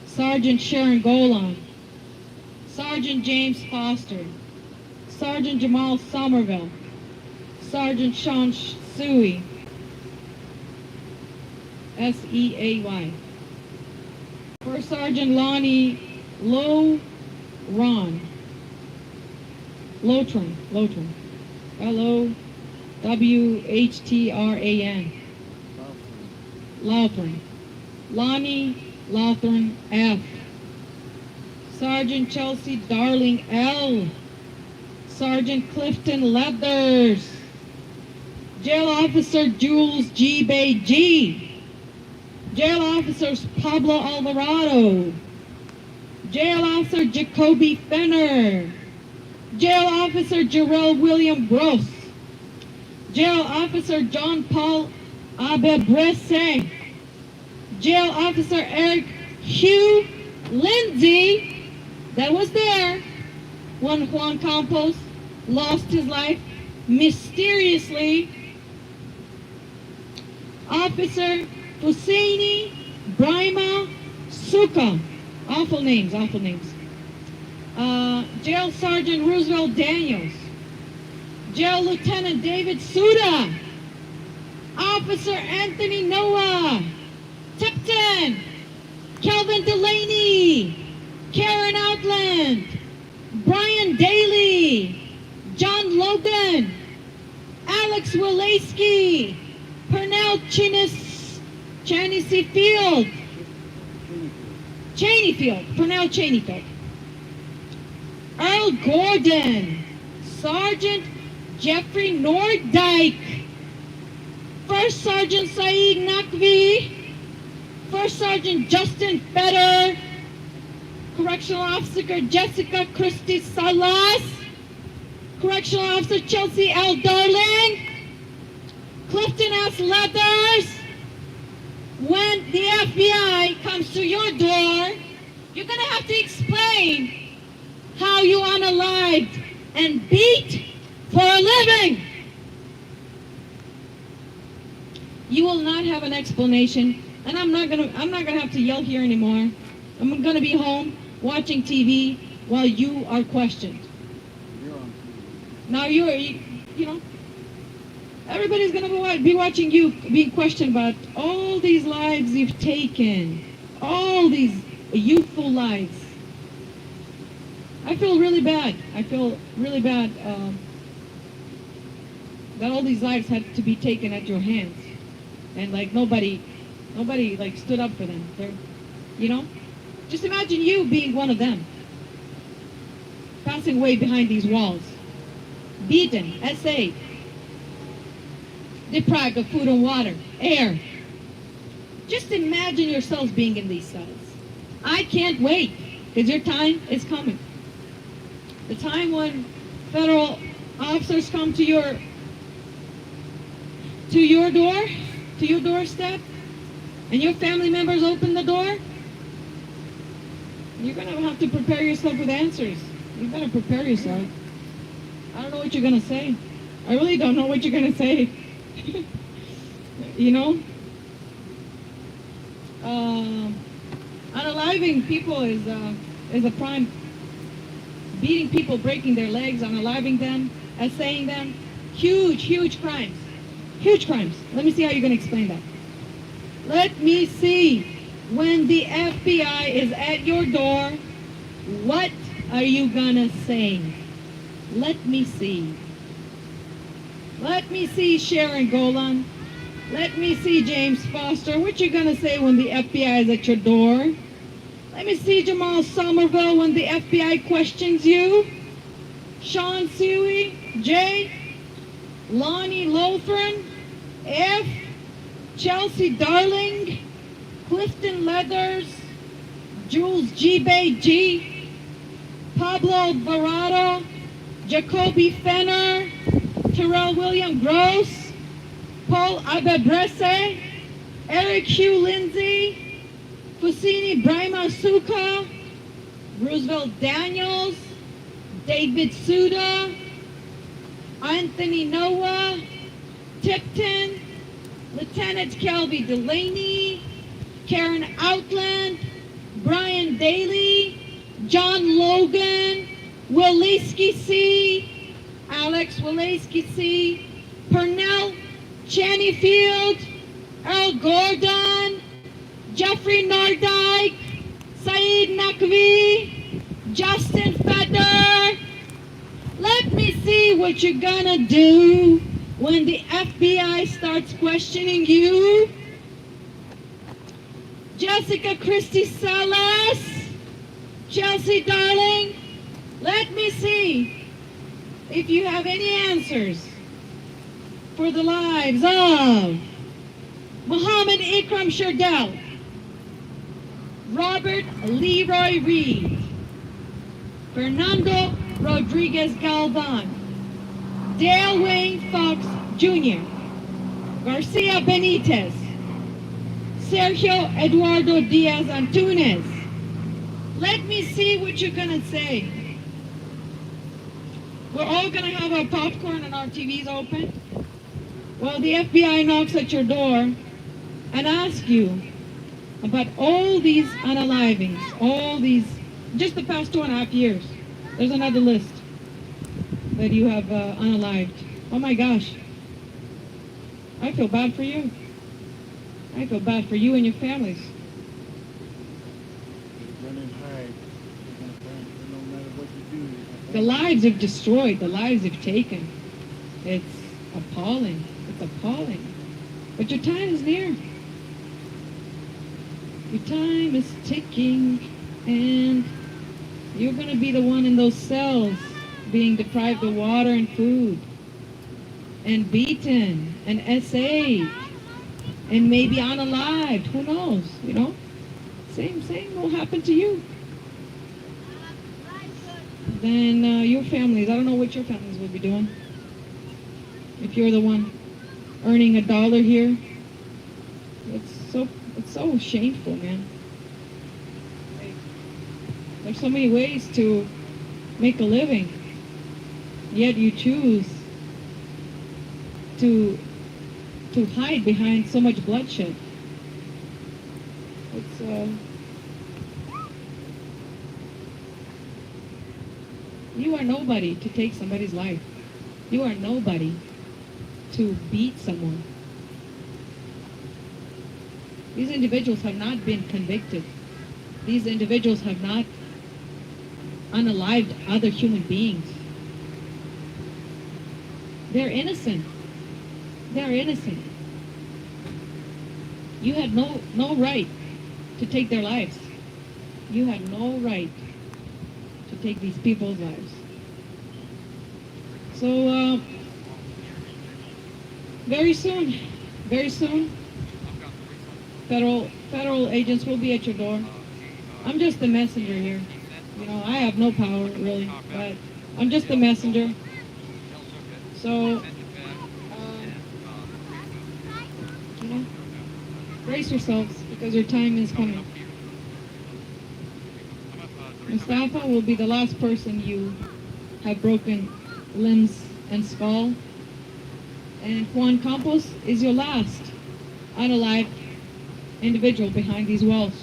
S9: Sergeant Sharon Golan, Sergeant James Foster, Sergeant Jamal Somerville, Sergeant Sean Suey, S-E-A-Y, First Sergeant Lonnie Lotran, L-O-W-H-T-R-A-N, Lothran, Lonnie Lothran F, Sergeant Chelsea Darling L, Sergeant Clifton Leathers, Jail Officer Jules G. Bay G, Jail Officers Pablo Alvarado, Jail Officer Jacoby Fenner, Jail Officer Jarrell William Gross, Jail Officer John Paul Abebrese, Jail Officer Eric Hugh Lindsay, that was there when Juan Campos lost his life mysteriously. Officer Husseini Brahma Suka. Awful names, awful names. Jail Sergeant Roosevelt Daniels. Jail Lieutenant David Suda. Officer Anthony Noah. Tipton. Kelvin Delaney. Karen Outland. Brian Daly. John Logan. Alex Wilaski. Pernell Chaney Field. Pernell Chaneyfield. Earl Gordon. Sergeant Jeffrey Nordyke. First Sergeant Saeed Naqvi. First Sergeant Justin Fetter. Correctional Officer Jessica Christie Salas. Correctional Officer Chelsea L. Darling. Clifton S. Leathers. When the FBI comes to your door, you're going to have to explain how you unalived and beat for a living. You will not have an explanation, and I'm not gonna have to yell here anymore. I'm gonna be home watching TV while you are questioned. Now you know, everybody's gonna be watching you being questioned about all these lives you've taken, all these youthful lives. I feel really bad. That all these lives had to be taken at your hands, and like nobody like stood up for them. They're, you know, just imagine you being one of them, passing away behind these walls, beaten, essayed, deprived of food and water, air. Just imagine yourselves being in these cells. I can't wait, because your time is coming. The time when federal officers come to your door, to your doorstep, and your family members open the door, you're going to have to prepare yourself with answers. You better prepare yourself. I don't know what you're going to say. I really don't know what you're going to say. You know? Unaliving people is a crime. Beating people, breaking their legs, unaliving them, assaying them. Huge crimes. Huge crimes. Let me see how you're going to explain that. Let me see. When the FBI is at your door, what are you going to say? Let me see. Let me see Sharon Golan. Let me see James Foster. What you going to say when the FBI is at your door? Let me see Jamal Somerville when the FBI questions you. Sean Suey, J, Lonnie Lothran, F, Chelsea Darling, Clifton Leathers, Jules G. Bay G, Pablo Barada, Jacoby Fenner, Terrell William Gross, Paul Abebrese, Eric Hugh Lindsay, Husseini Brahma Suka, Roosevelt Daniels, David Suda, Anthony Noah, Tipton, Lieutenant Kelvin Delaney, Karen Outland, Brian Daly, John Logan, Wilaski C, Alex Wilaski C, Pernell Chaneyfield, Earl Gordon, Jeffrey Nordyke, Saeed Naqvi, Justin Fetter. Let me see what you're gonna do when the FBI starts questioning you. Jessica Christie Salas, Chelsea Darling, let me see if you have any answers for the lives of Muhammad Ikram Sherdel, Robert Leroy Reed, Fernando Rodriguez Galvan, Dale Wayne Fox Jr., Garcia Benitez, Sergio Eduardo Diaz Antunes,
S12: Let me see what you're gonna say. We're all gonna have our popcorn and our TVs open. Well, the FBI knocks at your door and asks you about all these unalivings, all these, just the past 2.5 years. There's another list that you have unalived. Oh my gosh. I feel bad for you. I feel bad for you and your families.
S11: They're running high. They're gonna find, no matter what you do.
S12: The lives you've destroyed, the lives you've taken. It's appalling. It's appalling. But your time is near. Your time is ticking, and you're going to be the one in those cells being deprived of water and food, and beaten, and SA'd, and maybe unalived. Who knows, you know? Same will happen to you. Then your families, I don't know what your families will be doing. If you're the one earning $1 here, it's so shameful, man. There's so many ways to make a living, yet you choose to hide behind so much bloodshed. It's you are nobody to take somebody's life. You are nobody to beat someone. These individuals have not been convicted. These individuals have not unalived other human beings. They're innocent. They're innocent. You had no right to take their lives. You had no right to take these people's lives. So, very soon, federal agents will be at your door. I'm just the messenger here. You know, I have no power, really, but I'm just the messenger. So, you know, brace yourselves, because your time is coming. Mustafa will be the last person you have broken limbs and skull. And Juan Campos is your last unalived individual behind these walls.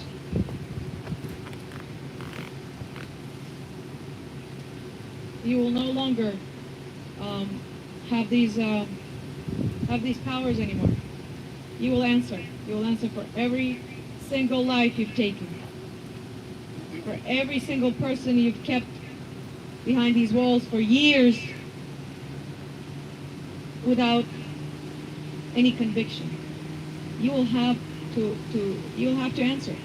S12: You will no longer have these powers anymore. You will answer. You will answer for every single life you've taken, for every single person you've kept behind these walls for years without any conviction. You will have to answer.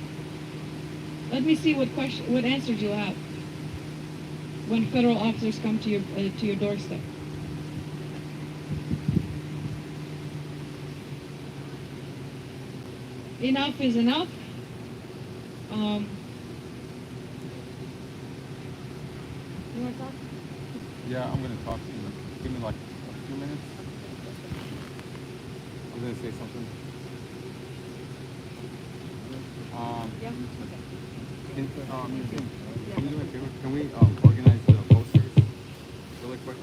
S12: Let me see what answers you have when federal officers come to your doorstep. Enough is enough. You want to talk?
S3: Yeah, I'm going to talk to you. Give me like a few minutes. I'm going to say something.
S12: Yeah.
S3: Can you do me a favor? Can we organize the posters really quick?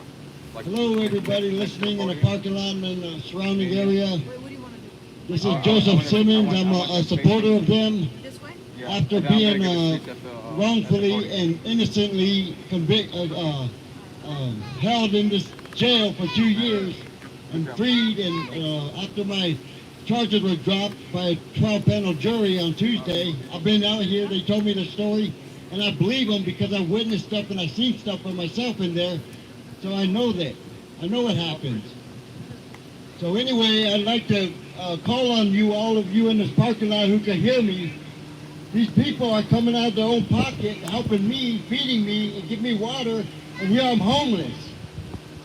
S3: Like,
S13: hello, everybody listening in the parking lot and the surrounding area.
S6: What do you want to do?
S13: This is Joseph Simmons. I'm a supporter of them.
S6: This way?
S13: After being wrongfully and innocently held in this jail for 2 years and freed, and after my charges were dropped by a 12-panel jury on Tuesday, I've been out here. They told me the story, and I believe them because I've witnessed stuff and I've seen stuff for myself in there. So I know that. I know what happens. So anyway, I'd like to call on you, all of you in this parking lot who can hear me. These people are coming out of their own pocket, helping me, feeding me, and giving me water, and here I'm homeless.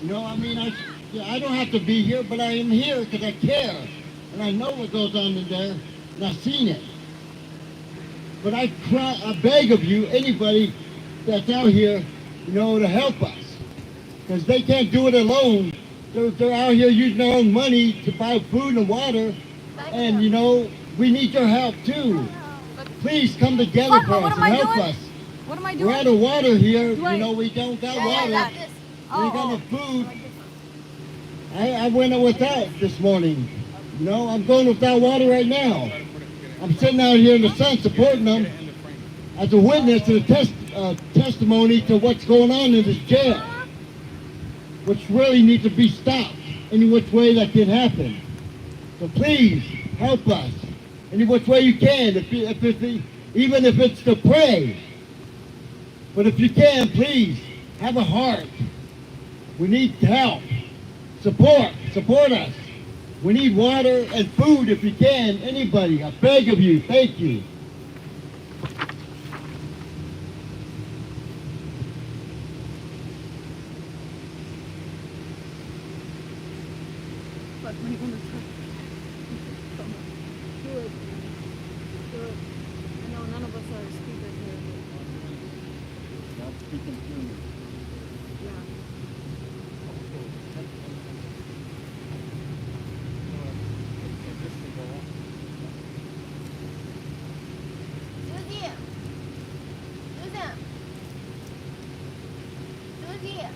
S13: You know, I mean, I don't have to be here, but I am here because I care. And I know what goes on in there, and I've seen it. But I beg of you, anybody that's out here, you know, to help us. Because they can't do it alone. They're out here using their own money to buy food and water. And, you know, we need your help too. Please come together for us and help us.
S6: What am I
S13: We're
S6: doing?
S13: out of water here.
S6: Dwayne.
S13: You know, we don't got
S6: Yeah,
S13: water.
S6: yeah,
S13: We ain't got no food. I went without this morning. You know, I'm going without water right now. I'm sitting out here in the sun supporting them as a witness to the testimony to what's going on in this jail, which really needs to be stopped any which way that can happen. So please help us any which way you can, even if it's to pray. But if you can, please have a heart. We need help. Support us. We need water and food if you can. Anybody, I beg of you. Thank you.
S6: But when you want to talk, come on. Do it. Do it. I know none of us are speakers here.
S11: Not speaking to me.
S6: Yeah.
S8: Susie! Susan! Susie!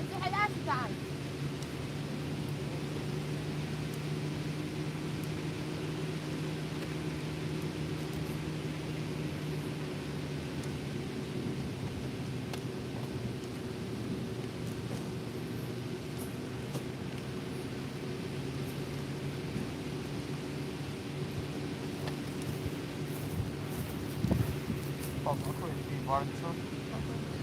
S8: انت حلقات تعال
S7: Papa, look where you bought it, son.